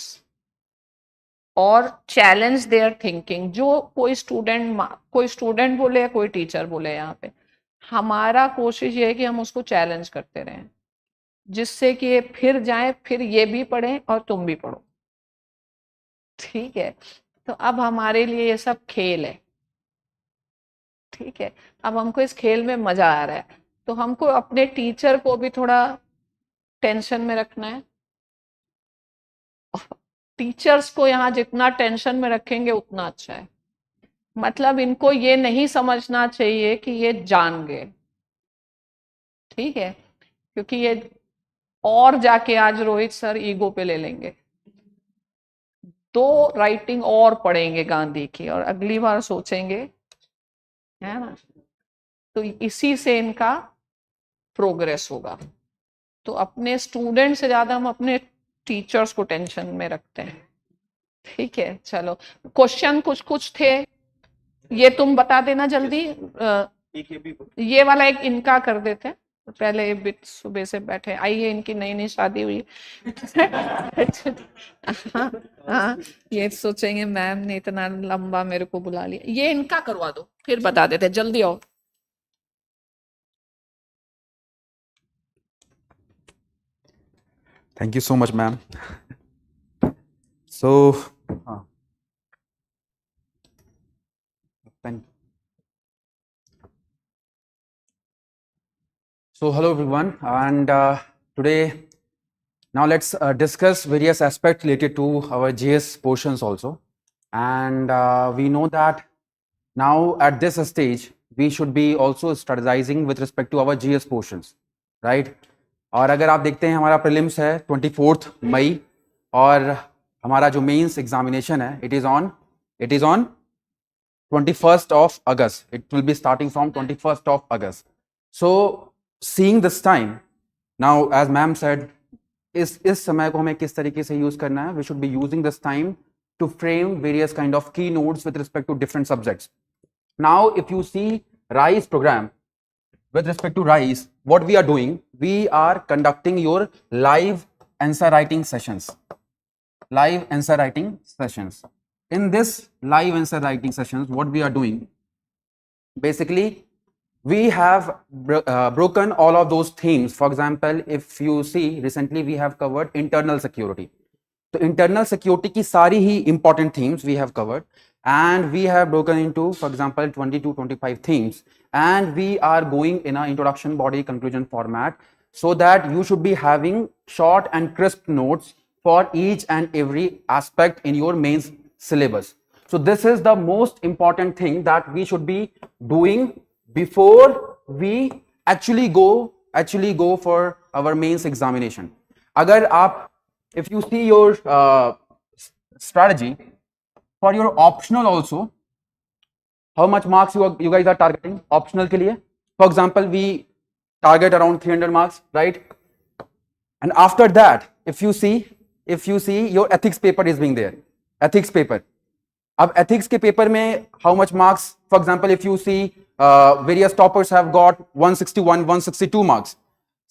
और चैलेंज देयर थिंकिंग। जो कोई स्टूडेंट बोले या कोई टीचर बोले, यहाँ पे हमारा कोशिश ये है कि हम उसको चैलेंज करते रहें, जिससे कि ये फिर जाए, फिर ये भी पढ़ें और तुम भी पढ़ो, ठीक है। तो अब हमारे लिए ये सब खेल है, ठीक है। अब हमको इस खेल में मजा आ रहा है, तो हमको अपने टीचर को भी थोड़ा टेंशन में रखना है। टीचर्स को यहाँ जितना टेंशन में रखेंगे उतना अच्छा है। मतलब इनको ये नहीं समझना चाहिए कि ये जान गए, ठीक है, क्योंकि ये और जाके आज रोहित सर ईगो पे ले लेंगे, तो राइटिंग और पढ़ेंगे गांधी की, और अगली बार सोचेंगे, है ना। तो इसी से इनका प्रोग्रेस होगा। तो अपने स्टूडेंट से ज्यादा हम अपने टीचर्स को टेंशन में रखते हैं, ठीक है। चलो, क्वेश्चन कुछ कुछ थे, ये तुम बता देना जल्दी। ये वाला एक इनका कर देते हैं, पहले ये बिट सुबह से बैठे, आइए, इनकी नई नई शादी हुई। हाँ, हाँ, ये सोचेंगे मैम ने इतना लंबा मेरे को बुला लिया। ये इनका करवा दो, फिर बता देते, जल्दी आओ। Thank you so much, ma'am. So, thank So, hello everyone, and today, now let's discuss various aspects related to our GS portions also. And we know that now at this stage, we should be also strategizing with respect to our GS portions, right? और अगर आप देखते हैं हमारा prelims है 24 मई, और हमारा जो मेंस एग्जामिनेशन है it is on 21st of August. It will be starting from 21st of August. So seeing this time now, as ma'am said, इस समय को हमें किस तरीके से यूज करना है, we should be using this time to frame various kind of keynotes with respect to different subjects. Now if you see RISE program, with respect to RISE, what we are doing, we are conducting your live answer writing sessions. In this live answer writing sessions, what we are doing, basically we have broken all of those themes. For example, if you see recently we have covered internal security. So internal security की सारी ही important themes we have covered, and we have broken into, for example, 20 to 25 themes, and we are going in a introduction, body, conclusion format, so that you should be having short and crisp notes for each and every aspect in your mains syllabus. So this is the most important thing that we should be doing before we actually go for our mains examination. Agar aap, if you see your strategy for your optional also, how much marks you guys are targeting optional ke liye? For example, we target around 300 marks, right? And after that, if you see your ethics paper is being there, ethics paper. अब ethics के paper में how much marks? For example, if you see various toppers have got 161, 162 marks.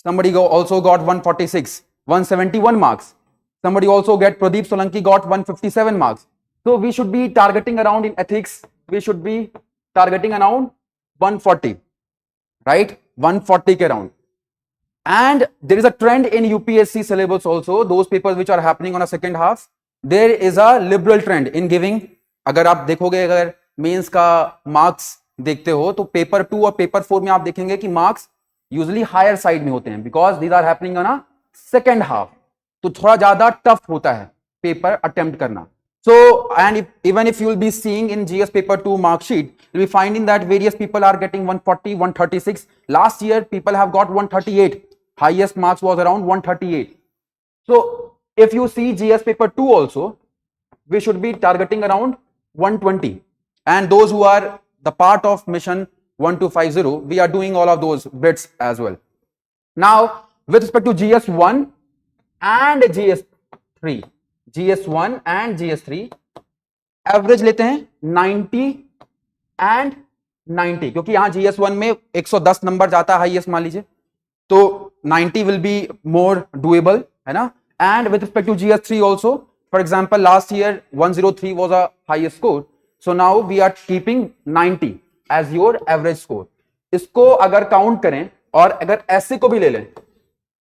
Somebody also got 146, 171 marks. Somebody also get Pradeep Solanki got 157 marks. So we should be targeting around in ethics. We should be targeting around 140, right? 140 ke around. And there is a trend in UPSC syllabus also. Those papers which are happening on a second half, there is a liberal trend in giving. अगर आप देखोगे, अगर mains का marks देखते हो तो paper 2 और paper 4 में आप देखेंगे कि मार्क्स यूजुअली हायर साइड में होते हैं, because these are happening on a second half. तो थोड़ा ज्यादा टफ होता है पेपर अटेम्प्ट करना. So, and even if you will be seeing in GS paper 2 mark sheet, you will be finding that various people are getting 140, 136. Last year, people have got 138. Highest marks was around 138. So, if you see GS paper 2 also, we should be targeting around 120. And those who are the part of mission 1250, we are doing all of those bits as well. Now, with respect to GS1 and GS3, GS1 and GS3 average लेते हैं 90 and 90, क्योंकि यहां GS1 में 110 number जाता है highest मान लीजिए, तो 90 विल बी मोर डुएबल, है ना. And with respect to GS3 also, for example last year 103 was a highest score, so now we are keeping 90 as your average score. इसको अगर काउंट करें और अगर ऐसे को भी ले लें,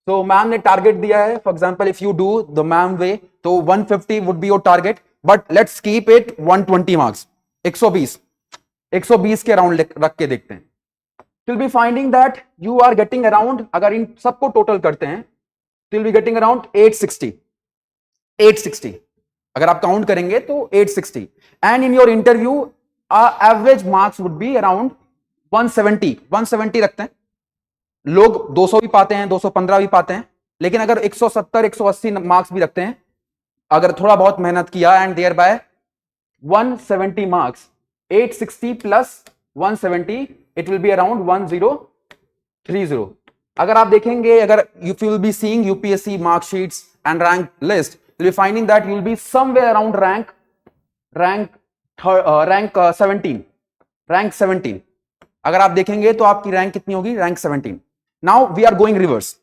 तो मैम ने टारगेट दिया है, for example if you do the ma'am way, तो 150 would be your target, but let's keep it 120 marks, 120 के अराउंड रख के देखते हैं. Will be finding that you are getting around, अगर इन सबको टोटल करते हैं तो विल बी गेटिंग अराउंड 860. अगर आप काउंट करेंगे तो 860. And in your interview average marks would be around 170 रखते हैं. लोग 200 भी पाते हैं, 215 भी पाते हैं, लेकिन अगर 170, 180 मार्क्स भी रखते हैं, अगर थोड़ा बहुत मेहनत किया, and thereby 170 marks, 860 plus 170, it will be around 1030. अगर आप देखेंगे, अगर you will be seeing UPSC mark sheets and rank list, you will be finding that you will be somewhere around rank 17. अगर आप देखेंगे तो आपकी रैंक कितनी होगी? Rank 17. Now we are going reverse.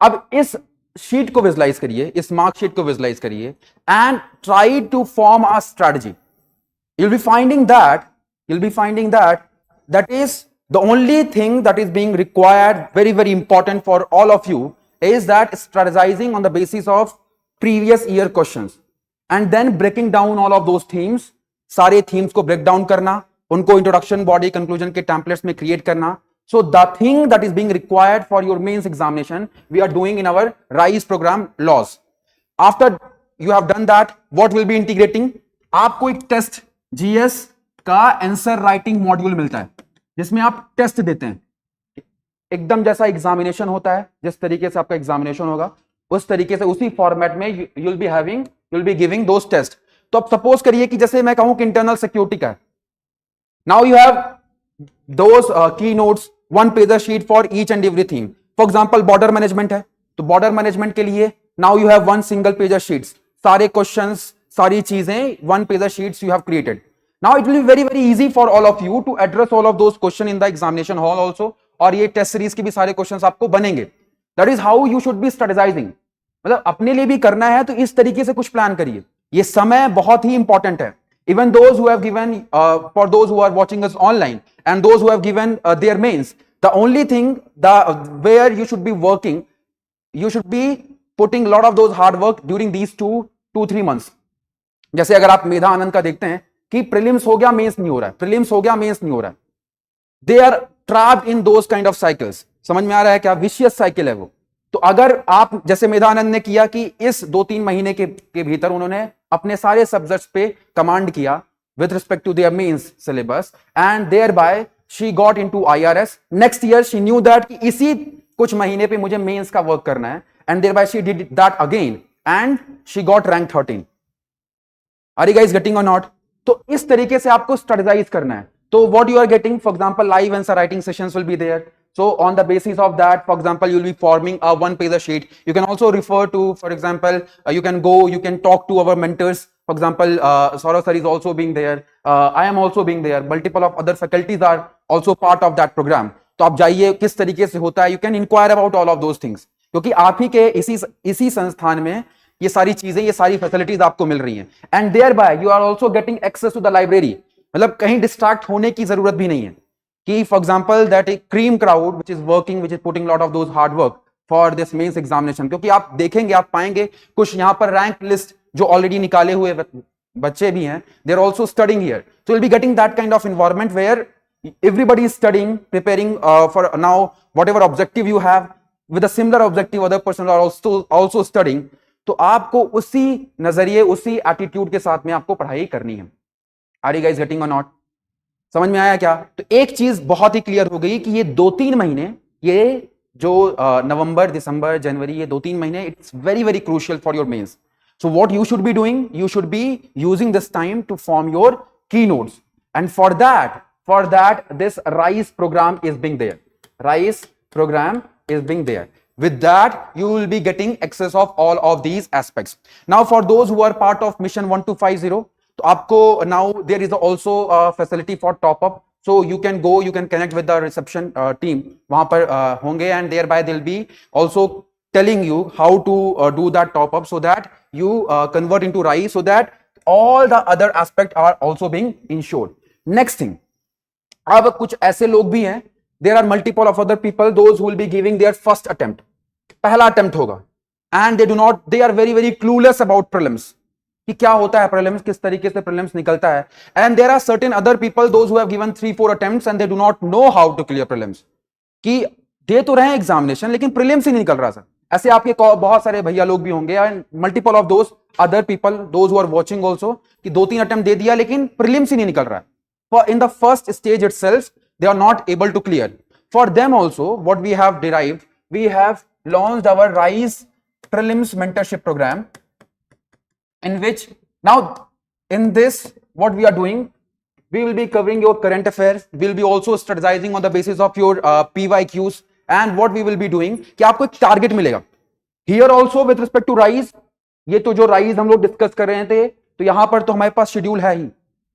अब इस शीट को विजुलाइज करिए, इस मार्क शीट को विजुलाइज करिए, and try to form a strategy. You'll be finding that that is the only thing that is being required, very, very important for all of you, is that strategizing on the basis of previous year questions and then breaking down all of those themes. सारे themes को break down करना, उनको introduction, body, conclusion के templates में create करना. So the thing that is being required for your mains examination, we are doing in our RISE program laws. After you have done that, what will be integrating? आपको एक test GS का answer writing module मिलता है, जिसमें आप test देते हैं, एकदम जैसा एग्जामिनेशन होता है, जिस तरीके से आपका एग्जामिनेशन होगा उस तरीके से, उसी फॉर्मेट में you will be giving those test. तो अब सपोज करिए कि जैसे मैं कहूं कि इंटरनल सिक्योरिटी का है. नाउ यू हैव दोस की notes, 1 pager sheet for each and every theme. For example border management है, तो बॉर्डर मैनेजमेंट के लिए now you have 1 single pager sheets, सारे क्वेश्चंस, सारी चीजें 1 pager sheets you have created. Now it will be very, very easy for all of you to address all of those questions in the examination hall also. और ये test series के भी सारे questions आपको बनेंगे. That is how you should be strategizing. मतलब अपने लिए भी करना है तो इस तरीके से कुछ प्लान करिए. ये समय बहुत ही इंपॉर्टेंट है. Even those who have given, for those who are watching us online and those who have given their mains, the only thing where you should be working, you should be putting a lot of those hard work during these 2-3 months. जैसे अगर आप मेधा आनंद का देखते हैं कि prelims हो गया, mains नहीं हो रहा है, प्रीलिम्स हो गया, मेंस नहीं हो रहा है. They are trapped in those kind of cycles. समझ में आ रहा है क्या? विशियस साइकिल है वो. तो अगर आप जैसे मेधानंद ने किया कि इस 2-3 महीने के भीतर उन्होंने अपने सारे सब्जेक्ट्स पे कमांड किया with respect to their mains syllabus and thereby she got into IRS. Next year she knew that कि इसी कुछ महीने पे मुझे मेंस का वर्क करना है and thereby she did that again and she got rank 13. Are you guys getting or not? तो इस तरीके से आपको स्ट्रेटेजाइज करना है. तो what you are getting, for example, live answer writing sessions will be there. So on the basis of that, for example, you'll be forming a one-pager sheet. You can also refer to, for example, you can talk to our mentors. For example, Saurav sir is also being there. I am also being there. Multiple of other faculties are also part of that program. तो आप जाइए किस तरीके से होता है. You can inquire about all of those things. क्योंकि आप ही के इसी संस्थान में ये सारी चीजें, ये सारी फैसिलिटीज आपको मिल रही हैं. And thereby you are also getting access to the library. मतलब कहीं डिस्ट्रैक्ट होने की जरूरत भी नहीं है कि for example that a cream crowd which is working, which is putting lot of those hard work for this mains examination. क्योंकि आप देखेंगे, आप पाएंगे कुछ यहाँ पर रैंक लिस्ट जो ऑलरेडी निकाले हुए बच्चे भी हैं, they are also studying here. So will be getting that kind of environment where everybody is studying, preparing for now whatever objective you have. With a similar objective other person are also studying. तो आपको उसी नजरिए, उसी attitude के साथ में आपको पढ़ाई करनी है. आर यू गाइस गेटिंग और नॉट? समझ में आया क्या? तो एक चीज बहुत ही क्लियर हो गई कि ये 2-3 महीने, ये जो नवंबर, दिसंबर, जनवरी, ये 2-3 महीने, it's very very crucial for your mains. So what you should be doing, you should be using this time to form your key notes. And for that this RISE program is being there. RISE program is being there. With that you will be getting access of all of these aspects. Now for those who are part of mission 1250, तो आपको now there is also a facility for top up. So you can go, you can connect with the reception team, वहां पर होंगे, and thereby they'll be also telling you how to do that top up so that you convert into RISE, so that all the other aspects are also being ensured. Next thing, अब कुछ ऐसे लोग भी हैं, there are multiple of other people, those who will be giving their first attempt, पहला attempt होगा, and they are very very clueless about prelims, कि क्या होता है प्रीलिम्स, किस तरीके से प्रीलिम्स निकलता है. And there are certain other people, those who have given 3-4 attempts and they do not know how to clear prelims, कि दे तो रहे हैं एग्जामिनेशन लेकिन प्रीलिम्स ही नहीं निकल रहा सर. ऐसे आपके बहुत सारे भैया लोग भी होंगे, and multiple of those other people, those who are watching also, कि 2-3 अटेम्प्ट दे दिया लेकिन प्रीलिम्स ही नहीं निकल रहा है. For in the first stage itself, they are not able to clear. For them also, what we have derived, we have launched our RISE Prelims Mentorship Program, in which now in this what we are doing, we will be covering your current affairs. We will be also strategizing on the basis of your PYQs, and what we will be doing कि आपको एक target मिलेगा. Here also with respect to RISE, ये तो जो RISE हम लोग discuss कर रहे थे, तो यहां पर तो हमारे पास शेड्यूल है ही,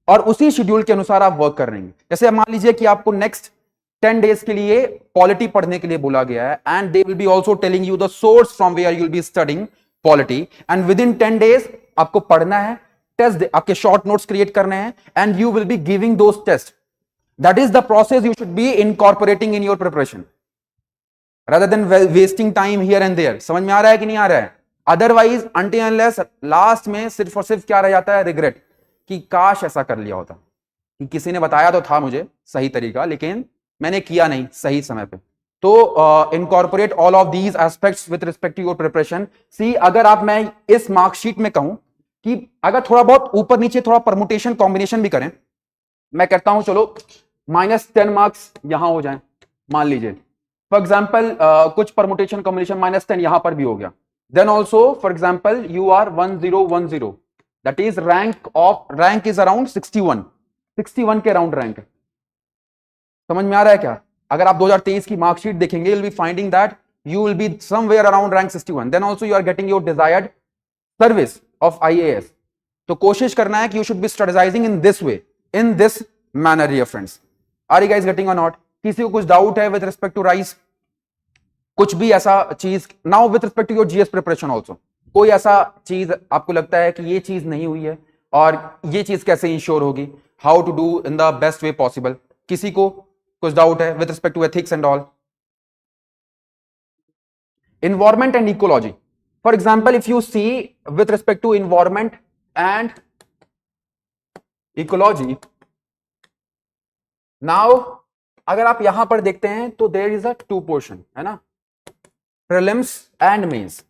और उसी शेड्यूल के अनुसार आप वर्क कर रहे हैं. जैसे मान लीजिए कि आपको नेक्स्ट 10 डेज के लिए पॉलिटी पढ़ने के लिए बोला गया है, and they will be also telling you the source from where you will be studying polity, and within 10 days आपको पढ़ना है, टेस्ट आपके शॉर्ट नोट्स क्रिएट करने हैं, and you will be giving those test. That is the process you should be incorporating in your preparation, rather than wasting time here and there. समझ में आ रहा है कि नहीं आ रहा है? अदरवाइज until unless लास्ट में सिर्फ और सिर्फ क्या रह जाता है, रिग्रेट, कि काश ऐसा कर लिया होता, कि किसी ने बताया तो था मुझे सही तरीका, लेकिन मैंने किया नहीं सही समय पे. तो incorporate all of these aspects with respect to your preparation. See, अगर आप, मैं इस मार्कशीट में कहूं कि अगर थोड़ा बहुत ऊपर नीचे थोड़ा परमुटेशन कॉम्बिनेशन भी करें, मैं कहता हूं चलो -10 मार्क्स यहां हो जाए, मान लीजिए फॉर एग्जाम्पल कुछ परमुटेशन कॉम्बिनेशन -10 यहां पर भी हो गया, then also for example you are 1010, that is rank is around 61 के अराउंड रैंक है. समझ में आ रहा है क्या? अगर आप 2023 की मार्कशीट देखेंगे, you'll be finding that you will be somewhere around rank 61. Then also you are getting your desired service of IAS. तो कोशिश करना है कि you should be strategizing in this way, in this manner, dear friends. Are you guys getting or not? किसी को कुछ doubt है with respect to RISE? कुछ भी ऐसा चीज, now with respect to your GS preparation also, कोई ऐसा चीज आपको लगता है कि ये चीज नहीं हुई है और ये चीज कैसे इंश्योर होगी, how to do in the best way possible? किसी को कुछ डाउट है with respect to ethics and all? Environment and ecology. For example, if you see with respect to environment and ecology, now अगर आप यहां पर देखते हैं तो there is a 2 portion, है ना? prelims and mains.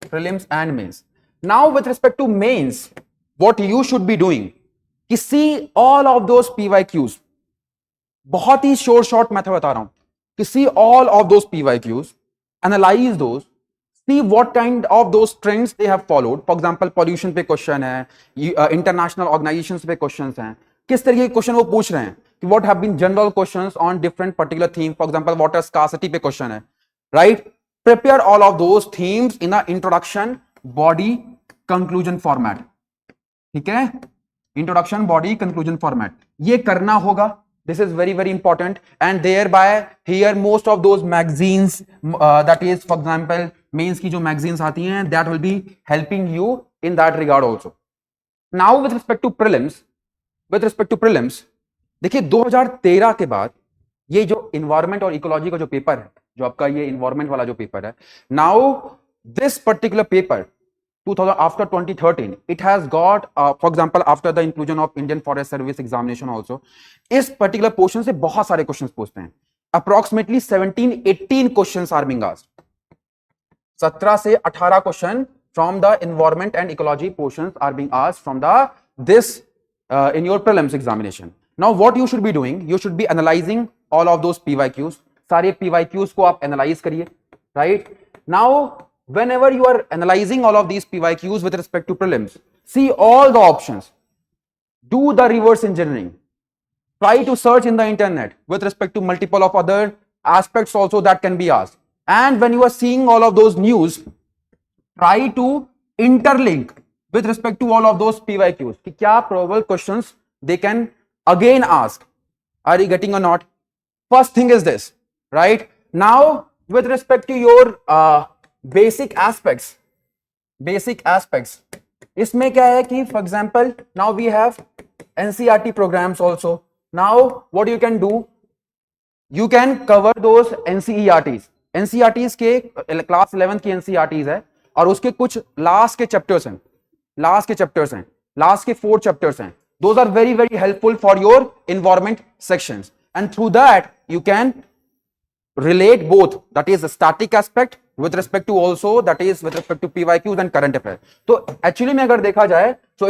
Prelims and mains. Now with respect to mains, what you should be doing, कि see all of those PYQs, बहुत ही short method बता रहा हूं, कि see all of those PYQs, analyze those, see what kind of those trends they have followed. For example, pollution पे question है, international organizations पे questions हैं, किस तरीके के question वो पूछ रहे हैं, कि what have been general questions on different particular theme. For example, water scarcity पे question है, right? Prepare all of those themes in a introduction, body, conclusion format. ठीक है, introduction, body, conclusion format. ये करना होगा. This is very very important, and thereby here most of those magazines, that is for example mains की जो magazines आती हैं, that will be helping you in that regard also. Now with respect to prelims, देखिए 2013 के बाद ये जो environment और ecology का जो पेपर है, जो आपका ये environment वाला जो पेपर है, now this particular paper 2000 after 2013 it has got for example after the inclusion of Indian Forest Service examination also, इस particular portion से बहुत सारे questions पूछते हैं. Approximately 17-18 questions are being asked. 17 से 18 question from the environment and ecology portions are being asked from the this in your prelims examination. Now what you should be doing, you should be analyzing all of those PYQs. सारे PYQs को आप analyze करिए, right? Now whenever you are analyzing all of these PYQs with respect to prelims, see all the options, do the reverse engineering, try to search in the internet with respect to multiple of other aspects also that can be asked, and when you are seeing all of those news, try to interlink with respect to all of those PYQs कि क्या probable questions they can again ask. Are you getting or not? First thing is this, right? Now with respect to your basic aspects, इसमें क्या है कि for example now we have NCERT programs also. Now what you can do, you can cover those NCERTs के class 11 की NCERTs है, और उसके कुछ last के chapters हैं, last के 4 chapters हैं. Those are very very helpful for your environment sections, and through that you can relate both, that is the static aspect with respect to also that is with respect to PYQs and current affairs. तो actually में अगर देखा जाए, so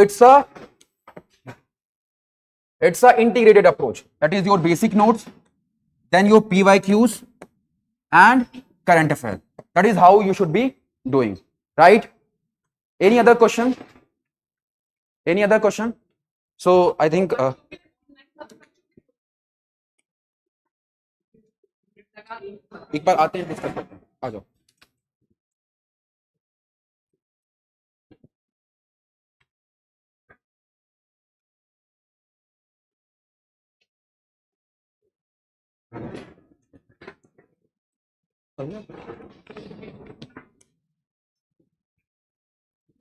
it's a integrated approach, that is your basic notes, then your PYQs and current affairs. That is how you should be doing, right? Any other question? So I think एक बार आते हैं, discuss करते हैं, आ जाओ.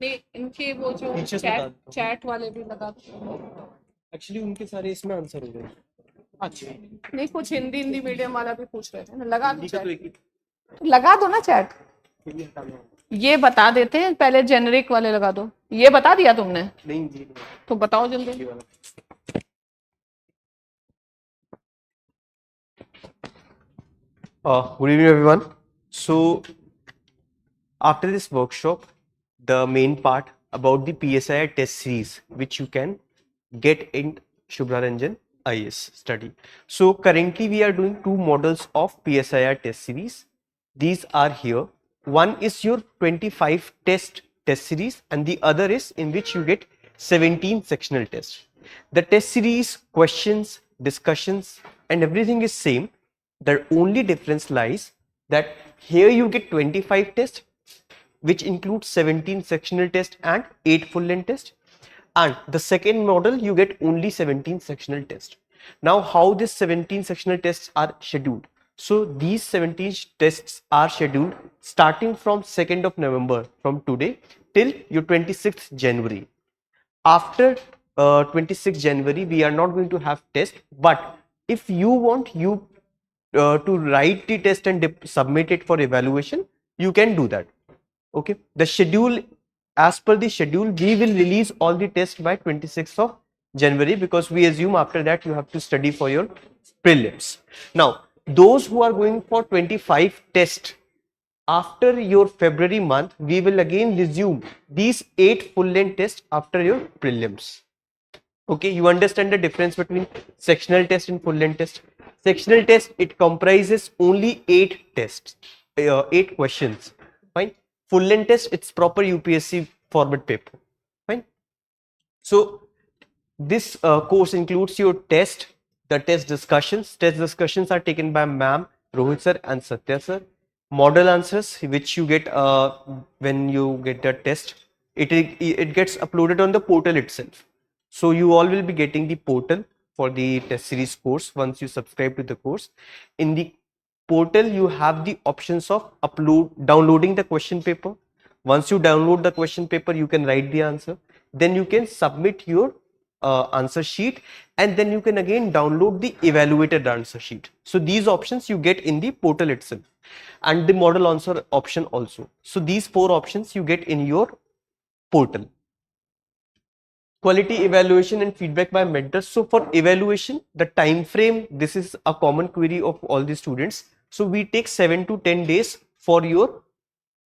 नहीं, इनके वो जो चैट वाले भी लगा दो. एक्चुअली उनके सारे इसमें आंसर हो गए. अच्छा, नहीं कुछ हिंदी मीडियम वाला भी पूछ रहे थे ना, लगा दो चैट. लगा दो ना चैट. ये बता देते हैं, पहले जेनरिक वाले लगा दो. ये बता दिया तुमने? नहीं जी, तो बताओ जल्दी. Good evening everyone. So after this workshop, the main part about the PSIR test series which you can get in Shubhra Ranjan IS study. So currently we are doing 2 models of PSIR test series. These are here. One is your 25 test series, and the other is in which you get 17 sectional tests. The test series, questions, discussions and everything is same. The only difference lies that here you get 25 tests which includes 17 sectional tests and 8 full length tests, and the second model you get only 17 sectional tests. Now how these 17 sectional tests are scheduled? So these 17 tests are scheduled starting from 2nd of November, from today till your 26th January. After 26th January we are not going to have test, but if you want to write the test and submit it for evaluation, you can do that. Okay, the schedule, as per the schedule, we will release all the tests by 26th of January, because we assume after that you have to study for your prelims. Now, those who are going for 25 tests, after your February month, we will again resume these 8 full length tests after your prelims. Okay, you understand the difference between sectional test and full length test. Sectional test, it comprises only 8 tests, 8 questions. Fine. Full length test, it's proper UPSC format paper. Fine. So this course includes your test, the test discussions. Test discussions are taken by ma'am, Rohit sir and Satya sir. Model answers which you get when you get the test. It gets uploaded on the portal itself. So you all will be getting the portal for the test series course once you subscribe to the course. In the portal, you have the options of downloading the question paper. Once you download the question paper, you can write the answer. Then you can submit your answer sheet, and then you can again download the evaluated answer sheet. So these options you get in the portal itself, and the model answer option also. So these 4 options you get in your portal. Quality evaluation and feedback by mentors. So for evaluation, the time frame, this is a common query of all the students. So we take 7 to 10 days for your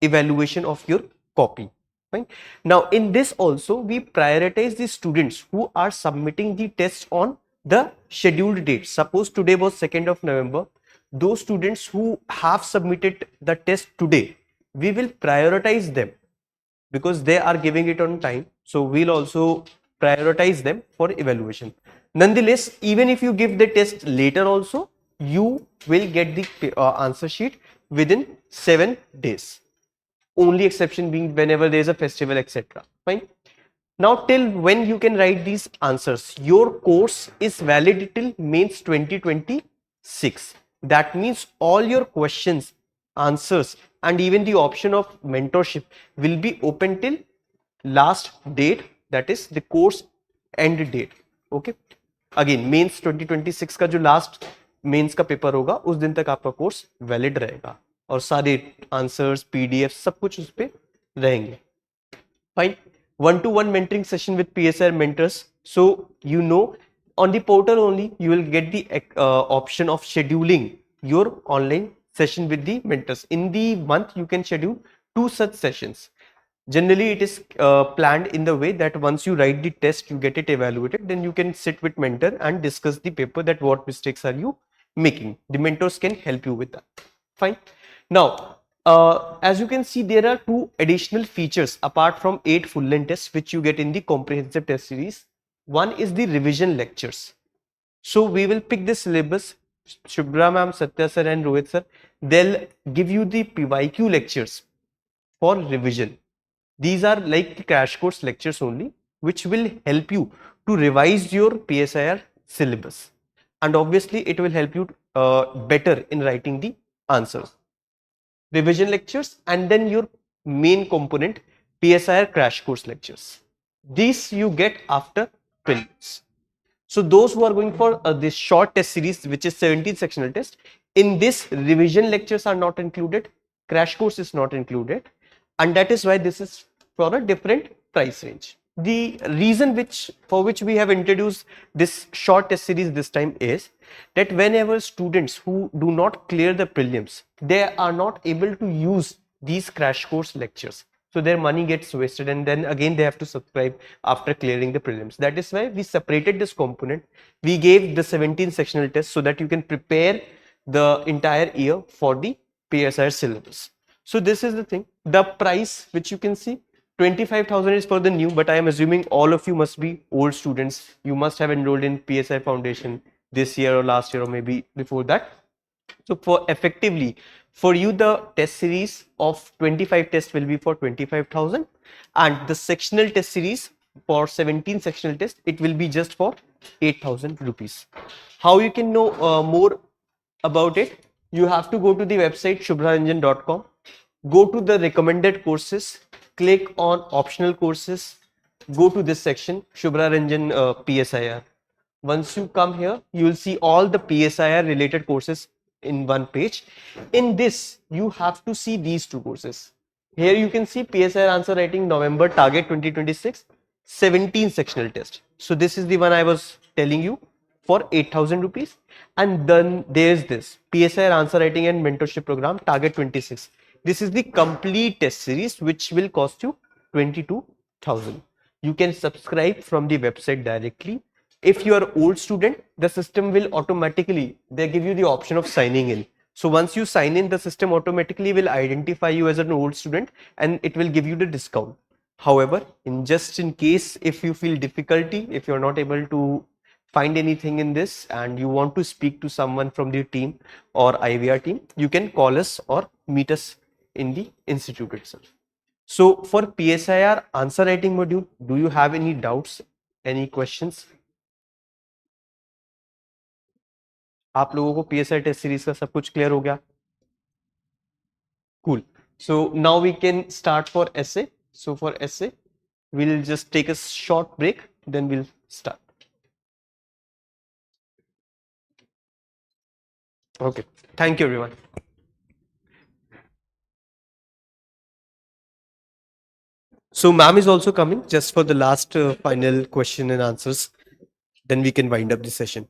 evaluation of your copy. Fine. Now in this also, we prioritize the students who are submitting the test on the scheduled date. Suppose today was 2nd of November. Those students who have submitted the test today, we will prioritize them because they are giving it on time. So we'll also prioritize them for evaluation. Nonetheless, even if you give the test later also, you will get the answer sheet within 7 days. Only exception being whenever there is a festival, etc. Fine. Now till when you can write these answers? Your course is valid till mains 2026. That means all your questions, answers, and even the option of mentorship will be open till last date, that is the course end date. Okay. Again, mains 2026 का जो last mains का paper होगा उस दिन तक आपका course valid रहेगा और सारे आंसर्स, पीडीएफ सब कुछ उस पे रहेंगे. Fine. 1-to-1 mentoring session with PSIR mentors. So you know, on the portal only you will get the option of scheduling your online session with the mentors. In the month you can schedule 2 such sessions. Generally it is planned in the way that once you write the test, you get it evaluated, then you can sit with mentor and discuss the paper, that what mistakes are you making. The mentors can help you with that. Fine. Now as you can see, there are 2 additional features apart from 8 full length tests which you get in the comprehensive test series. One is the revision lectures. So we will pick the syllabus. Shubhra ma'am, Satya sir and Rohit sir, they'll give you the PYQ lectures for revision. These are like the crash course lectures only, which will help you to revise your PSIR syllabus, and obviously it will help you better in writing the answers. Revision lectures, and then your main component, PSIR crash course lectures. These you get after prelims. So those who are going for this short test series, which is 17 sectional test, in this revision lectures are not included, crash course is not included, and that is why this is for a different price range. The reason for which we have introduced this short test series this time is that whenever students who do not clear the prelims, they are not able to use these crash course lectures. So their money gets wasted, and then again they have to subscribe after clearing the prelims. That is why we separated this component. We gave the 17 sectional tests so that you can prepare the entire year for the PSIR syllabus. So this is the thing. The price which you can see, 25,000 is for the new, but I am assuming all of you must be old students. You must have enrolled in PSI Foundation this year or last year or maybe before that. So for you, the test series of 25 tests will be for 25,000, and the sectional test series for 17 sectional tests, it will be just for 8,000 rupees. How you can know more about it? You have to go to the website shubhraranjan.com, go to the recommended courses, click on optional courses, go to this section, Shubhra Ranjan PSIR. Once you come here, you will see all the PSIR related courses in one page. In this, you have to see these 2 courses. Here you can see PSIR answer writing November target 2026, 17 sectional test. So this is the one I was telling you for 8,000 rupees. And then there's this PSIR answer writing and mentorship program target 26. This is the complete test series which will cost you 22,000. You can subscribe from the website directly. If you are old student, the system will automatically, they give you the option of signing in. So once you sign in, the system automatically will identify you as an old student and it will give you the discount. However, just in case if you feel difficulty, if you're not able to find anything in this and you want to speak to someone from the team or IVR team, you can call us or meet us in the institute itself. So for PSIR answer writing module, do you have any doubts, any questions? आप लोगों को PSIR test series का सब कुछ clear हो गया? Cool. So now we can start for essay. So for essay, we'll just take a short break, then we'll start. Okay. Thank you, everyone. So ma'am is also coming just for the last final question and answers. Then we can wind up the session.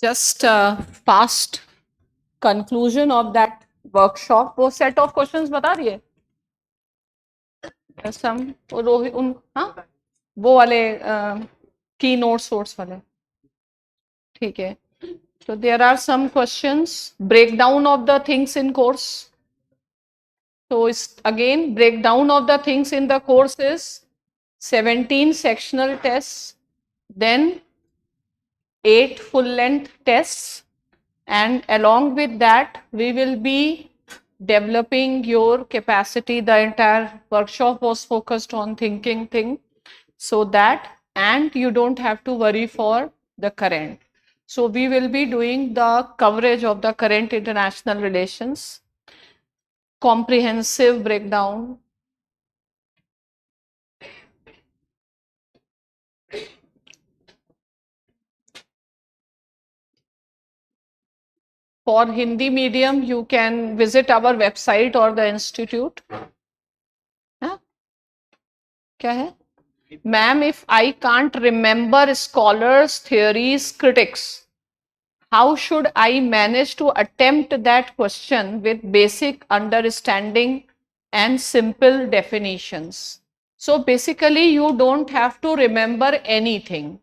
Just past conclusion of that workshop, वो set of questions बता रही है? Some Rohit उन हाँ वो वाले keynote source वाले, ठीक है. So there are some questions. Breakdown of the things in course. So again, breakdown of the things in the course is 17 sectional tests, then 8 full-length tests, and along with that, we will be developing your capacity. The entire workshop was focused on thinking thing, so that, and you don't have to worry for the current. So we will be doing the coverage of the current international relations. comprehensive breakdown. For Hindi medium, you can visit our website or the institute. हाँ? क्या है? Ma'am, if I can't remember scholars, theories, critics, how should I manage to attempt that question with basic understanding and simple definitions? So basically, you don't have to remember anything,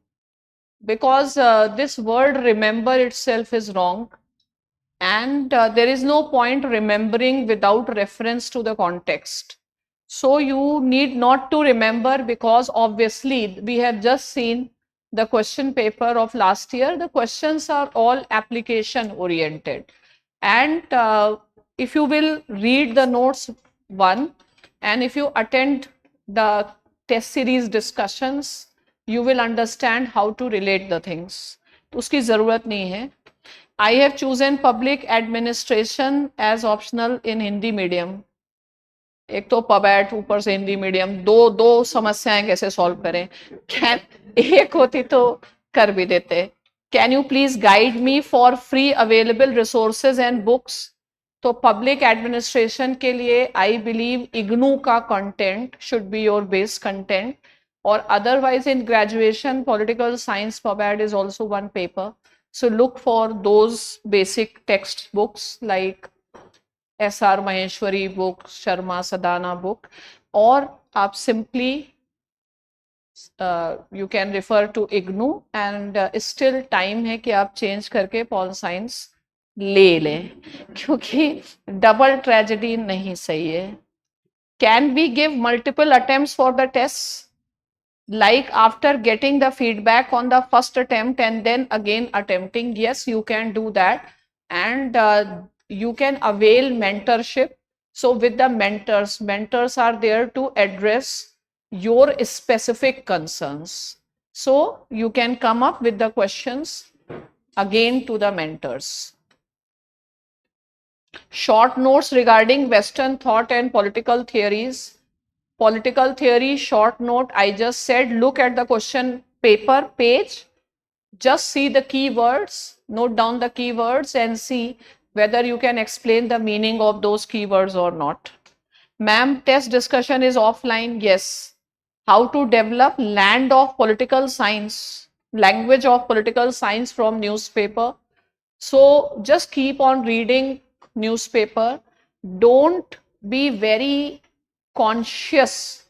because this word remember itself is wrong, and there is no point remembering without reference to the context. So you need not to remember, because obviously we have just seen the question paper of last year. The questions are all application oriented, and if you will read the notes one, and if you attend the test series discussions, you will understand how to relate the things. उसकी ज़रूरत नहीं है. I have chosen public administration as optional in Hindi medium. एक तो पबैट, ऊपर से Hindi medium, दो समस्याएं कैसे सॉल्व करें? एक होती तो कर भी देते. Can you please guide me for free available resources and books? तो पब्लिक एडमिनिस्ट्रेशन के लिए आई बिलीव इग्नू का content should be your base content, और otherwise in graduation political science पबैट is also one paper. So look for those basic text books like SR Maheshwari book, Sharma Sadana book, or आप simply you can refer to IGNU, and still time है कि आप change करके Pol Science ले लें, क्योंकि double tragedy नहीं सही है. Can we give multiple attempts for the tests? Like after getting the feedback on the first attempt and then again attempting? Yes, you can do that, and you can avail mentorship. So with the mentors are there to address your specific concerns. So you can come up with the questions again to the mentors. Short notes regarding Western thought and political theories. Political theory short note, I just said, look at the question paper page, just see the keywords, note down the keywords and see whether you can explain the meaning of those keywords or not. Ma'am, test discussion is offline. Yes. How to develop land of political science, language of political science from newspaper? So just keep on reading newspaper. Don't be very conscious,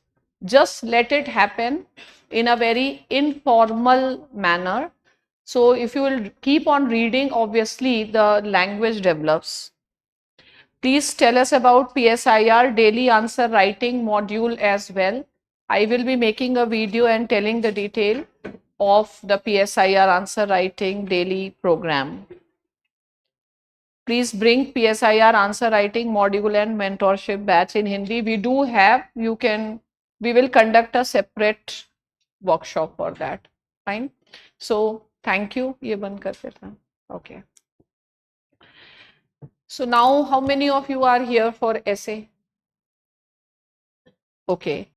just let it happen in a very informal manner. So if you will keep on reading, obviously the language develops. Please tell us about PSIR daily answer writing module as well. I will be making a video and telling the detail of the PSIR answer writing daily program. Please bring PSIR answer writing module and mentorship batch in Hindi. We do have, we will conduct a separate workshop for that. Fine. So thank you. ये बंद कर देता हूँ. Okay. So now how many of you are here for essay? Okay.